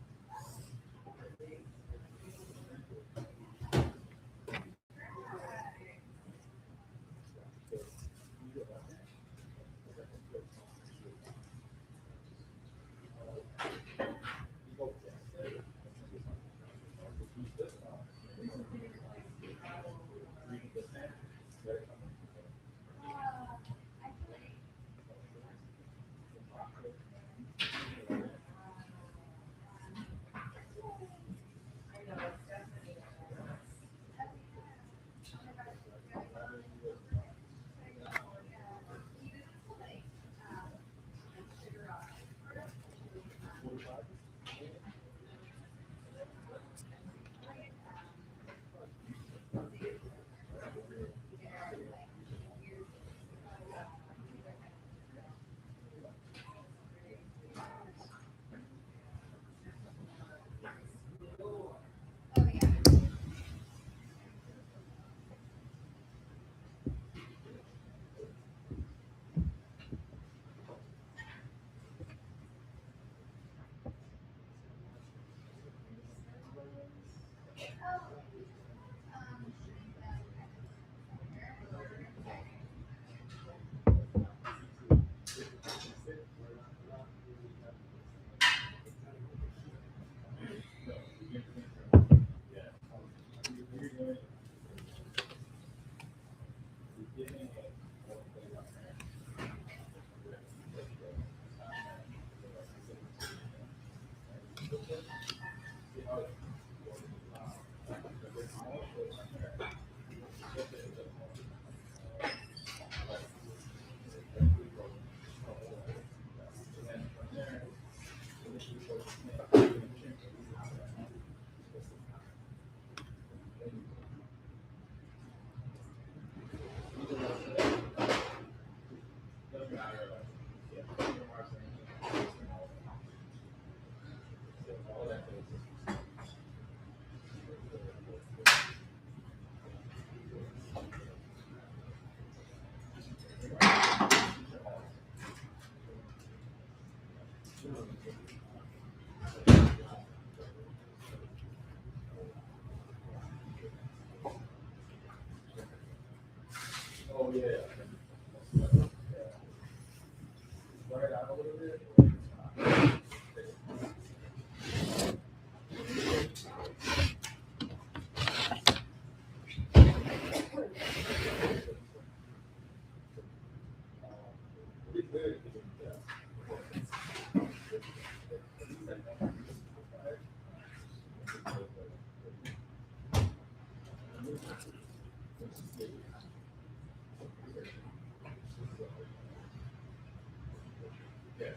Yes,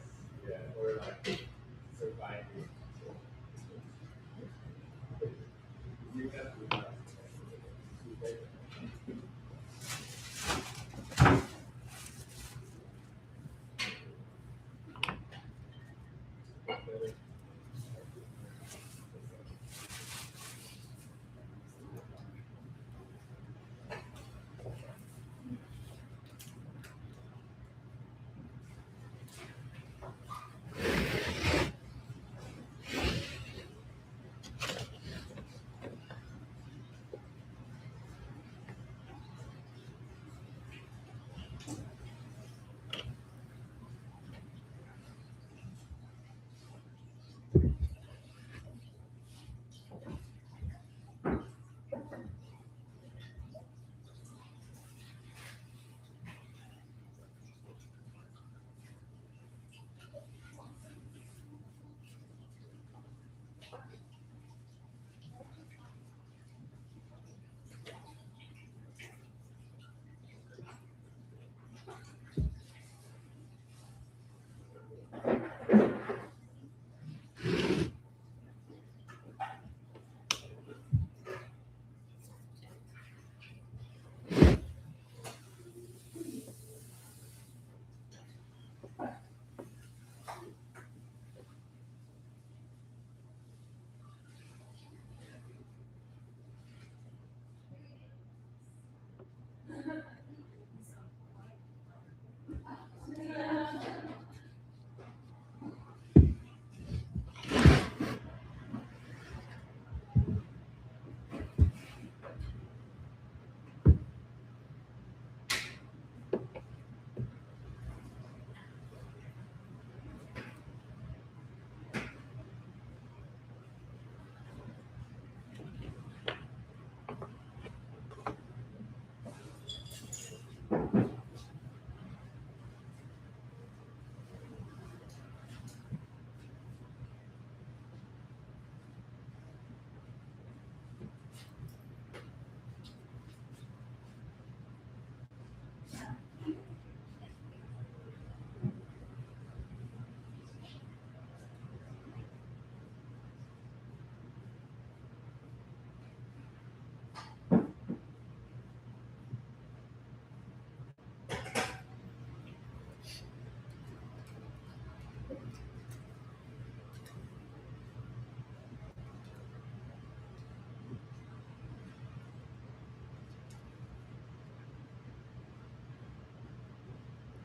yeah, or like surviving. You have to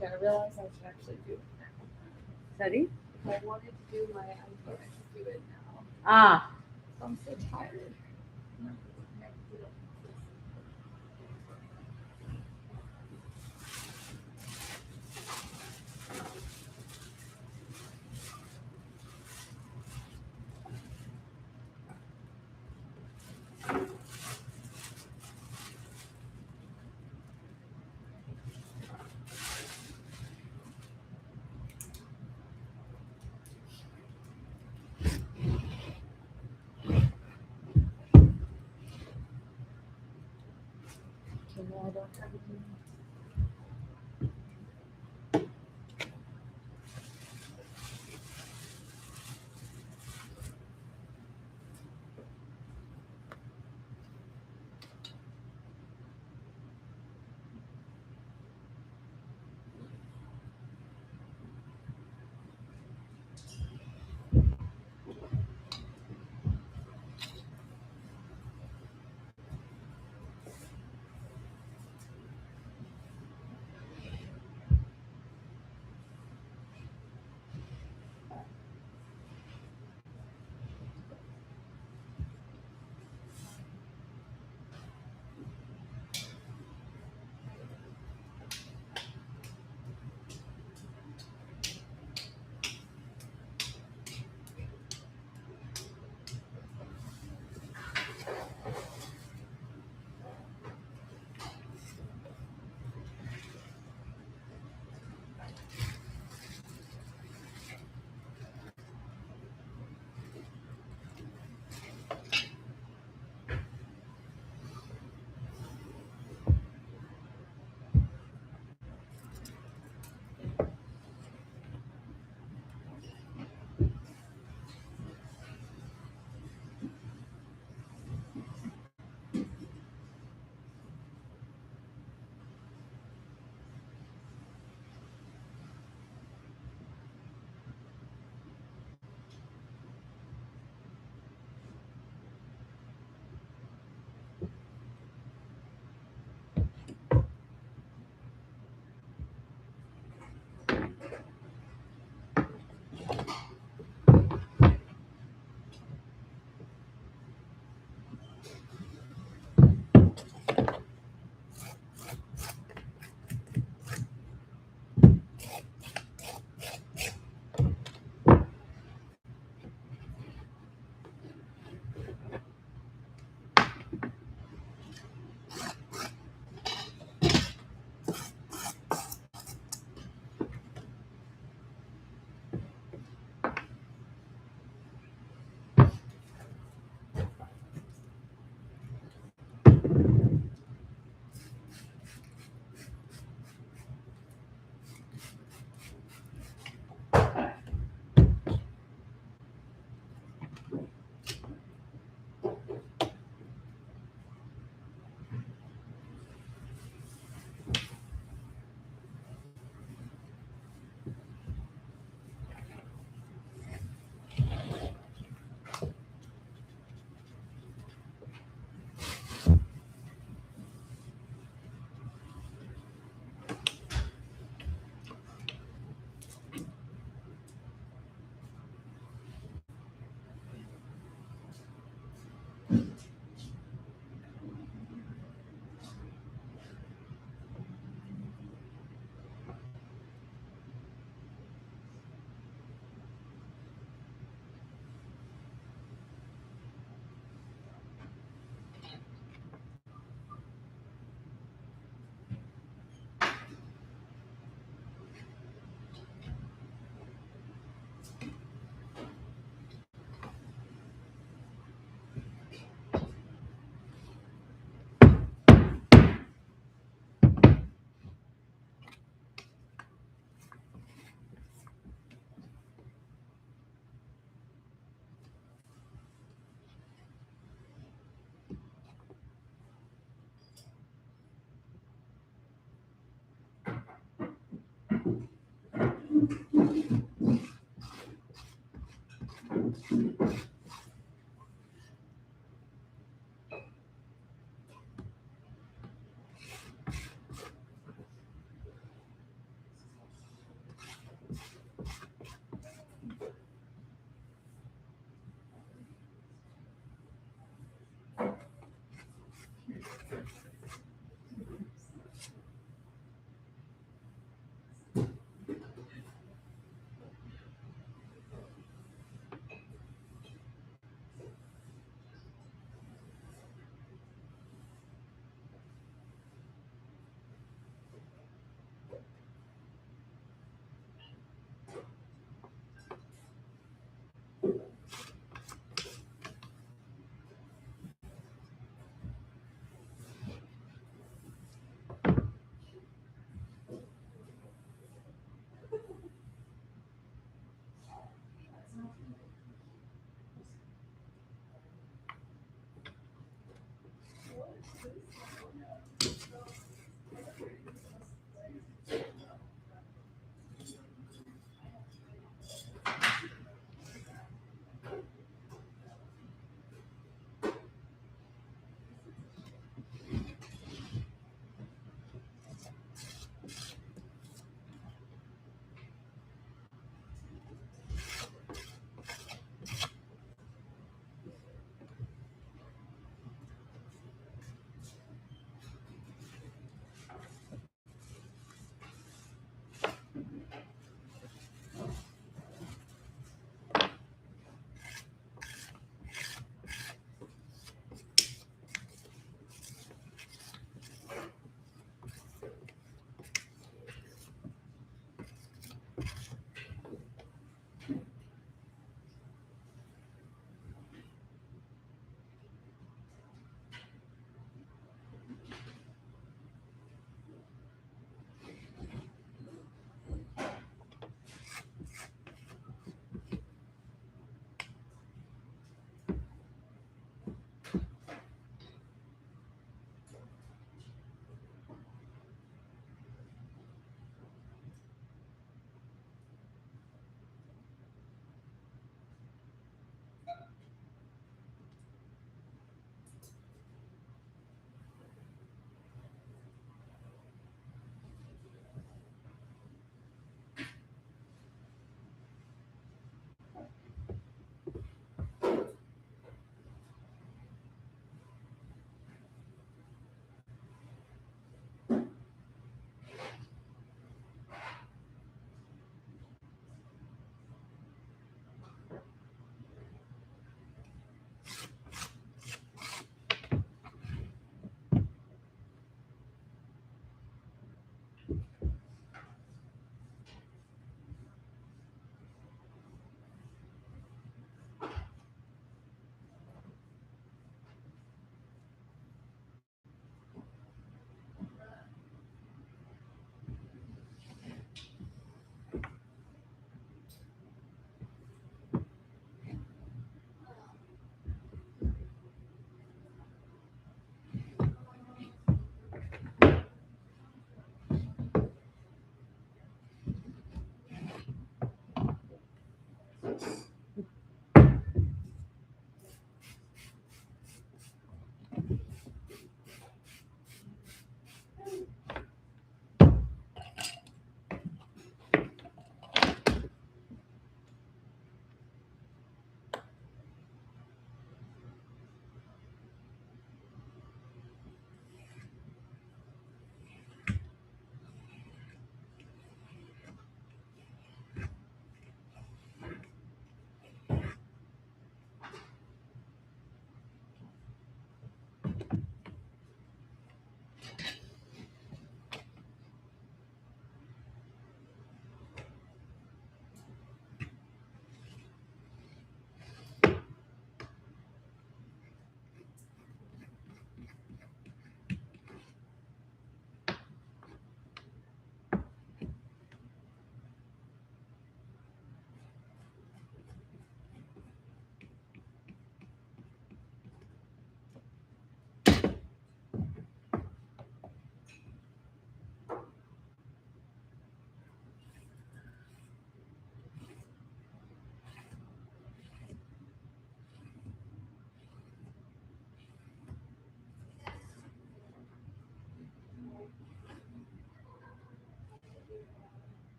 Okay, I realize I should actually do it now. Sorry. If I wanted to do my iPhone, I should do it now. Ah, I'm so tired. Okay, no, I don't have it.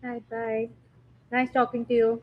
Bye bye. Nice talking to you.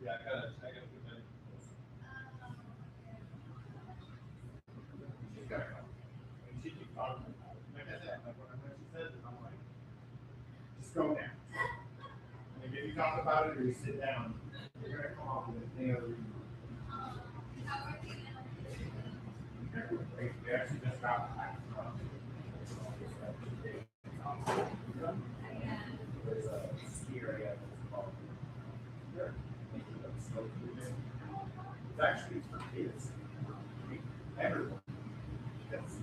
Yeah, I gotta put that. She's gotta come. And she keeps talking about it. Like I said, like when she says it, I'm like, just go now. Like if you talk about it or you sit down, you're gonna come off with any other reason. We actually just got back from. There's a ski area that's called. It's actually for kids. Everyone. That's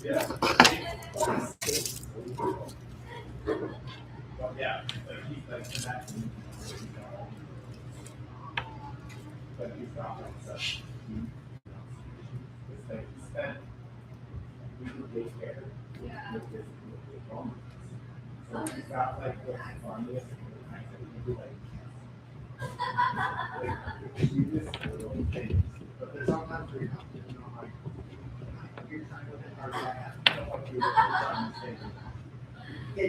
yeah. Well, yeah, but he's like that. But he's not like such. It's like he spent. We could take care with this moment. So he's got like the funniest kind of like you just little things. But there's sometimes where you have to, you know, like you're trying to look at our dad, you don't want to do it.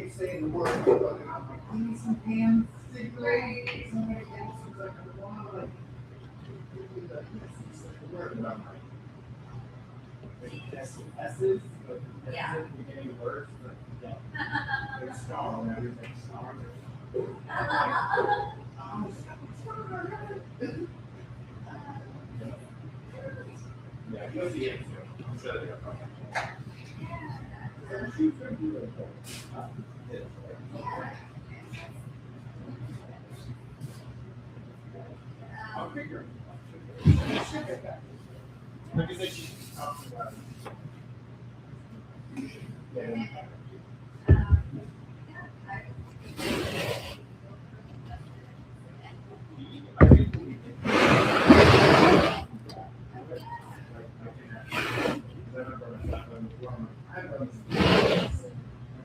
Keep saying the word, and I'm like, we need some hands, cigarettes, somebody else is like, I want to like, give the word, and I'm like, S's, but yeah. At the beginning of words, but yeah, they're strong and everything's strong. I'm like, yeah, you'll see it too. I'm sure they're okay. I'll figure. Like I said, she's talking about getting better. I think we can.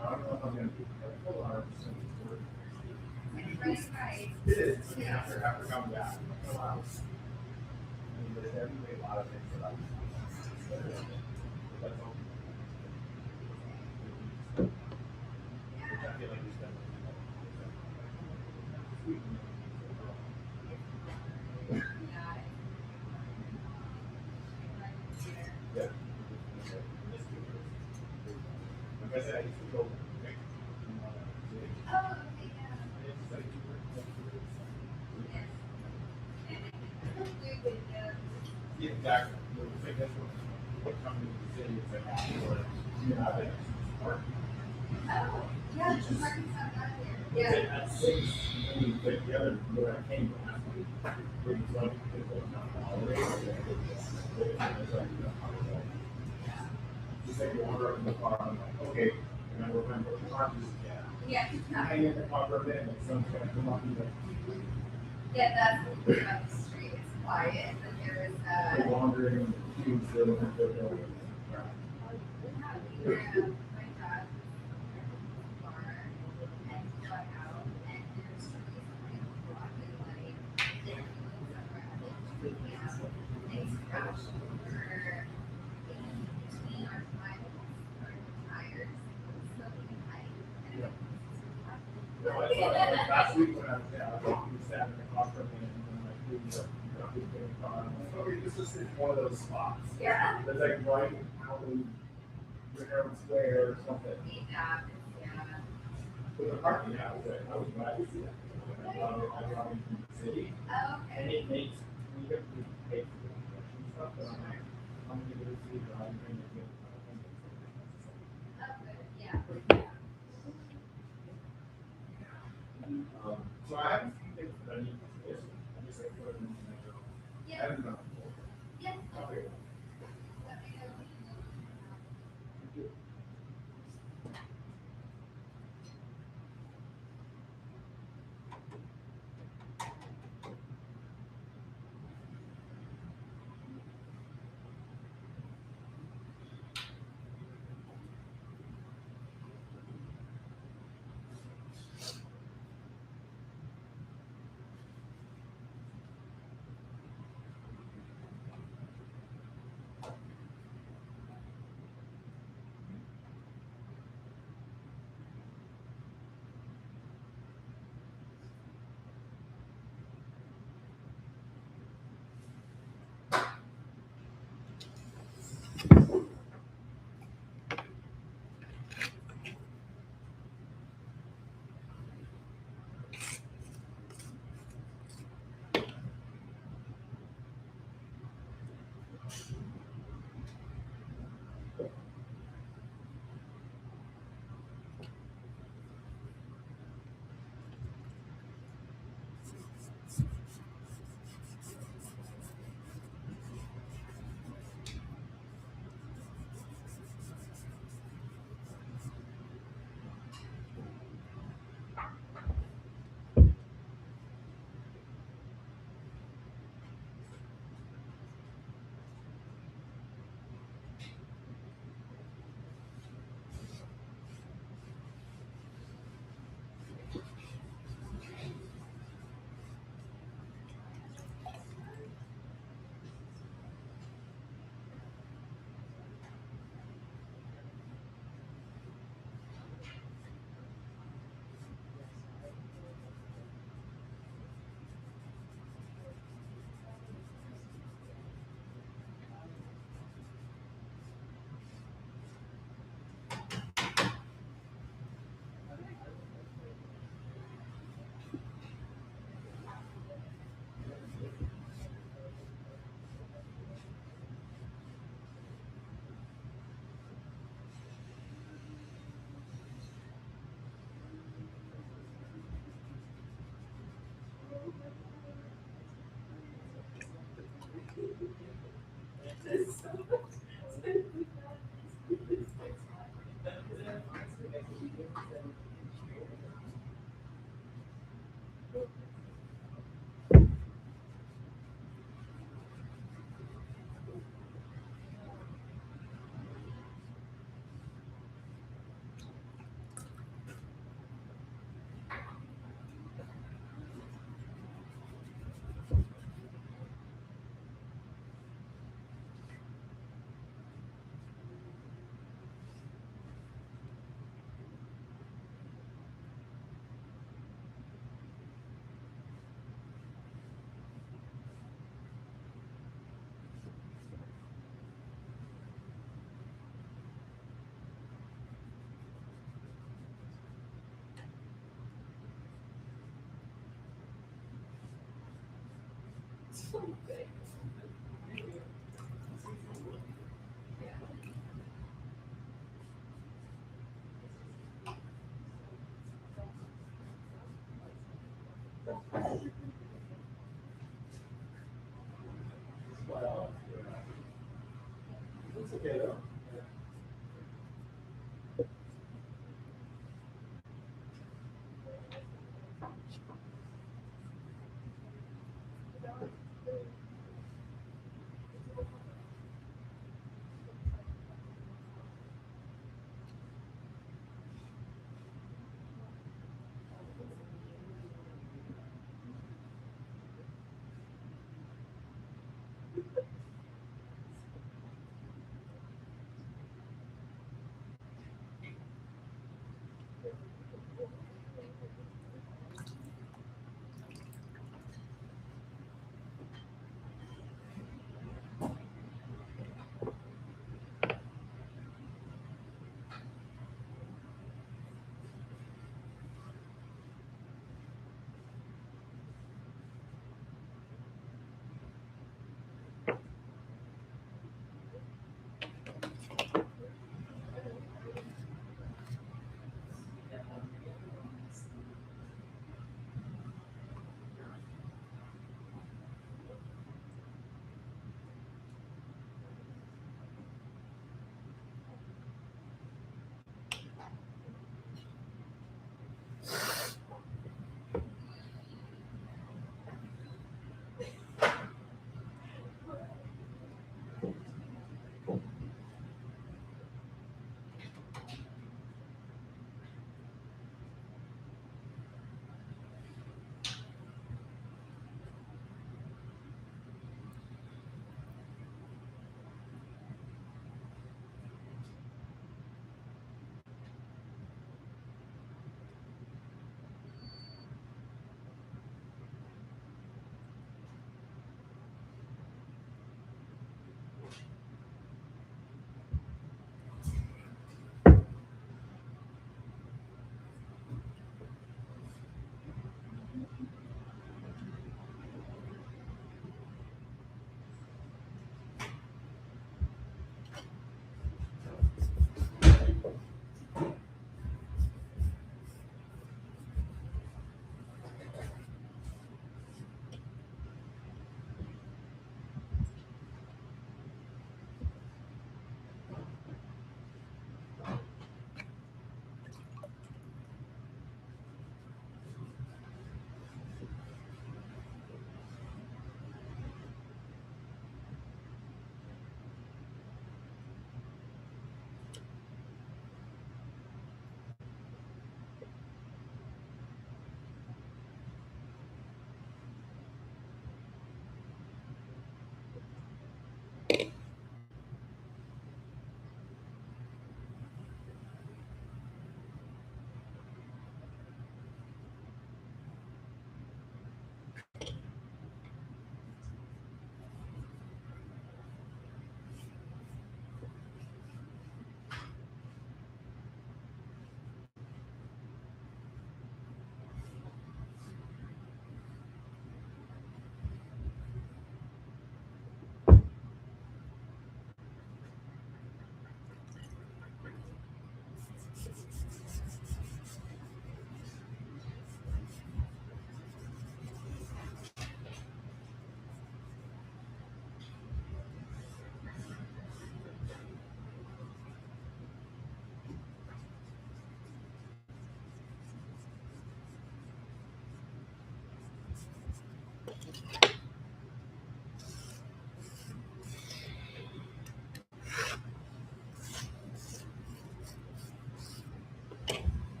I don't know if I'm going to be full arms. It is, after coming back. I mean, there's definitely a lot of things that that's all. Which I feel like we spend. Yeah. Like I said, I used to go. Yeah, exactly. I think that's what coming to the city is like. I've been at 6, I mean, like the other where I came from. It was like, it was not holiday. Just like you wander up in the car, I'm like, okay, and I remember the car is, yeah. I get the car for a minute, like someone's gonna come up and be like, wandering, queues, they're last week when I was there, we sat in the car for a minute and then like we were in the car. I'm like, okay, this is one of those spots. Yeah. That's like right out in Herald Square or something. But the parking lot was there. I was glad to see that. I love it. I love it in the city. And it makes we get to pay for the construction stuff, but I'm like, I'm gonna give it to you, but I'm bringing it with. So I have a few things that I need to do. I'm just like put them in the I haven't done it before. Okay. It's okay though.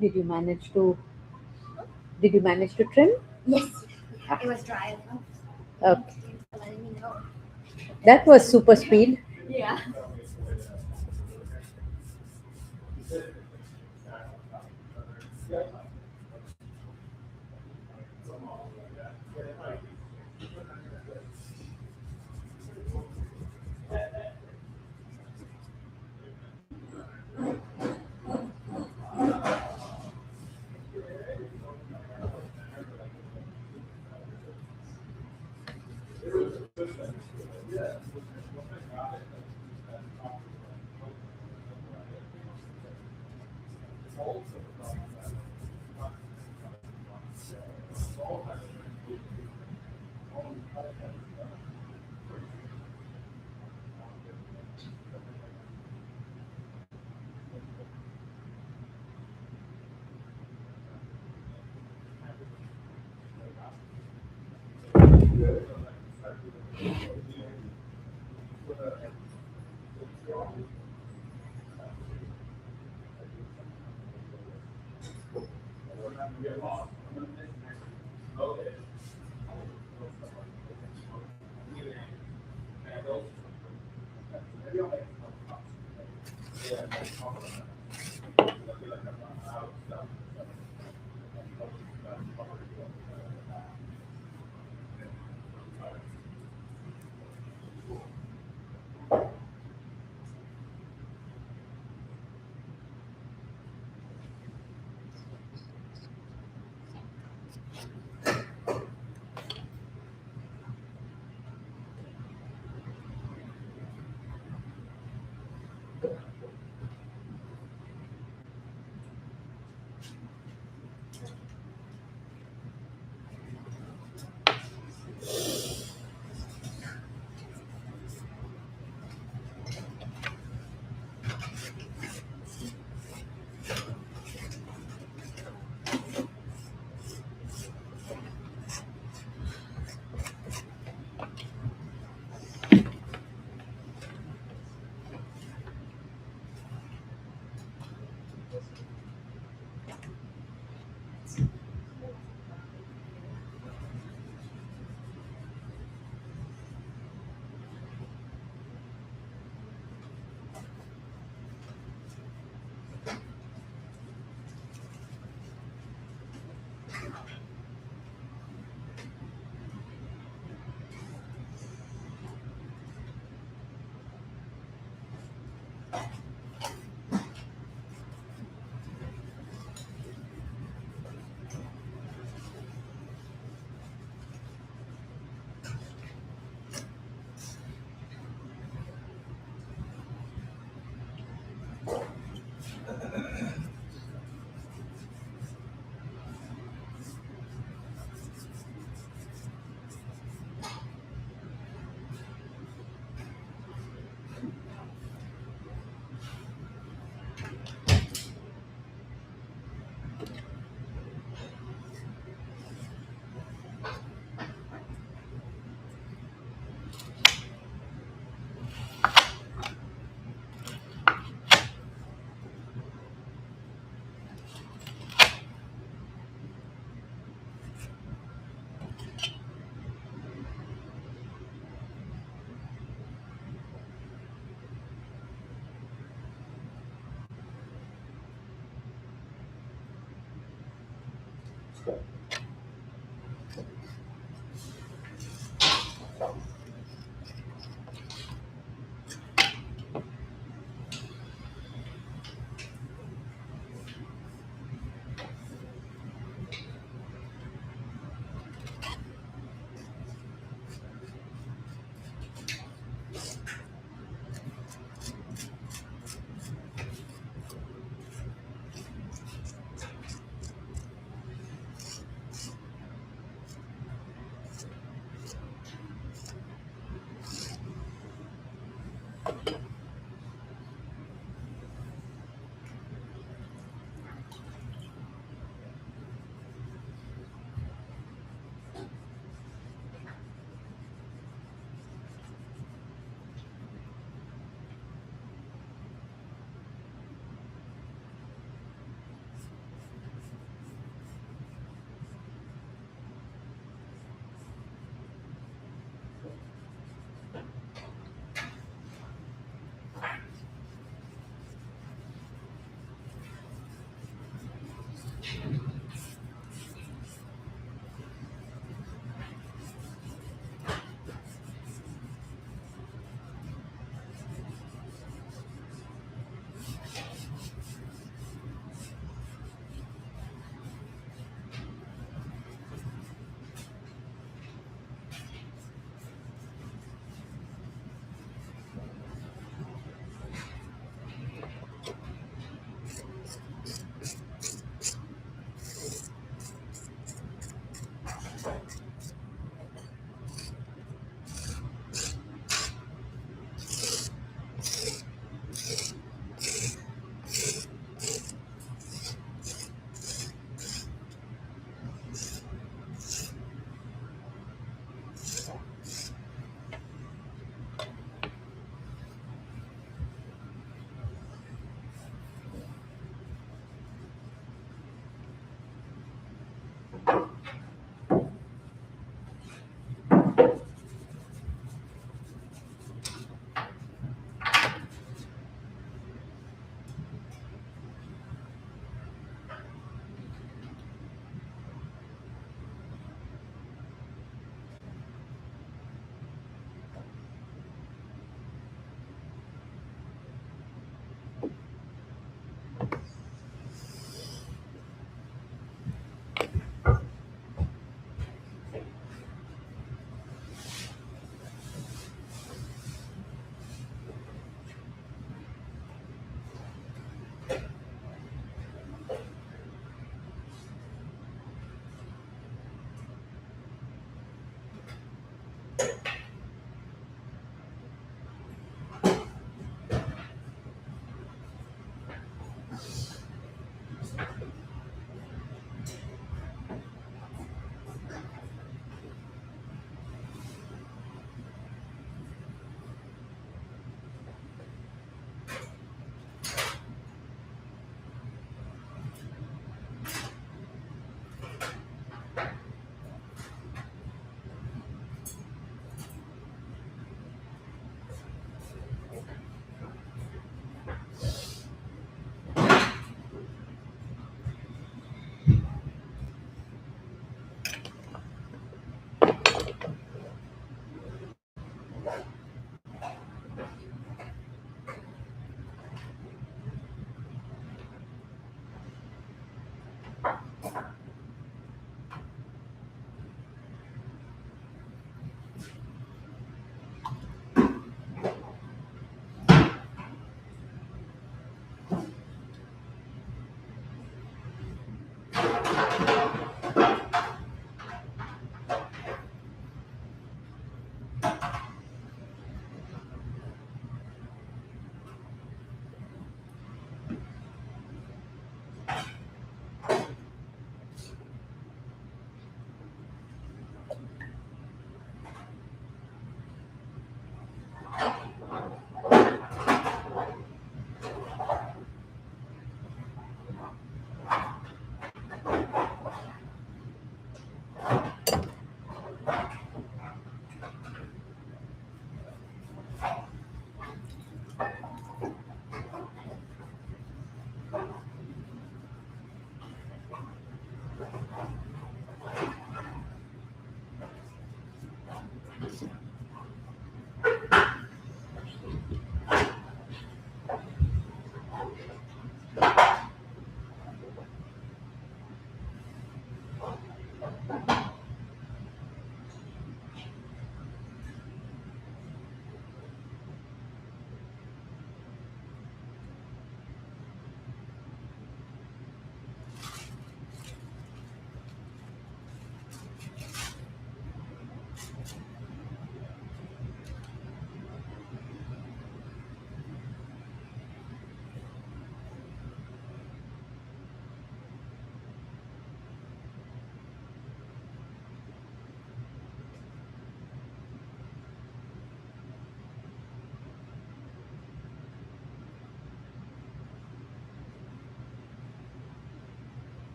Did you manage to? Did you manage to trim? Yes, it was dry enough. Okay. Thanks for letting me know. That was super speed. Yeah.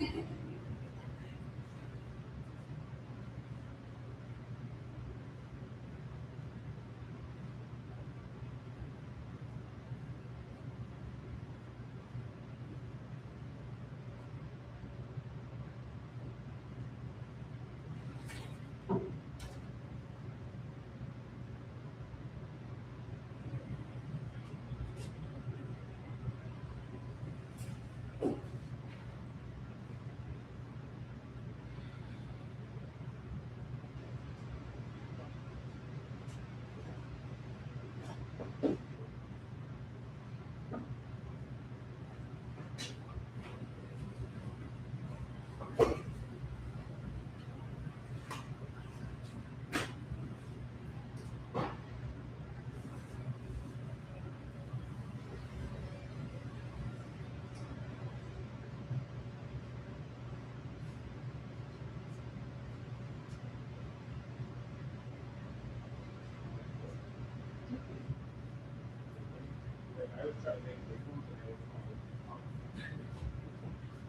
I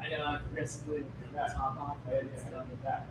know I'm progressively the top off. It's done with that.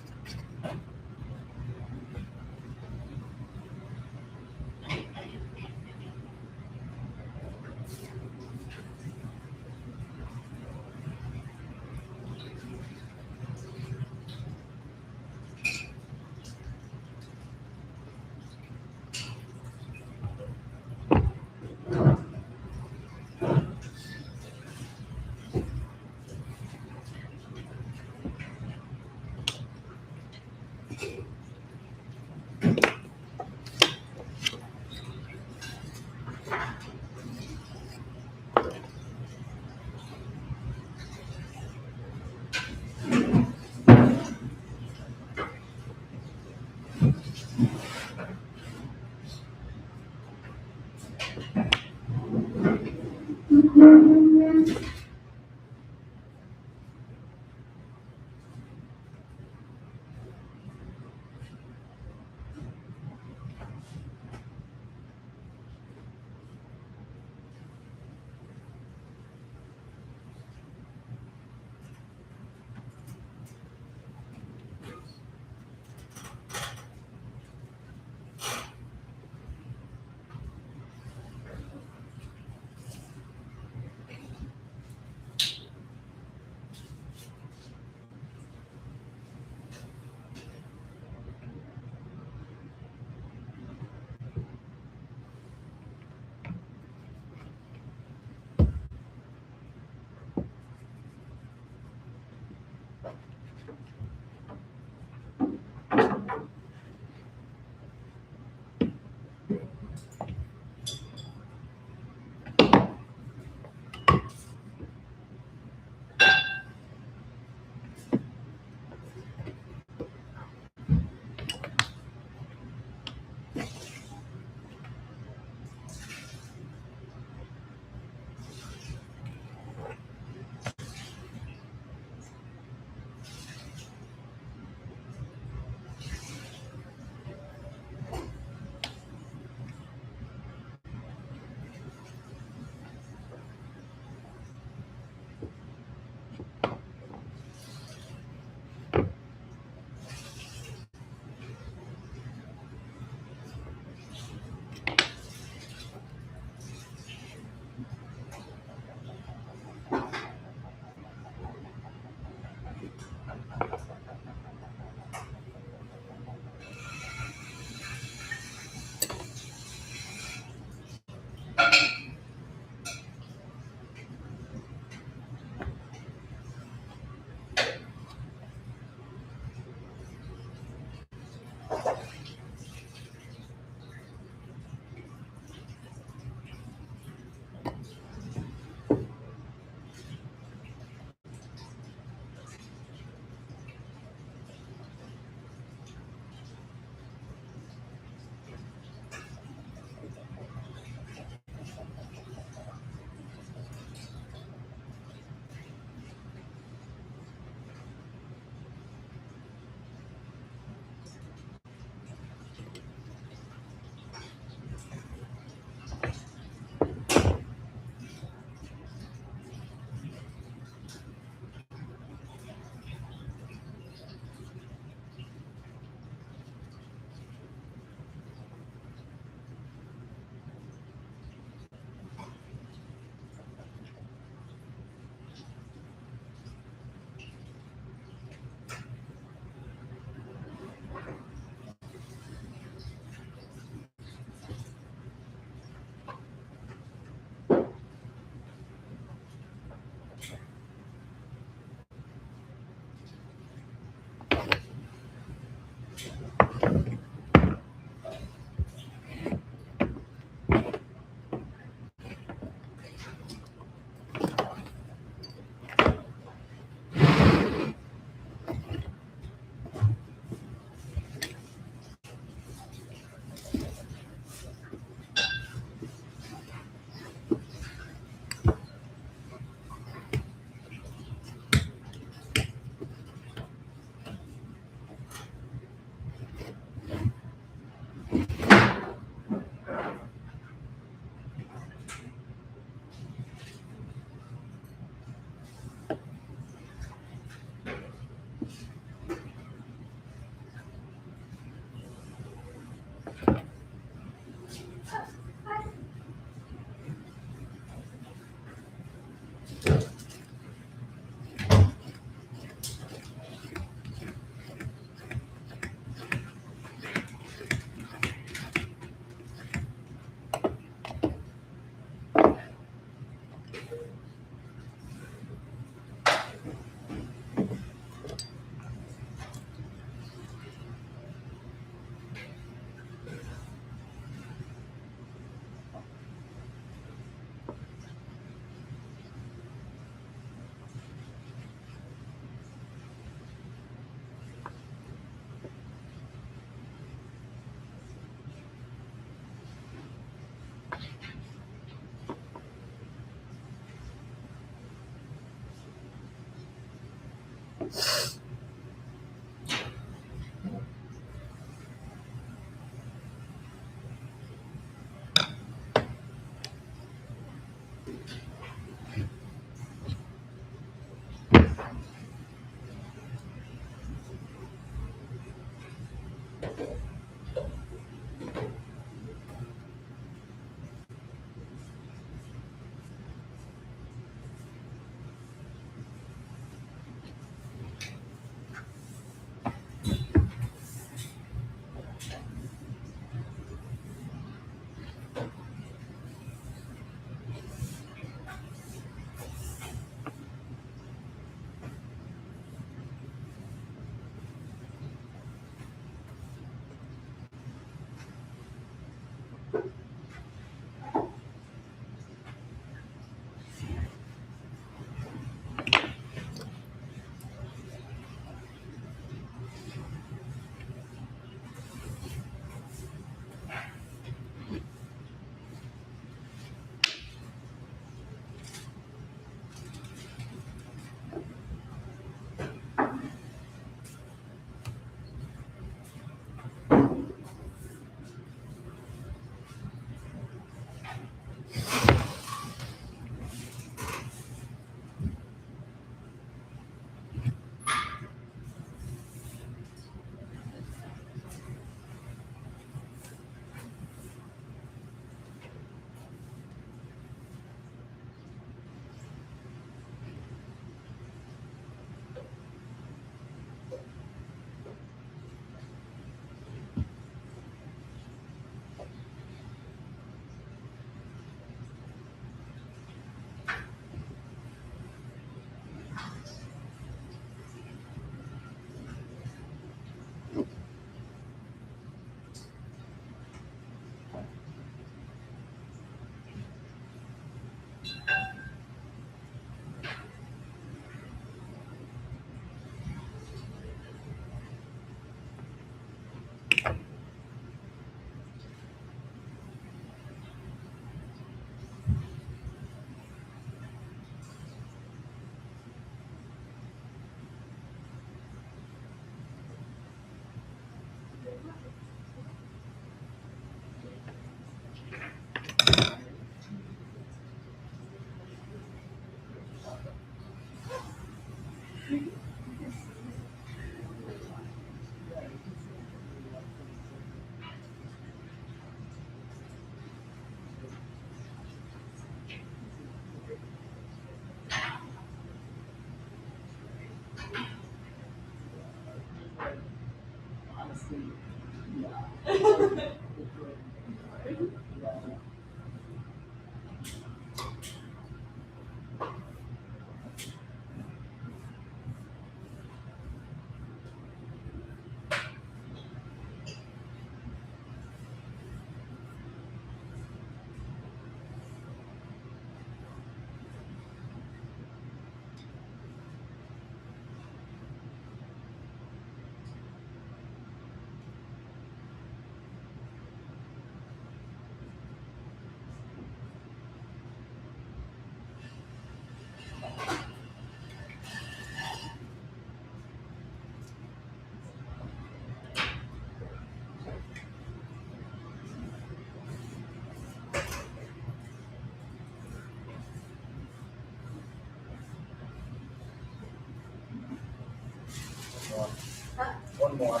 One more.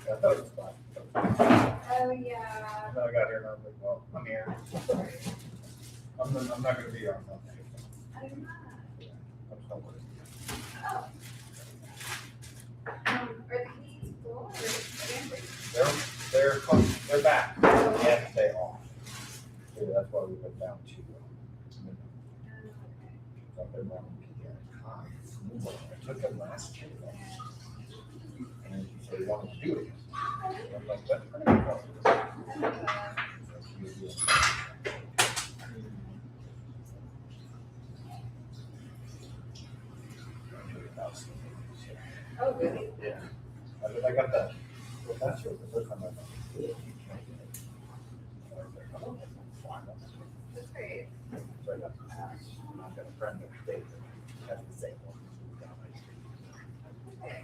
Yeah, I thought it was fine. Oh, yeah. And then I got here and I was like, well, I'm here. I'm not gonna be here on Monday. I'm not. I'm just not worried. Are the keys full or empty? They're back. They had to stay off. So that's why we went down to, up there around PI. I took them last year. And he said he wanted to do it. I'm like, that's pretty good. Oh, really? Yeah. I got that. Well, that's the first time I got it. That's great. So I got the pass. I've got a friend that David has the same one. Down my street. Okay.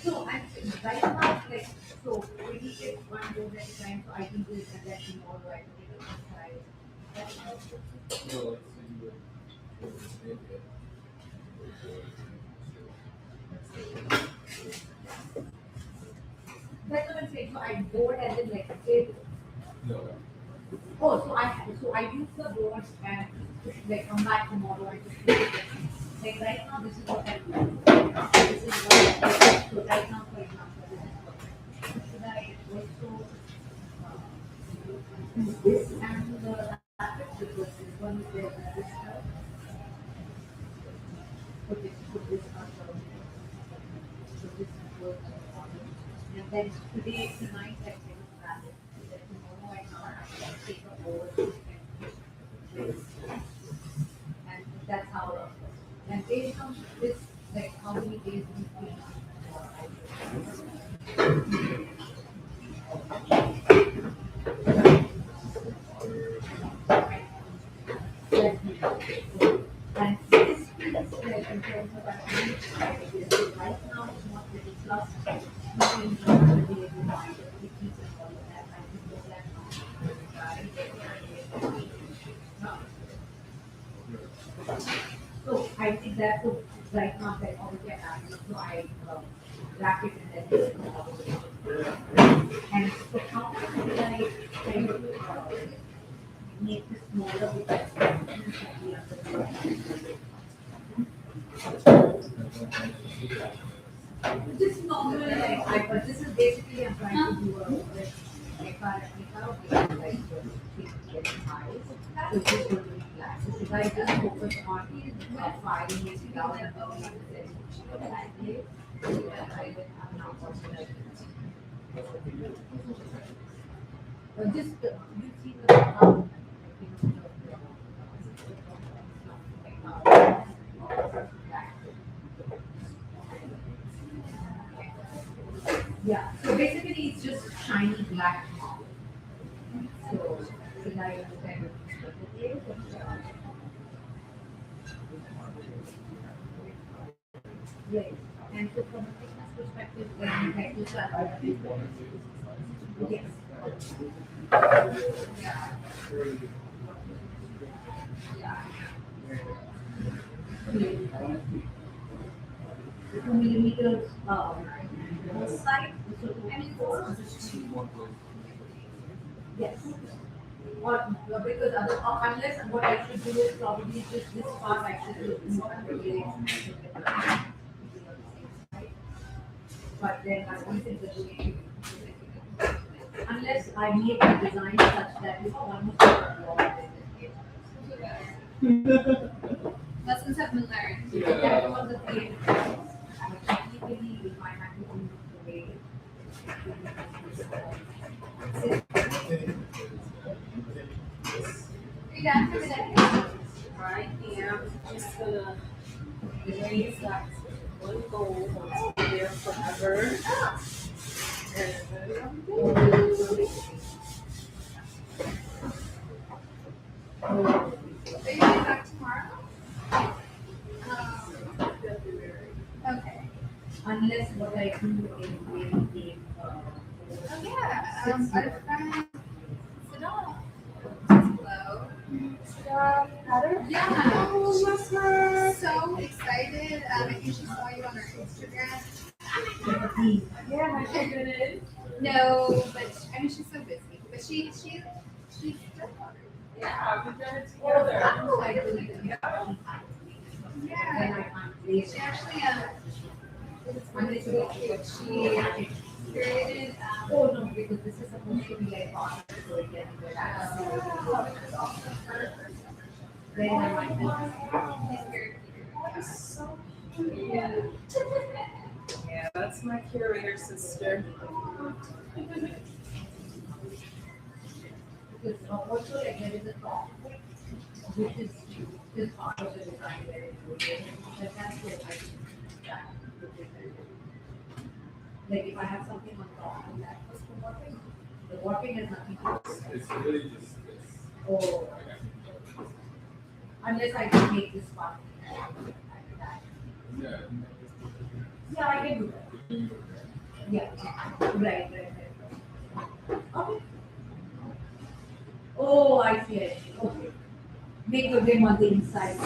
So I right now, like, so when you take one road at a time, so I can do it and then tomorrow I can take it outside. That's what I'm saying. So I board and then like it. Oh, so I use the board and like come back tomorrow and just do it. Like right now, this is what I do. This is what I do. So right now, for example, this is what I do. Should I also this and the laptop because this one is there and this stuff. Put this on so this works and then today tonight I can grab it. Then tomorrow I can take a board and this. And that's how and based on this like how many days we feel and this is like in terms of right now it's not really plus between the day and night, it keeps it all of that. I think so I think that would right now that already happening, so I wrap it and then and so how can I kind of make this smaller with that this is normally like I but this is basically I'm trying to do a like so this is going to be flat. So if I just focus on filing it down and down and then I'm not possible. Just you see the yeah, so basically it's just shiny black mark. So should I kind of yes. And so from a thickness perspective, then you like to start yes. Yeah. 2 millimeters both sides. So I mean, yes. Or because other, unless what I should do is probably just this part I should do more but then I wanted the way unless I make the design such that it's almost like a wall. Lessons have been learned. That was the creative process. I technically with my had to do the way. Are you done for the day? Right, yeah, just gonna raise that one goal that's been there forever. Are you going back tomorrow? Okay. Unless what I do in really Oh yeah. Our friend Sadal. Hello. Yeah. Oh, bless her. So excited. I think she saw you on her Instagram. Yeah, my goodness. No, but I mean she's so busy. But she's still Yeah, we've done it together. yeah. She actually it's really cute. She created Oh no, because this is supposed to be like on so it can go back. Then I might she's very So cute. Yeah, that's my curator sister. because also like there is a top which is this part of the design where it goes. That's where I can that would be very good. Like if I have something on top and that was for warping, the warping has nothing to do with it. It's really just this. Oh, unless I can make this one. Yeah. Yeah, I can do that. Yeah, right. Okay. Oh, I see it. Okay. Make a rim on the inside.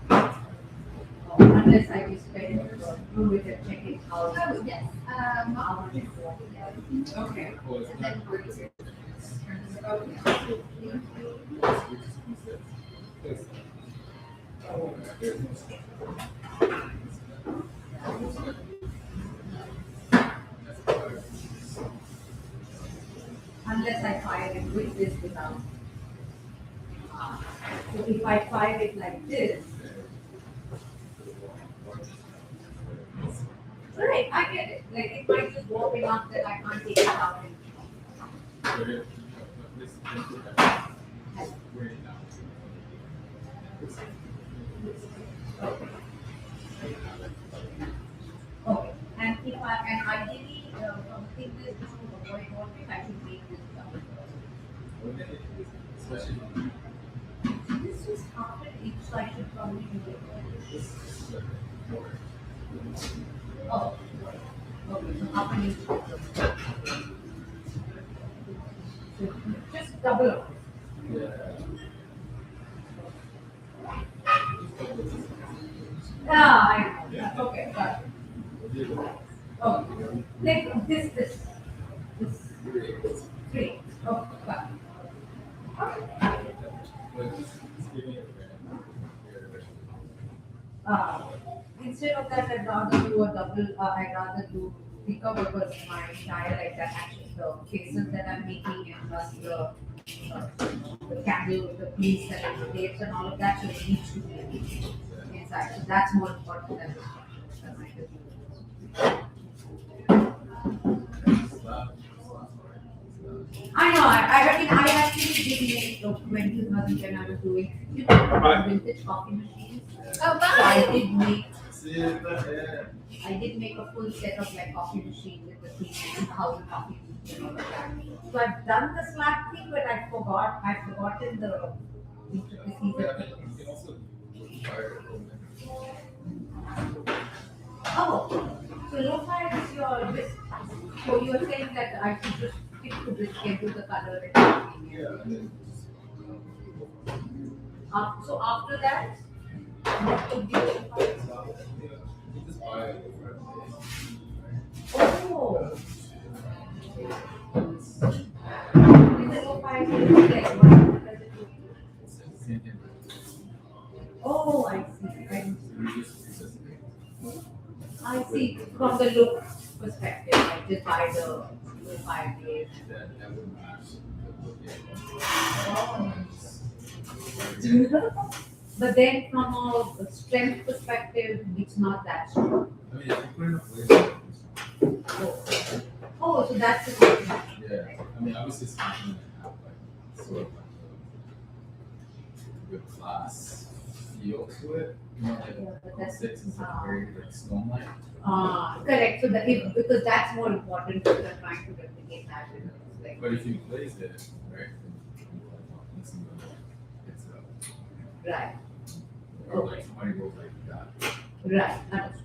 Oh, unless I just spend do it and check it out. Oh yes. How much it's worth. Okay. And then we're Unless I fire it with this without. So if I fire it like this. Right, I get it. Like it might just warp enough that I can't take it out. Okay, and if I, and ideally, from thickness to avoid warping, I should make this down. This is half an inch, so I should probably do it. Oh, okay, so half an inch. So just double it. Yeah, I know. Okay, got it. Oh, like this, three. Oh, got instead of that, I'd rather do a double, I'd rather do thicker because my tire like that actually the faces that I'm making and plus the candle, the piece and the tapes and all of that, so it needs to be inside. So that's more important than the structure. That's my opinion. I know, I actually did make when 2010 I was doing, vintage coffee machines. oh So bye. I did make a full set of like coffee machine with the thing and how the coffee beans and all of that. So I've done the slack thing, but I've forgotten the intricacies of things. Oh, so lo-fi is your this. So you are saying that I should just stick to this, get to the color and everything. So after that, what would be lo-fi? Oh. Is it lo-fi like what does it do? Oh, I see. I see. From the look perspective, like just by the lo-fi base. But then from a strength perspective, it's not that strong. I mean, if you put enough weight on it, Oh, so that's the thing. yeah. I mean, obviously, it's not going to have like sort of like a good class feel to it. You know, like That's six is like very like stone like. correct. So that if, because that's more important if you're trying to replicate that. Like, But if you glaze it, right, it's right, or like 20 rolls like that. right. Understood.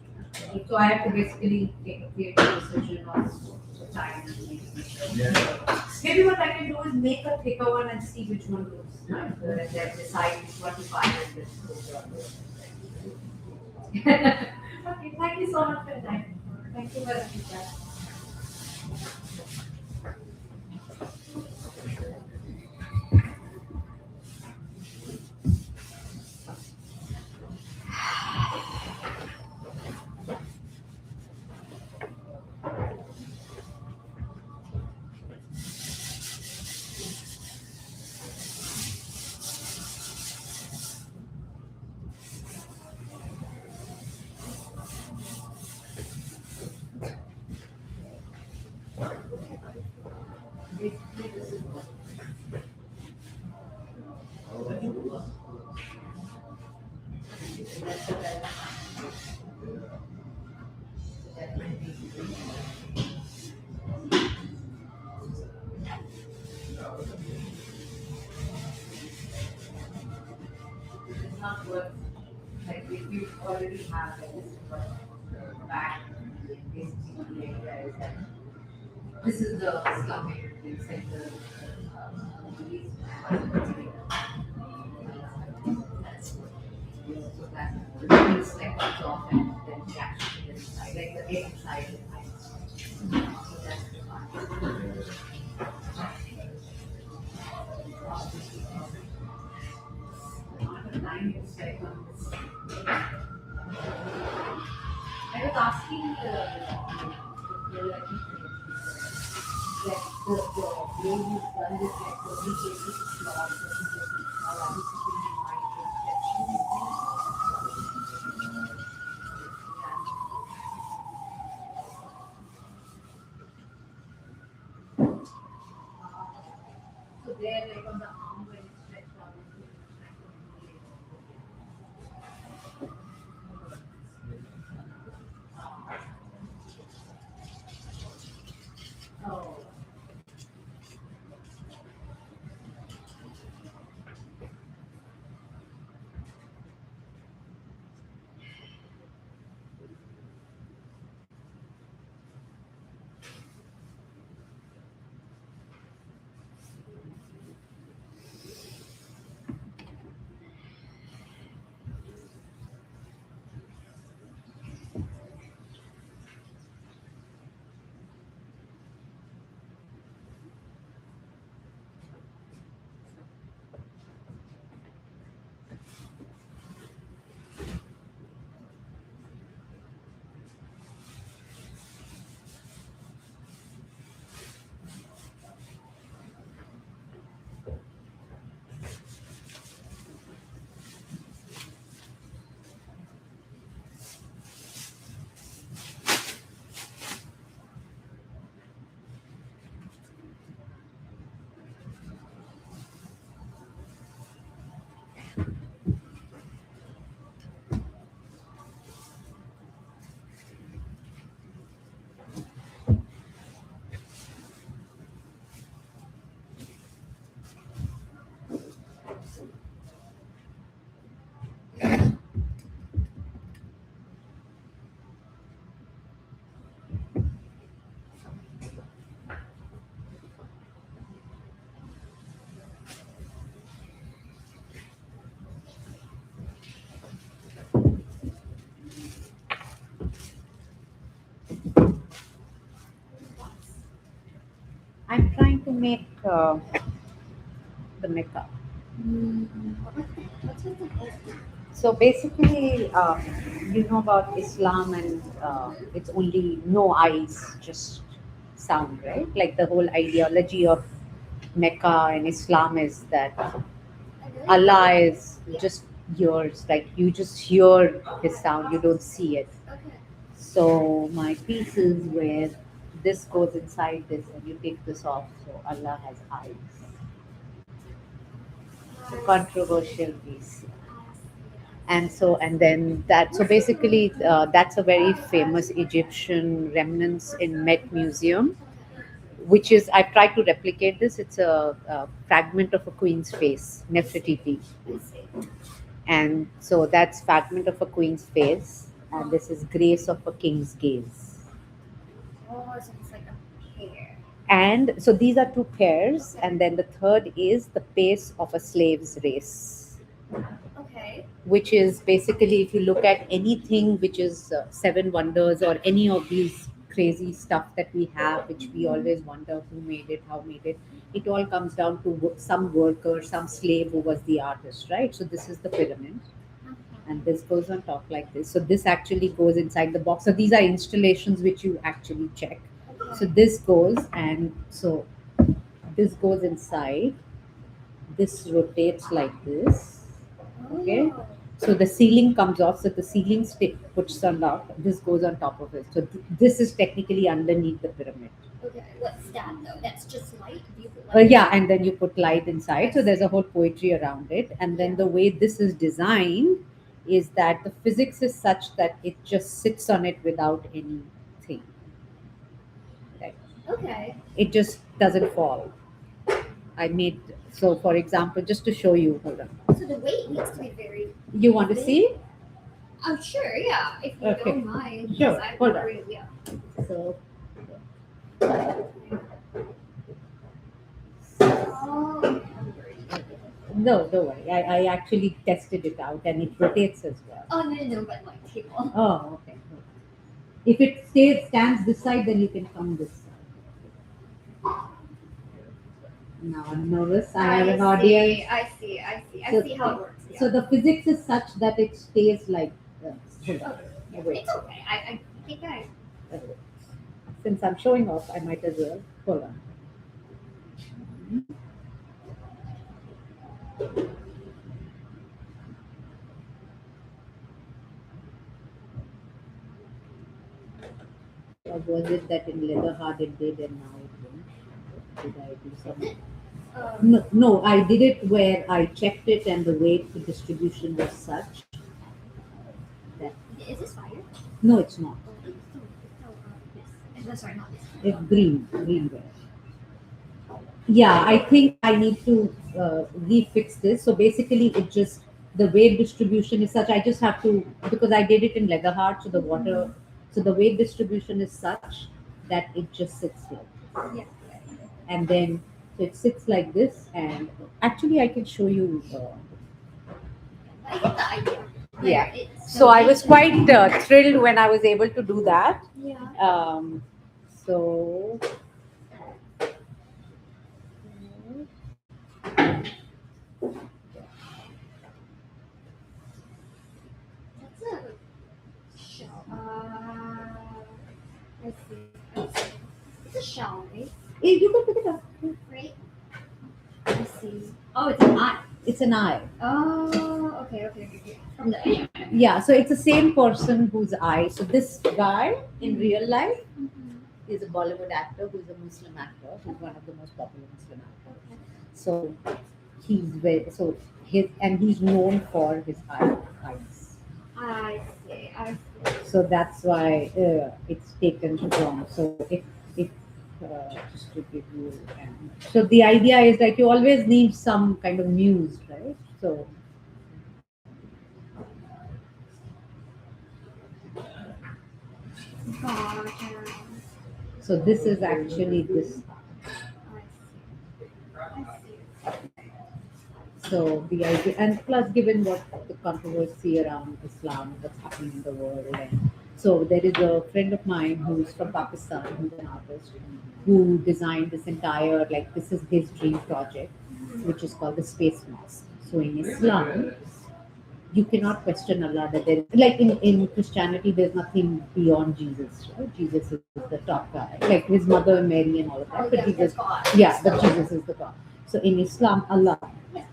So I have to basically take a creative decision on the time and make sure. Yeah. Maybe what I can do is make a thicker one and see which one goes. And then decide which one to buy and this goes. Okay, thank you so much for your time. Thank you very much. Basically, this is what. That's what it's not worth, like if you already have like this back, basically the idea is that this is the slum area, it's like the police. So that it's like comes off and then the action is inside, like the inside is nice. So that's the fun. I was asking like the way you've done this, like the way you take it small, I was thinking you might so there, like on the arm when it's stretched out, oh. I'm trying to make the makeup. So basically, you know about Islam and it's only no eyes, just sound, right? Like the whole ideology of Mecca and Islam is that Allah is just yours, like you just hear his sound, you don't see it. So my piece is where this goes inside this and you take this off. So Allah has eyes. A controversial piece. And then that, so basically that's a very famous Egyptian remnants in Met Museum, which is, I've tried to replicate this. It's a fragment of a queen's face, Nefertiti. And so that's fragment of a queen's face, and this is grace of a king's gaze. Oh, so it's like a pair. And so these are two pairs, and then the third is the pace of a slave's race, Okay. which is basically, if you look at anything which is Seven Wonders or any of these crazy stuff that we have, which we always wonder who made it, how made it, it all comes down to some worker, some slave who was the artist, right? So this is the pyramid, and this goes on top like this. So this actually goes inside the box. So these are installations which you actually check. So this goes, and so this goes inside. This rotates like this. Okay. Oh. So the ceiling comes off. So the ceiling stick puts on top. This goes on top of it. So this is technically underneath the pyramid. Okay. What's that though? That's just light. Do you put light? Yeah, and then you put light inside. So there's a whole poetry around it. And then the way this is designed is that the physics is such that it just sits on it without anything. Right? Okay. It just doesn't fall. I made, so for example, just to show you, hold on. So the weight needs to be very. You want to see? Oh sure, yeah. If you Okay. don't mind. Sure, because I hold on. really, yeah. So Oh. no, don't worry. I actually tested it out and it rotates as well. Oh no, but like table. Oh, okay. If it stands this side, then you can come this side. Now I'm nervous. I have an audience. I see. I So- see how it works. Yeah. So the physics is such that it stays like hold on. Wait. It's okay. I think I. Since I'm showing off, I might as well. Hold on. Or was it that in leather hard it did and now it won't? Did I do something? No, I did it where I checked it and the weight distribution was such that. Is this fire? No, it's not. Yes. Sorry, not this. It's green red. Yeah, I think I need to refix this. So basically, it just, the weight distribution is such. I just have to, because I did it in leather hard, so the water, so the weight distribution is such that it just sits like this. Yeah. And then so it sits like this. And actually, I can show you. I get the idea. Yeah. It's So I was quite thrilled when I was able to do that. Yeah. So That's a shell. I see. It's a shell, right? you can pick it up. Right. I see. Oh, it's an eye. It's an eye. Oh, okay. From the yeah. Yeah, so it's the same person whose eye. So this guy in real life is a Bollywood actor who's a Muslim actor, who's one of the most popular Muslim actors. So he's known for his eyes. I see. So that's why it's taken from. So if just to give you, so the idea is like you always need some kind of muse, right? So. Gotcha. So this is actually this. I see. So the idea, and plus given what the controversy around Islam, what's happening in the world, and so there is a friend of mine who's from Pakistan, who's an artist, who designed this entire, like this is his dream project, which is called the Space Mosque. So in Islam, you cannot question Allah. That there, like in Christianity, there's nothing beyond Jesus, right? Jesus is the top guy, like his mother Mary and all of that. Oh, But yeah, Jesus, God. yeah, but Jesus is the God. So in Islam, Allah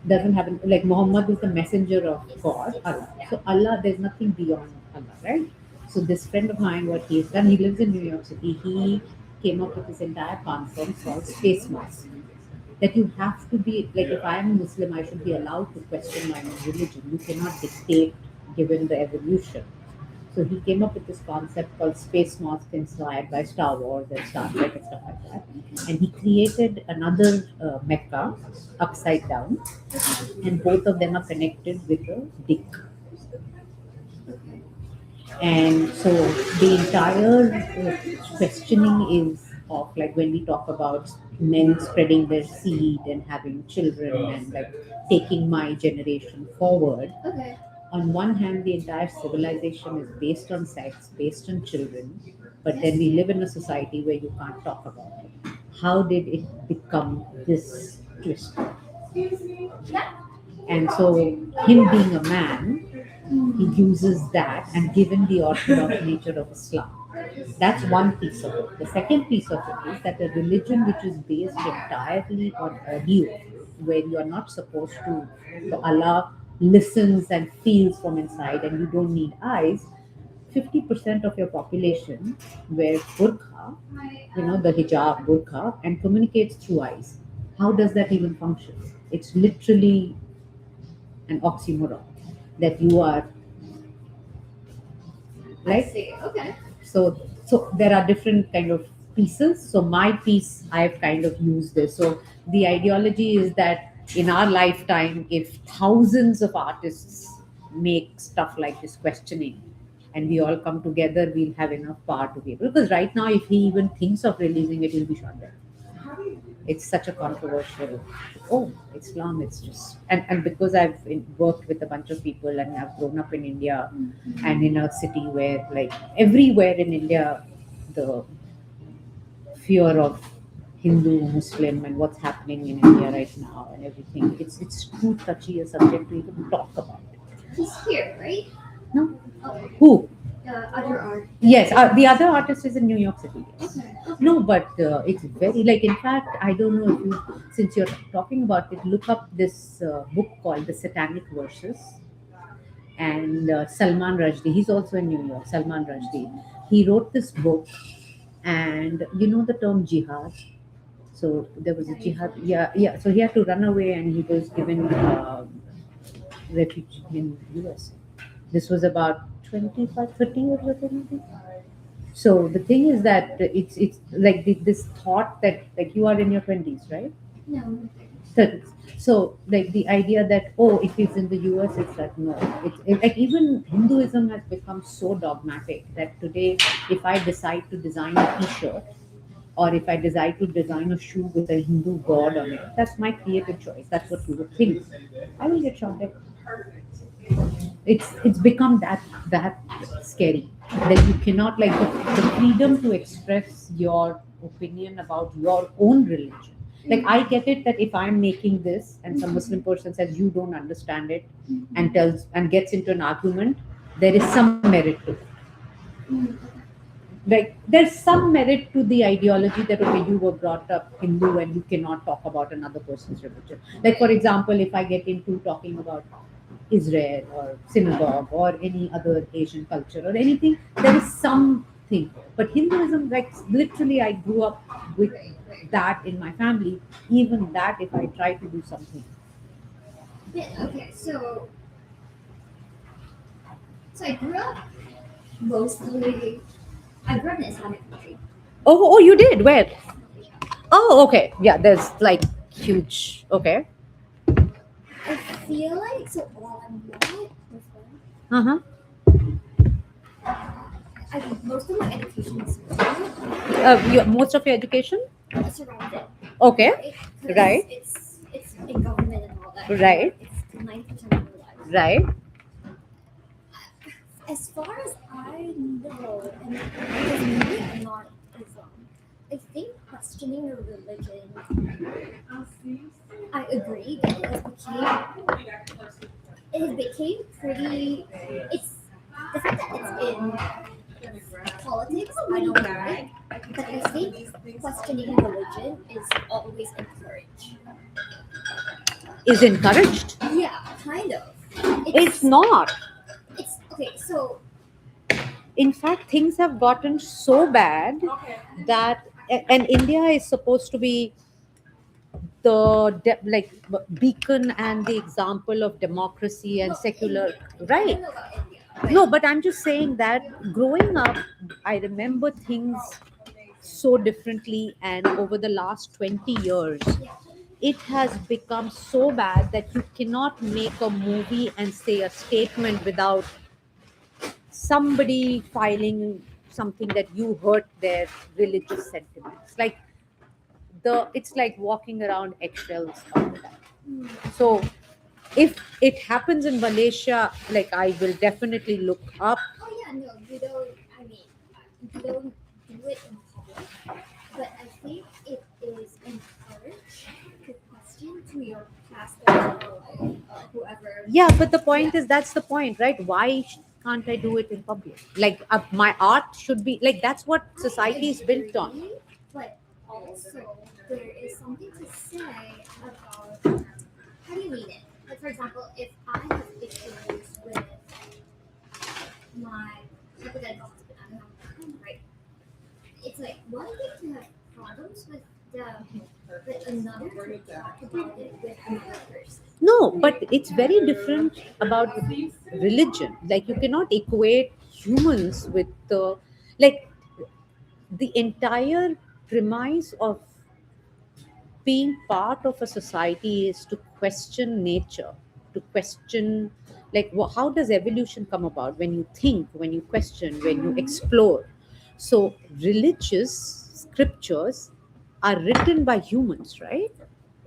doesn't have, like Muhammad is the messenger of God, Allah. So Allah, there's nothing beyond Allah, right? So this friend of mine, what he's done, he lives in New York City. He came up with this entire concept called space mask. That you have to be like, if I am a Muslim, I should be allowed to question my own religion. You cannot dictate given the evolution. So he came up with this concept called space mask inspired by Star Wars and Star Trek and stuff like that. And he created another Mecca upside down, and both of them are connected with a dick. And so the entire questioning is of like when we talk about men spreading their seed and having children and like taking my generation forward. Okay. On one hand, the entire civilization is based on sex, based on children, but then we live in a society where you can't talk about it. How did it become this twist? And so, him being a man, he uses that, and given the orthodox nature of Islam, that's one piece of it. The second piece of it is that a religion which is based entirely on audio, where you are not supposed to, so Allah listens and feels from inside, and you don't need eyes. 50% of your population wears burqa, the hijab burqa, and communicates through eyes. How does that even function? It's literally an oxymoron that you are I right. see. Okay. So there are different kind of pieces. So my piece, I've kind of used this. So the ideology is that in our lifetime, if thousands of artists make stuff like this questioning, and we all come together, we'll have enough power to be able. Because right now, if he even thinks of releasing it, he'll be shot dead. It's such a controversial. Oh, Islam! It's just and because worked with a bunch of people and I've grown up in India, and in a city where like everywhere in India, the fear of Hindu, Muslim, and what's happening in India right now and everything. It's too touchy a subject to even talk about it. He's here, right? No, Oh, who? other art. Yes, the other artist is in New York City. Yes. Okay. No, but it's very like. In fact, I don't know if you, since you're talking about it, look up this book called The Satanic Verses, and Salman Rushdie. He's also in New York. Salman Rushdie. He wrote this book, and you know the term jihad. So there was a jihad. Yeah, yeah. So he had to run away, and he was given refuge in US. This was about 25, 30 years ago, maybe. So the thing is that it's like this thought that like you are in your 20s, right? No. 30s. So like the idea that if it's in the US, it's that no. Like even Hinduism has become so dogmatic that today, if I decide to design a T-shirt, or if I decide to design a shoe with a Hindu god on it, that's my creative choice. That's what you would think. I will get shot dead. It's become that scary that you cannot like the freedom to express your opinion about your own religion. Like I get it that if I'm making this and some Muslim person says you don't understand it and tells and gets into an argument, there is some merit to it. Like there's some merit to the ideology that okay, you were brought up Hindu and you cannot talk about another person's religion. Like for example, if I get into talking about Israel or synagogue or any other Asian culture or anything, there is something. But Hinduism, like literally, I grew up with that in my family. Even that, if I try to do something, Yeah, okay, so I grew up mostly. I grew up in Islamic country. oh, you did where? Oh, okay, yeah. There's like huge. Okay. I feel like so while I'm not Uh-huh. most of my education is Most of your education? surrounded. Okay. Right? 'Cause Right. It's in government and all that. Right. It's 90% of my life. Right. As far as I know, and because maybe I'm not Islam, I think questioning your religion. I agree that it became pretty. It's the fact that it's in politics. I don't like, but I think questioning religion is always encouraged. Is encouraged? Yeah, kind of. It's not. It's okay. So In fact, things have gotten so bad that, and India is supposed to be beacon and the example of democracy and secular, right? No, but I'm just saying that growing up, I remember things so differently, and over the last 20 years, it has become so bad that you cannot make a movie and say a statement without somebody filing something that you hurt their religious sentiments. Like it's like walking around eggshells all the time. So if it happens in Malaysia, like I will definitely look up. Oh yeah, no, you don't. I mean, you don't do it in public, but I think it is encouraged to question to your pastor or like whoever. Yeah, but the point is, that's the point, right? Why can't I do it in public? Like my art should be like, that's what society is built on. Agree, but also there is something to say about how do you mean it? Like for example, if I have issues with my hypothetical husband, I don't have right? It's like one thing to have problems with another to talk about it with another person. No, but it's very different about religion. Like you cannot equate humans with the, like, the entire premise of being part of a society is to question nature, to question, like, how does evolution come about? When you think, when you question, when you explore. So religious scriptures are written by humans, right?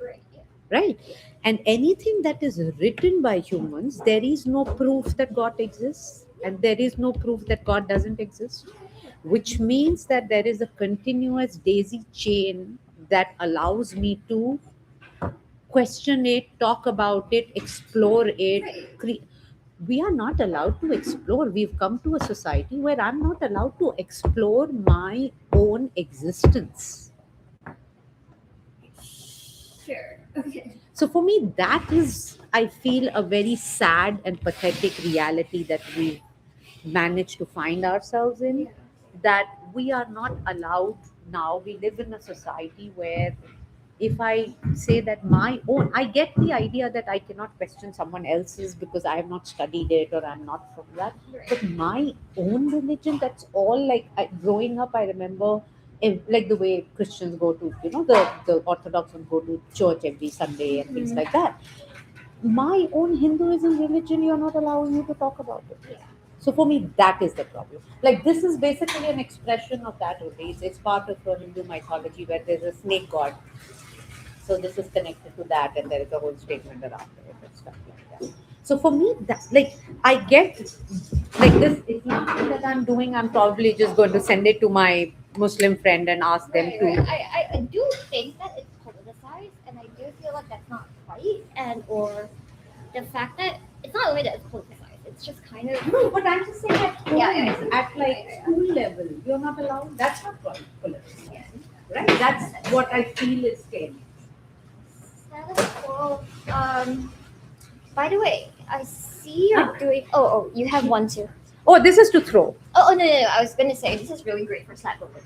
Right, yeah. Right. And anything that is written by humans, there is no proof that God exists, and there is no proof that God doesn't exist, which means that there is a continuous daisy chain that allows me to question it, talk about it, explore it. We are not allowed to explore. We've come to a society where I'm not allowed to explore my own existence. Sure. Okay. So for me, that is, I feel, a very sad and pathetic reality that we managed to find ourselves in. Yeah. That we are not allowed now. We live in a society where if I say that my own, I get the idea that I cannot question someone else's because I have not studied it or I'm not from that. But my own religion, that's all. Like growing up, I remember, like the way Christians go to, the Orthodox ones go to church every Sunday and things like that. My own Hinduism religion, you're not allowing me to talk about it. Yeah. So for me, that is the problem. Like this is basically an expression of that only. It's part of a Hindu mythology where there's a snake god. So this is connected to that, and there is a whole statement around it and stuff like that. So for me, that, like, I get, like, this. It's nothing that I'm doing. I'm probably just going to send it to my Muslim friend and ask them Right, to. right. I do think that it's politicized, and I do feel like that's not right, and or the fact that it's not only that it's politicized, it's just kind of No, but I'm just saying at home, Yeah, yeah, at like school level, you're not allowed. That's not politics, right? That's what I feel is scary. status quo. By the way, I see you're doing. Oh, you have one too. Oh, this is to throw. Oh, no, no, no. I was gonna say this is really great for slap over.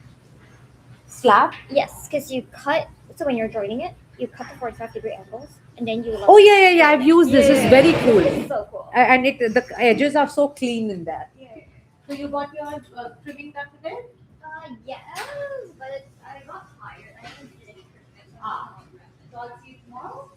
Slap. Yes, because you cut. So when you're joining it, you cut the 45-degree angles, and then you. Oh yeah. I've used this. It's very cool. It's so cool. And the edges are so clean in that. Yeah. So you got your trimming done today? Yes, but I got tired. I didn't do any treatment. So I'll see you tomorrow.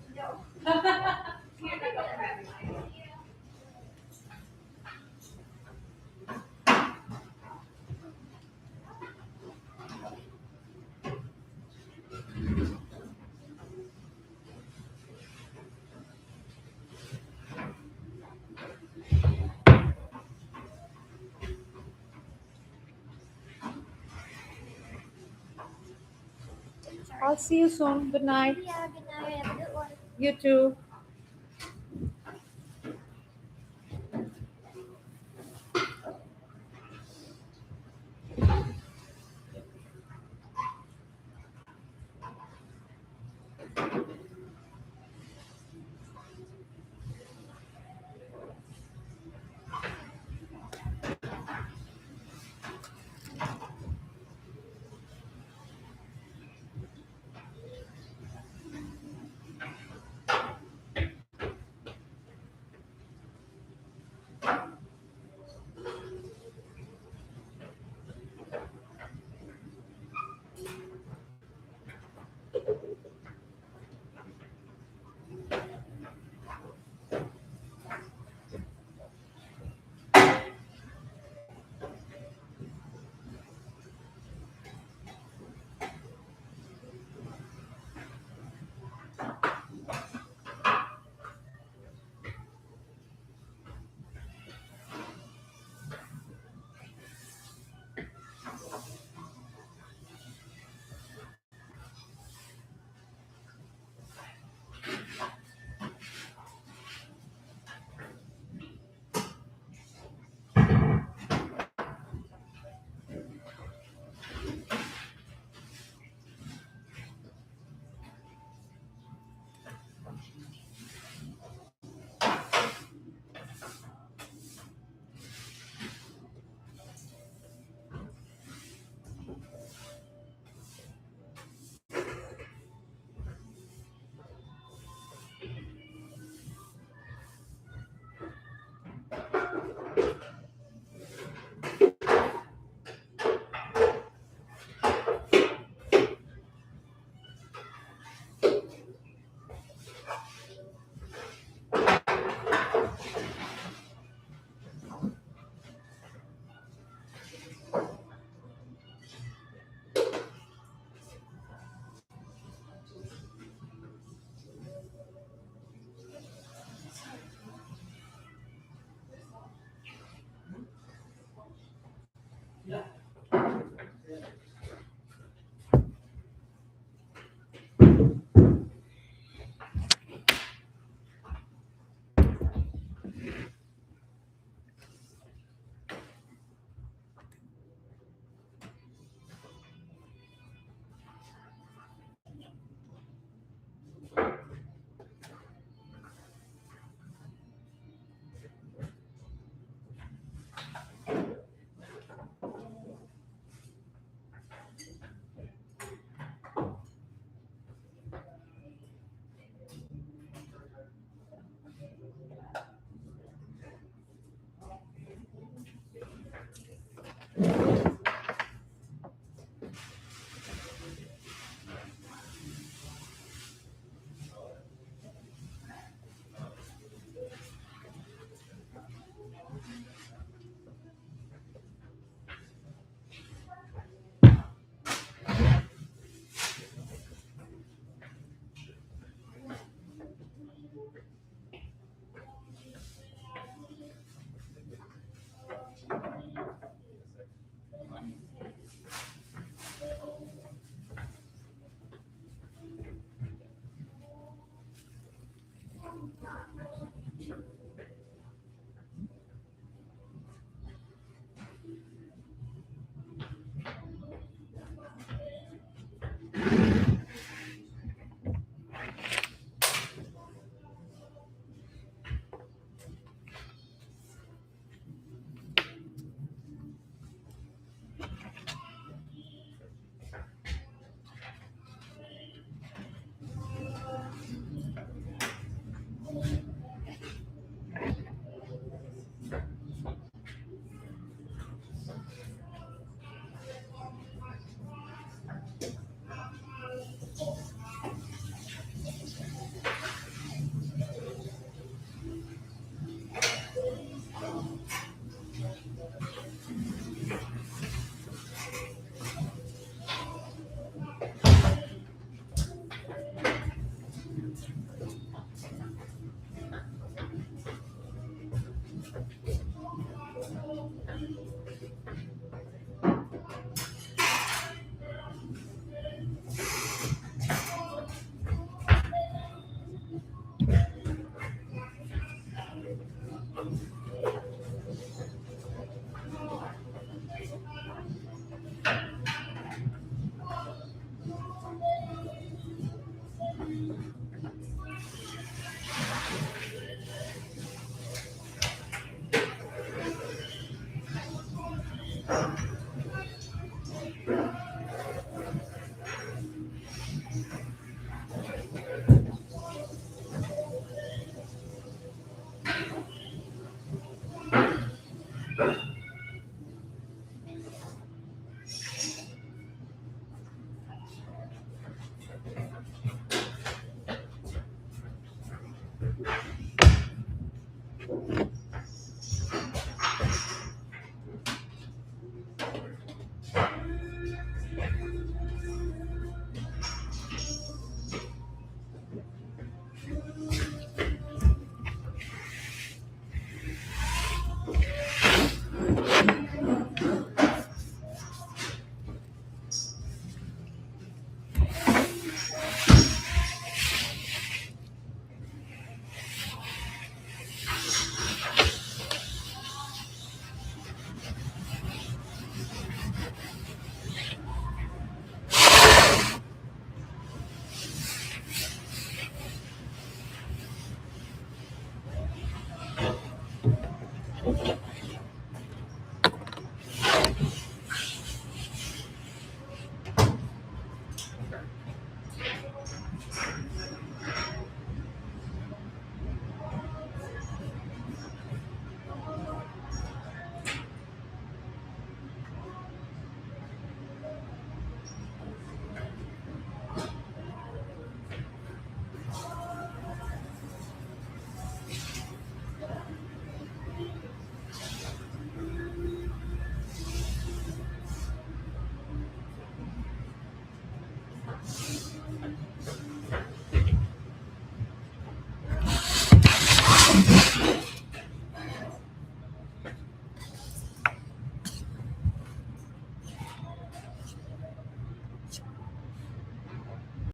I'll see you soon. Good night. Yeah, good night. Have a good one. You too.